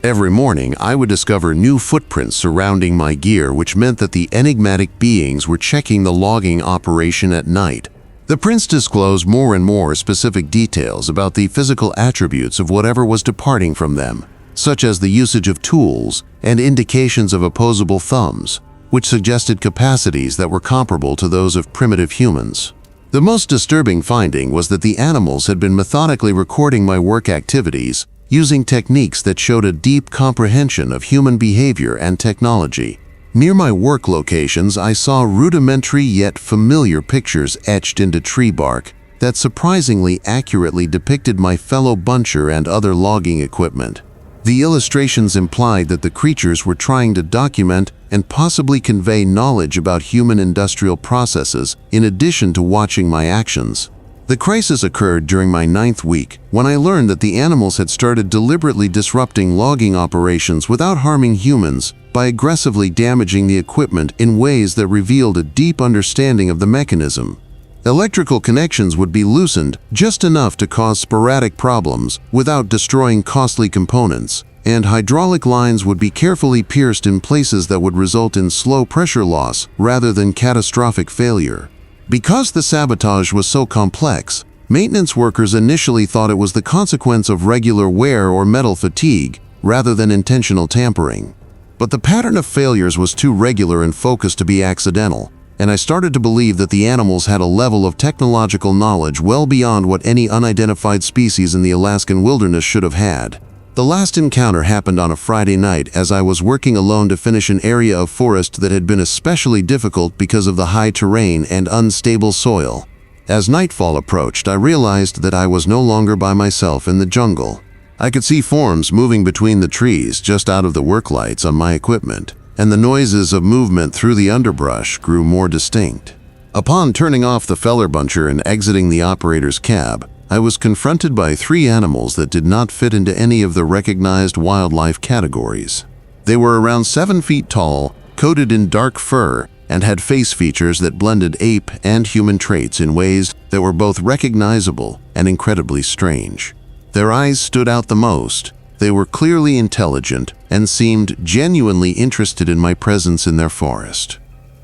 Every morning, I would discover new footprints surrounding my gear, which meant that the enigmatic beings were checking the logging operation at night. The prints disclosed more and more specific details about the physical attributes of whatever was departing from them, such as the usage of tools and indications of opposable thumbs, which suggested capacities that were comparable to those of primitive humans. The most disturbing finding was that the animals had been methodically recording my work activities using techniques that showed a deep comprehension of human behavior and technology. Near my work locations, I saw rudimentary yet familiar pictures etched into tree bark that surprisingly accurately depicted my fellow buncher and other logging equipment. The illustrations implied that the creatures were trying to document and possibly convey knowledge about human industrial processes in addition to watching my actions. The crisis occurred during my 9th week, when I learned that the animals had started deliberately disrupting logging operations without harming humans by aggressively damaging the equipment in ways that revealed a deep understanding of the mechanism. Electrical connections would be loosened just enough to cause sporadic problems without destroying costly components, and hydraulic lines would be carefully pierced in places that would result in slow pressure loss rather than catastrophic failure. Because the sabotage was so complex, maintenance workers initially thought it was the consequence of regular wear or metal fatigue rather than intentional tampering. But the pattern of failures was too regular and focused to be accidental, and I started to believe that the animals had a level of technological knowledge well beyond what any unidentified species in the Alaskan wilderness should have had. The last encounter happened on a Friday night as I was working alone to finish an area of forest that had been especially difficult because of the high terrain and unstable soil. As nightfall approached, I realized that I was no longer by myself in the jungle. I could see forms moving between the trees just out of the work lights on my equipment, and the noises of movement through the underbrush grew more distinct. Upon turning off the feller buncher and exiting the operator's cab, I was confronted by 3 animals that did not fit into any of the recognized wildlife categories. They were around 7 feet tall, coated in dark fur, and had face features that blended ape and human traits in ways that were both recognizable and incredibly strange. Their eyes stood out the most. They were clearly intelligent and seemed genuinely interested in my presence in their forest.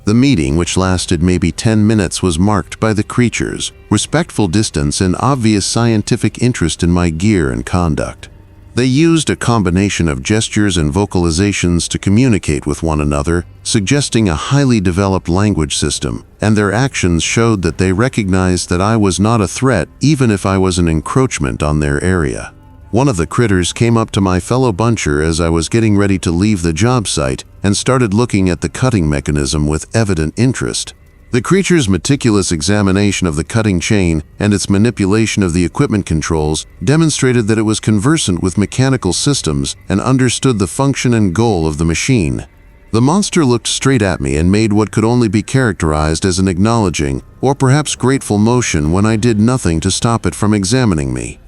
The meeting, which lasted maybe 10 minutes, was marked by the creatures' respectful distance and obvious scientific interest in my gear and conduct. They used a combination of gestures and vocalizations to communicate with one another, suggesting a highly developed language system, and their actions showed that they recognized that I was not a threat even if I was an encroachment on their area. One of the critters came up to my fellow buncher as I was getting ready to leave the job site and started looking at the cutting mechanism with evident interest. The creature's meticulous examination of the cutting chain and its manipulation of the equipment controls demonstrated that it was conversant with mechanical systems and understood the function and goal of the machine. The monster looked straight at me and made what could only be characterized as an acknowledging or perhaps grateful motion when I did nothing to stop it from examining me.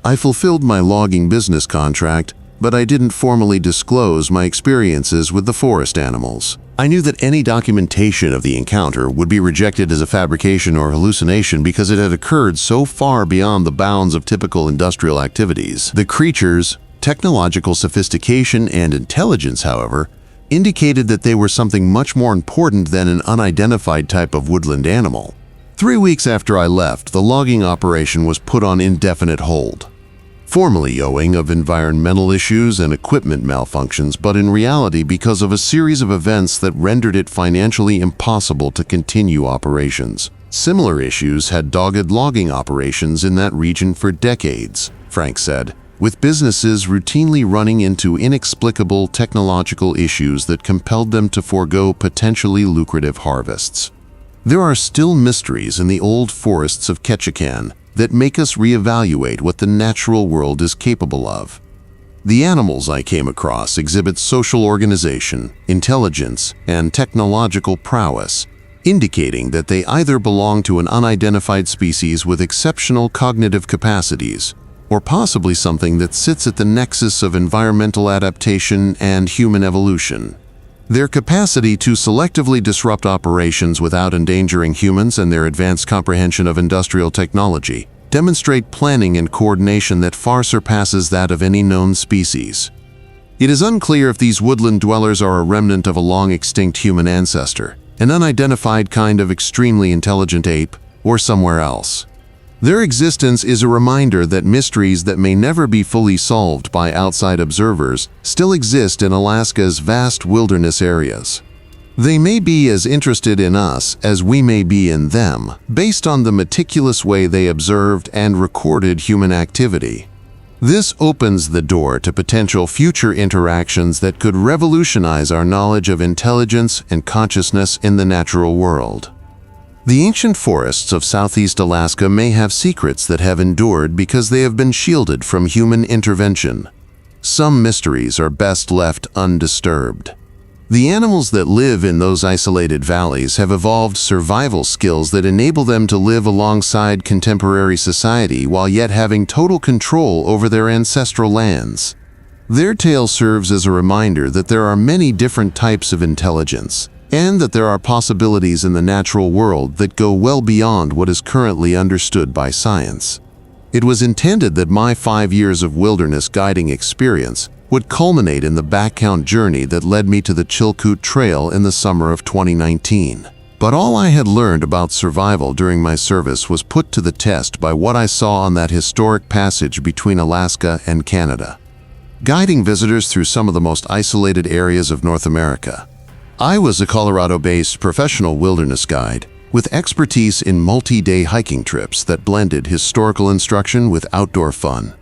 I fulfilled my logging business contract, but I didn't formally disclose my experiences with the forest animals. I knew that any documentation of the encounter would be rejected as a fabrication or hallucination because it had occurred so far beyond the bounds of typical industrial activities. The creatures' technological sophistication and intelligence, however, indicated that they were something much more important than an unidentified type of woodland animal. 3 weeks after I left, the logging operation was put on indefinite hold. Formally owing of environmental issues and equipment malfunctions, but in reality because of a series of events that rendered it financially impossible to continue operations. Similar issues had dogged logging operations in that region for decades, Frank said, with businesses routinely running into inexplicable technological issues that compelled them to forego potentially lucrative harvests. There are still mysteries in the old forests of Ketchikan that make us reevaluate what the natural world is capable of. The animals I came across exhibit social organization, intelligence, and technological prowess, indicating that they either belong to an unidentified species with exceptional cognitive capacities, or possibly something that sits at the nexus of environmental adaptation and human evolution. Their capacity to selectively disrupt operations without endangering humans and their advanced comprehension of industrial technology demonstrate planning and coordination that far surpasses that of any known species. It is unclear if these woodland dwellers are a remnant of a long-extinct human ancestor, an unidentified kind of extremely intelligent ape, or somewhere else. Their existence is a reminder that mysteries that may never be fully solved by outside observers still exist in Alaska's vast wilderness areas. They may be as interested in us as we may be in them, based on the meticulous way they observed and recorded human activity. This opens the door to potential future interactions that could revolutionize our knowledge of intelligence and consciousness in the natural world. The ancient forests of Southeast Alaska may have secrets that have endured because they have been shielded from human intervention. Some mysteries are best left undisturbed. The animals that live in those isolated valleys have evolved survival skills that enable them to live alongside contemporary society while yet having total control over their ancestral lands. Their tale serves as a reminder that there are many different types of intelligence, and that there are possibilities in the natural world that go well beyond what is currently understood by science. It was intended that my 5 years of wilderness guiding experience would culminate in the backcount journey that led me to the Chilkoot Trail in the summer of 2019. But all I had learned about survival during my service was put to the test by what I saw on that historic passage between Alaska and Canada. Guiding visitors through some of the most isolated areas of North America, I was a Colorado-based professional wilderness guide with expertise in multi-day hiking trips that blended historical instruction with outdoor fun.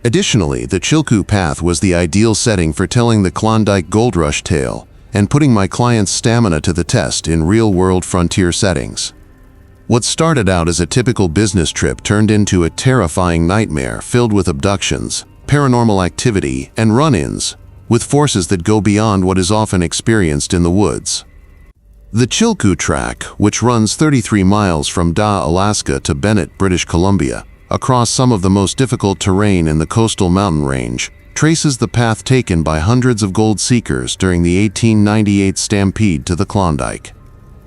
Additionally, the Chilkoot Path was the ideal setting for telling the Klondike Gold Rush tale and putting my clients' stamina to the test in real-world frontier settings. What started out as a typical business trip turned into a terrifying nightmare filled with abductions, paranormal activity, and run-ins with forces that go beyond what is often experienced in the woods. The Chilkoot Track, which runs 33 miles from Alaska to Bennett, British Columbia, across some of the most difficult terrain in the coastal mountain range, traces the path taken by hundreds of gold seekers during the 1898 stampede to the Klondike.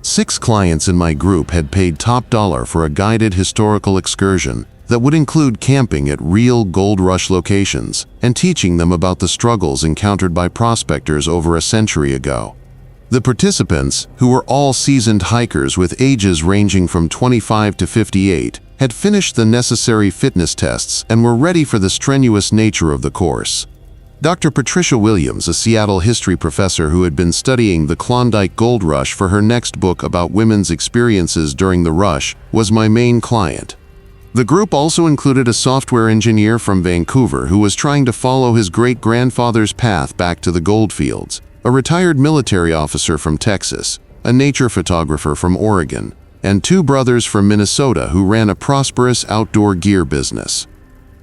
6 clients in my group had paid top dollar for a guided historical excursion that would include camping at real gold rush locations and teaching them about the struggles encountered by prospectors over a century ago. The participants, who were all seasoned hikers with ages ranging from 25 to 58, had finished the necessary fitness tests and were ready for the strenuous nature of the course. Dr. Patricia Williams, a Seattle history professor who had been studying the Klondike Gold Rush for her next book about women's experiences during the rush, was my main client. The group also included a software engineer from Vancouver who was trying to follow his great-grandfather's path back to the goldfields, a retired military officer from Texas, a nature photographer from Oregon, and 2 brothers from Minnesota who ran a prosperous outdoor gear business.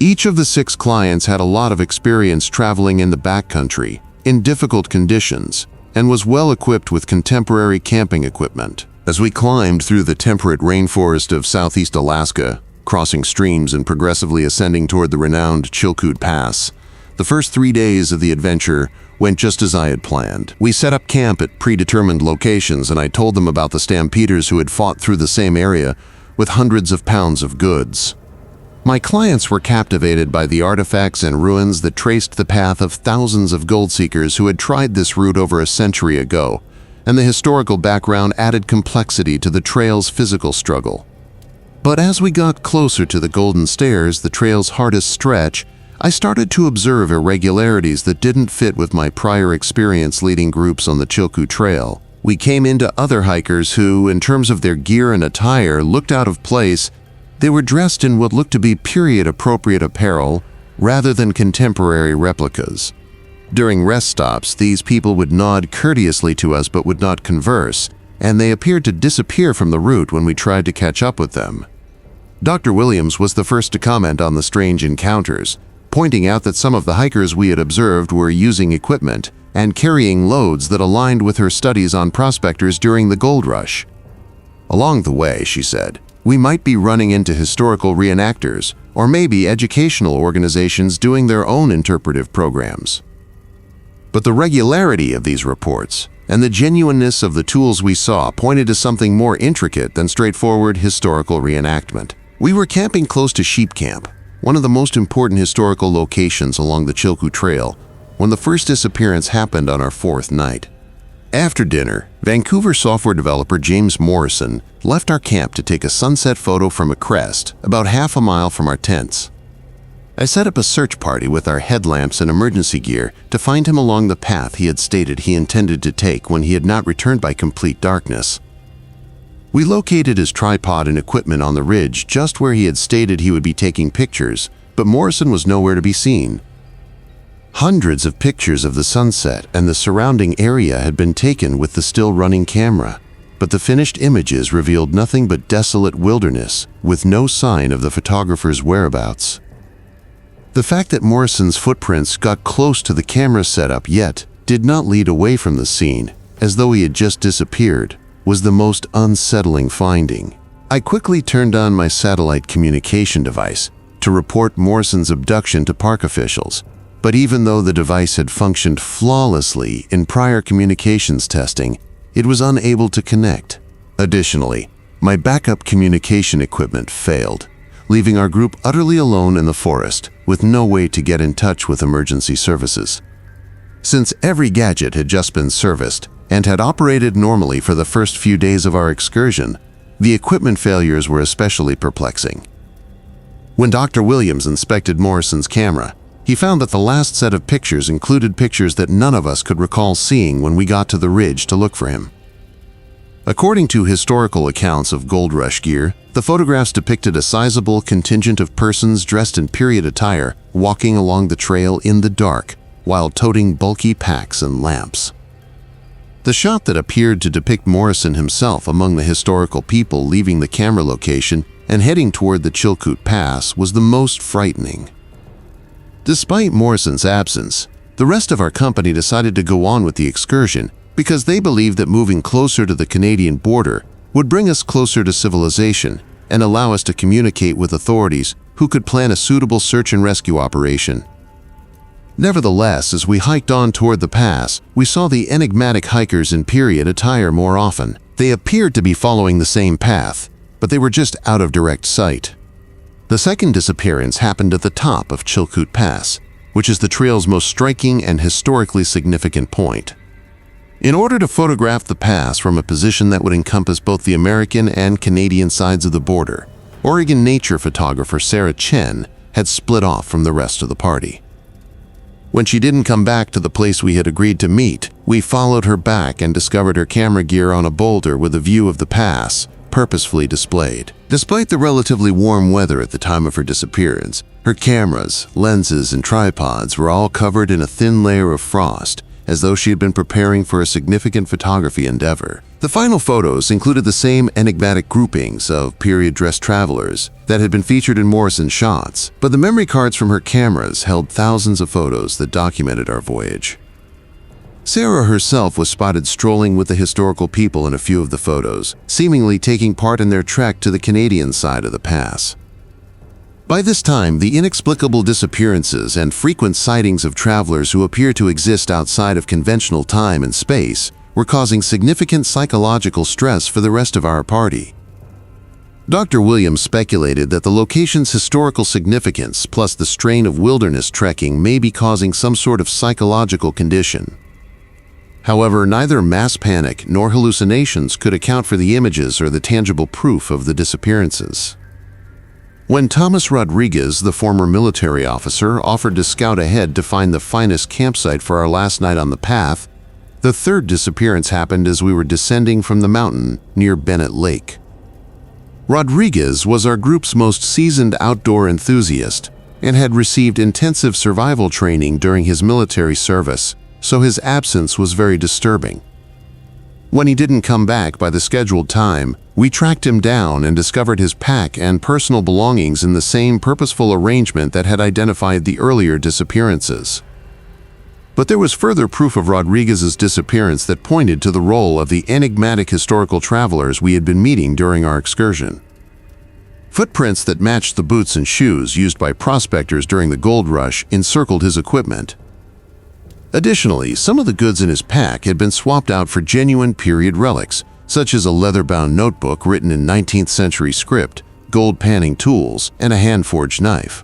Each of the 6 clients had a lot of experience traveling in the backcountry, in difficult conditions, and was well equipped with contemporary camping equipment. As we climbed through the temperate rainforest of Southeast Alaska, crossing streams and progressively ascending toward the renowned Chilkoot Pass, the first 3 days of the adventure went just as I had planned. We set up camp at predetermined locations, and I told them about the stampeders who had fought through the same area with hundreds of pounds of goods. My clients were captivated by the artifacts and ruins that traced the path of thousands of gold seekers who had tried this route over a century ago, and the historical background added complexity to the trail's physical struggle. But as we got closer to the Golden Stairs, the trail's hardest stretch, I started to observe irregularities that didn't fit with my prior experience leading groups on the Chilkoot Trail. We came into other hikers who, in terms of their gear and attire, looked out of place. They were dressed in what looked to be period-appropriate apparel rather than contemporary replicas. During rest stops, these people would nod courteously to us but would not converse, and they appeared to disappear from the route when we tried to catch up with them. Dr. Williams was the first to comment on the strange encounters, pointing out that some of the hikers we had observed were using equipment and carrying loads that aligned with her studies on prospectors during the gold rush. Along the way, she said, we might be running into historical reenactors or maybe educational organizations doing their own interpretive programs. But the regularity of these reports and the genuineness of the tools we saw pointed to something more intricate than straightforward historical reenactment. We were camping close to Sheep Camp, one of the most important historical locations along the Chilkoot Trail, when the first disappearance happened on our 4th night. After dinner, Vancouver software developer James Morrison left our camp to take a sunset photo from a crest about half a mile from our tents. I set up a search party with our headlamps and emergency gear to find him along the path he had stated he intended to take when he had not returned by complete darkness. We located his tripod and equipment on the ridge just where he had stated he would be taking pictures, but Morrison was nowhere to be seen. Hundreds of pictures of the sunset and the surrounding area had been taken with the still-running camera, but the finished images revealed nothing but desolate wilderness with no sign of the photographer's whereabouts. The fact that Morrison's footprints got close to the camera setup yet did not lead away from the scene, as though he had just disappeared, was the most unsettling finding. I quickly turned on my satellite communication device to report Morrison's abduction to park officials, but even though the device had functioned flawlessly in prior communications testing, it was unable to connect. Additionally, my backup communication equipment failed, leaving our group utterly alone in the forest with no way to get in touch with emergency services. Since every gadget had just been serviced and had operated normally for the first few days of our excursion, the equipment failures were especially perplexing. When Dr. Williams inspected Morrison's camera, he found that the last set of pictures included pictures that none of us could recall seeing when we got to the ridge to look for him. According to historical accounts of gold rush gear, the photographs depicted a sizable contingent of persons dressed in period attire walking along the trail in the dark while toting bulky packs and lamps. The shot that appeared to depict Morrison himself among the historical people leaving the camera location and heading toward the Chilkoot Pass was the most frightening. Despite Morrison's absence, the rest of our company decided to go on with the excursion because they believed that moving closer to the Canadian border would bring us closer to civilization and allow us to communicate with authorities who could plan a suitable search and rescue operation. Nevertheless, as we hiked on toward the pass, we saw the enigmatic hikers in period attire more often. They appeared to be following the same path, but they were just out of direct sight. The second disappearance happened at the top of Chilkoot Pass, which is the trail's most striking and historically significant point. In order to photograph the pass from a position that would encompass both the American and Canadian sides of the border, Oregon nature photographer Sarah Chen had split off from the rest of the party. When she didn't come back to the place we had agreed to meet, we followed her back and discovered her camera gear on a boulder with a view of the pass, purposefully displayed. Despite the relatively warm weather at the time of her disappearance, her cameras, lenses, and tripods were all covered in a thin layer of frost, as though she had been preparing for a significant photography endeavor. The final photos included the same enigmatic groupings of period-dressed travelers that had been featured in Morrison's shots, but the memory cards from her cameras held thousands of photos that documented our voyage. Sarah herself was spotted strolling with the historical people in a few of the photos, seemingly taking part in their trek to the Canadian side of the pass. By this time, the inexplicable disappearances and frequent sightings of travelers who appear to exist outside of conventional time and space were causing significant psychological stress for the rest of our party. Dr. Williams speculated that the location's historical significance plus the strain of wilderness trekking may be causing some sort of psychological condition. However, neither mass panic nor hallucinations could account for the images or the tangible proof of the disappearances. When Thomas Rodriguez, the former military officer, offered to scout ahead to find the finest campsite for our last night on the path, the third disappearance happened as we were descending from the mountain near Bennett Lake. Rodriguez was our group's most seasoned outdoor enthusiast and had received intensive survival training during his military service, so his absence was very disturbing. When he didn't come back by the scheduled time, we tracked him down and discovered his pack and personal belongings in the same purposeful arrangement that had identified the earlier disappearances. But there was further proof of Rodriguez's disappearance that pointed to the role of the enigmatic historical travelers we had been meeting during our excursion. Footprints that matched the boots and shoes used by prospectors during the gold rush encircled his equipment. Additionally, some of the goods in his pack had been swapped out for genuine period relics, such as a leather-bound notebook written in 19th century script, gold panning tools, and a hand-forged knife.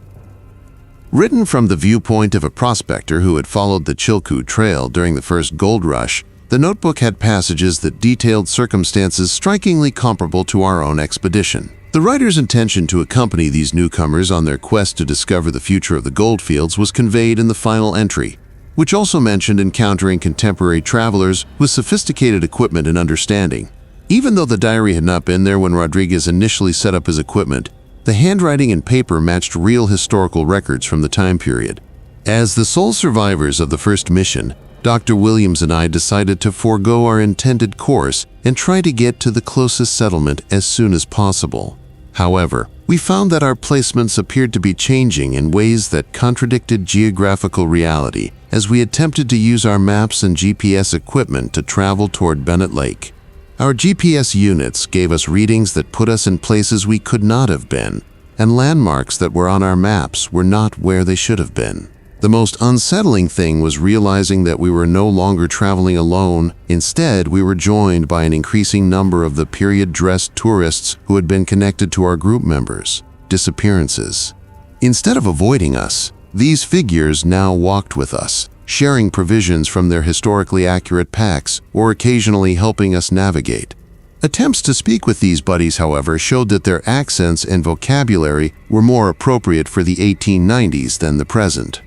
Written from the viewpoint of a prospector who had followed the Chilkoot Trail during the first gold rush, The notebook had passages that detailed circumstances strikingly comparable to our own expedition. The writer's intention to accompany these newcomers on their quest to discover the future of the goldfields was conveyed in the final entry, which also mentioned encountering contemporary travelers with sophisticated equipment and understanding. Even though the diary had not been there when Rodriguez initially set up his equipment, the handwriting and paper matched real historical records from the time period. As the sole survivors of the first mission, Dr. Williams and I decided to forego our intended course and try to get to the closest settlement as soon as possible. However, we found that our placements appeared to be changing in ways that contradicted geographical reality as we attempted to use our maps and GPS equipment to travel toward Bennett Lake. Our GPS units gave us readings that put us in places we could not have been, and landmarks that were on our maps were not where they should have been. The most unsettling thing was realizing that we were no longer traveling alone. Instead, we were joined by an increasing number of the period-dressed tourists who had been connected to our group members, disappearances. Instead of avoiding us, these figures now walked with us, sharing provisions from their historically accurate packs or occasionally helping us navigate. Attempts to speak with these buddies, however, showed that their accents and vocabulary were more appropriate for the 1890s than the present.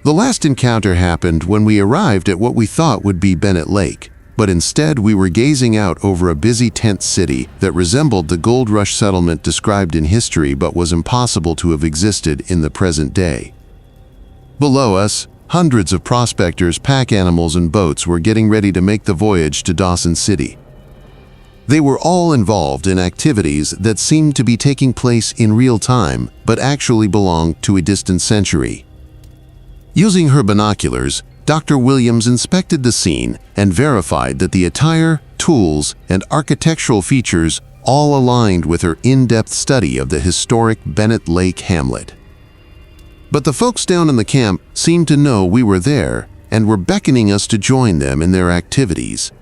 The last encounter happened when we arrived at what we thought would be Bennett Lake, but instead we were gazing out over a busy tent city that resembled the gold rush settlement described in history but was impossible to have existed in the present day. Below us, hundreds of prospectors, pack animals, and boats were getting ready to make the voyage to Dawson City. They were all involved in activities that seemed to be taking place in real time but actually belonged to a distant century. Using her binoculars, Dr. Williams inspected the scene and verified that the attire, tools, and architectural features all aligned with her in-depth study of the historic Bennett Lake hamlet. But the folks down in the camp seemed to know we were there and were beckoning us to join them in their activities.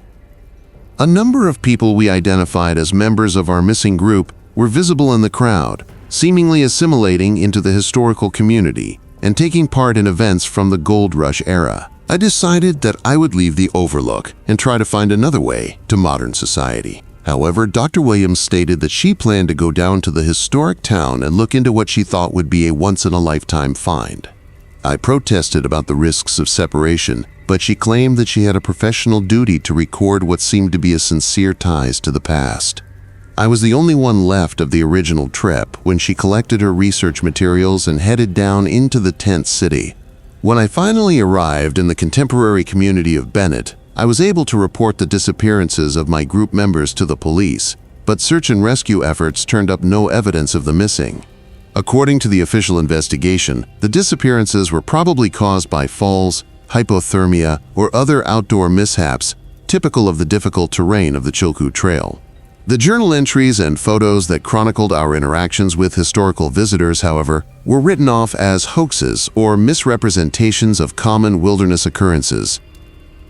A number of people we identified as members of our missing group were visible in the crowd, seemingly assimilating into the historical community and taking part in events from the gold rush era. I decided that I would leave the Overlook and try to find another way to modern society. However, Dr. Williams stated that she planned to go down to the historic town and look into what she thought would be a once-in-a-lifetime find. I protested about the risks of separation, but she claimed that she had a professional duty to record what seemed to be a sincere ties to the past. I was the only one left of the original trip when she collected her research materials and headed down into the tent city. When I finally arrived in the contemporary community of Bennett, I was able to report the disappearances of my group members to the police, but search and rescue efforts turned up no evidence of the missing. According to the official investigation, the disappearances were probably caused by falls, hypothermia, or other outdoor mishaps typical of the difficult terrain of the Chilkoot Trail. The journal entries and photos that chronicled our interactions with historical visitors, however, were written off as hoaxes or misrepresentations of common wilderness occurrences.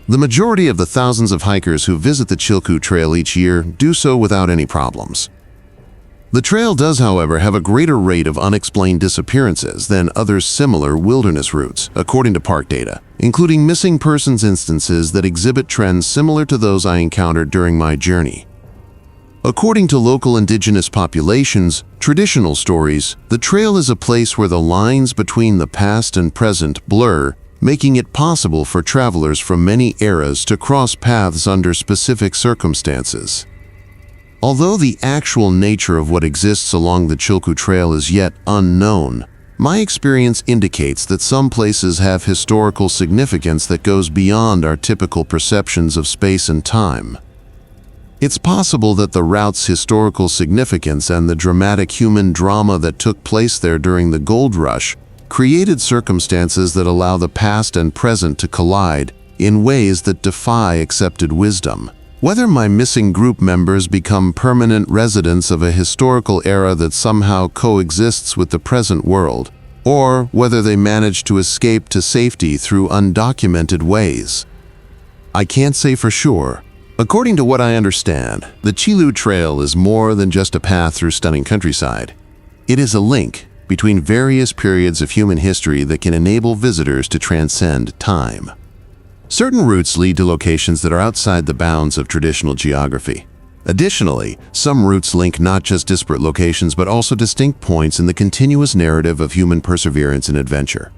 The majority of the thousands of hikers who visit the Chilkoot Trail each year do so without any problems. The trail does, however, have a greater rate of unexplained disappearances than other similar wilderness routes, according to park data, including missing persons instances that exhibit trends similar to those I encountered during my journey. According to local indigenous populations' traditional stories, the trail is a place where the lines between the past and present blur, making it possible for travelers from many eras to cross paths under specific circumstances. Although the actual nature of what exists along the Chilkoot Trail is yet unknown, my experience indicates that some places have historical significance that goes beyond our typical perceptions of space and time. It's possible that the route's historical significance and the dramatic human drama that took place there during the gold rush created circumstances that allow the past and present to collide in ways that defy accepted wisdom. Whether my missing group members become permanent residents of a historical era that somehow coexists with the present world, or whether they manage to escape to safety through undocumented ways, I can't say for sure. According to what I understand, the Chilkoot Trail is more than just a path through stunning countryside. It is a link between various periods of human history that can enable visitors to transcend time. Certain routes lead to locations that are outside the bounds of traditional geography. Additionally, some routes link not just disparate locations but also distinct points in the continuous narrative of human perseverance and adventure.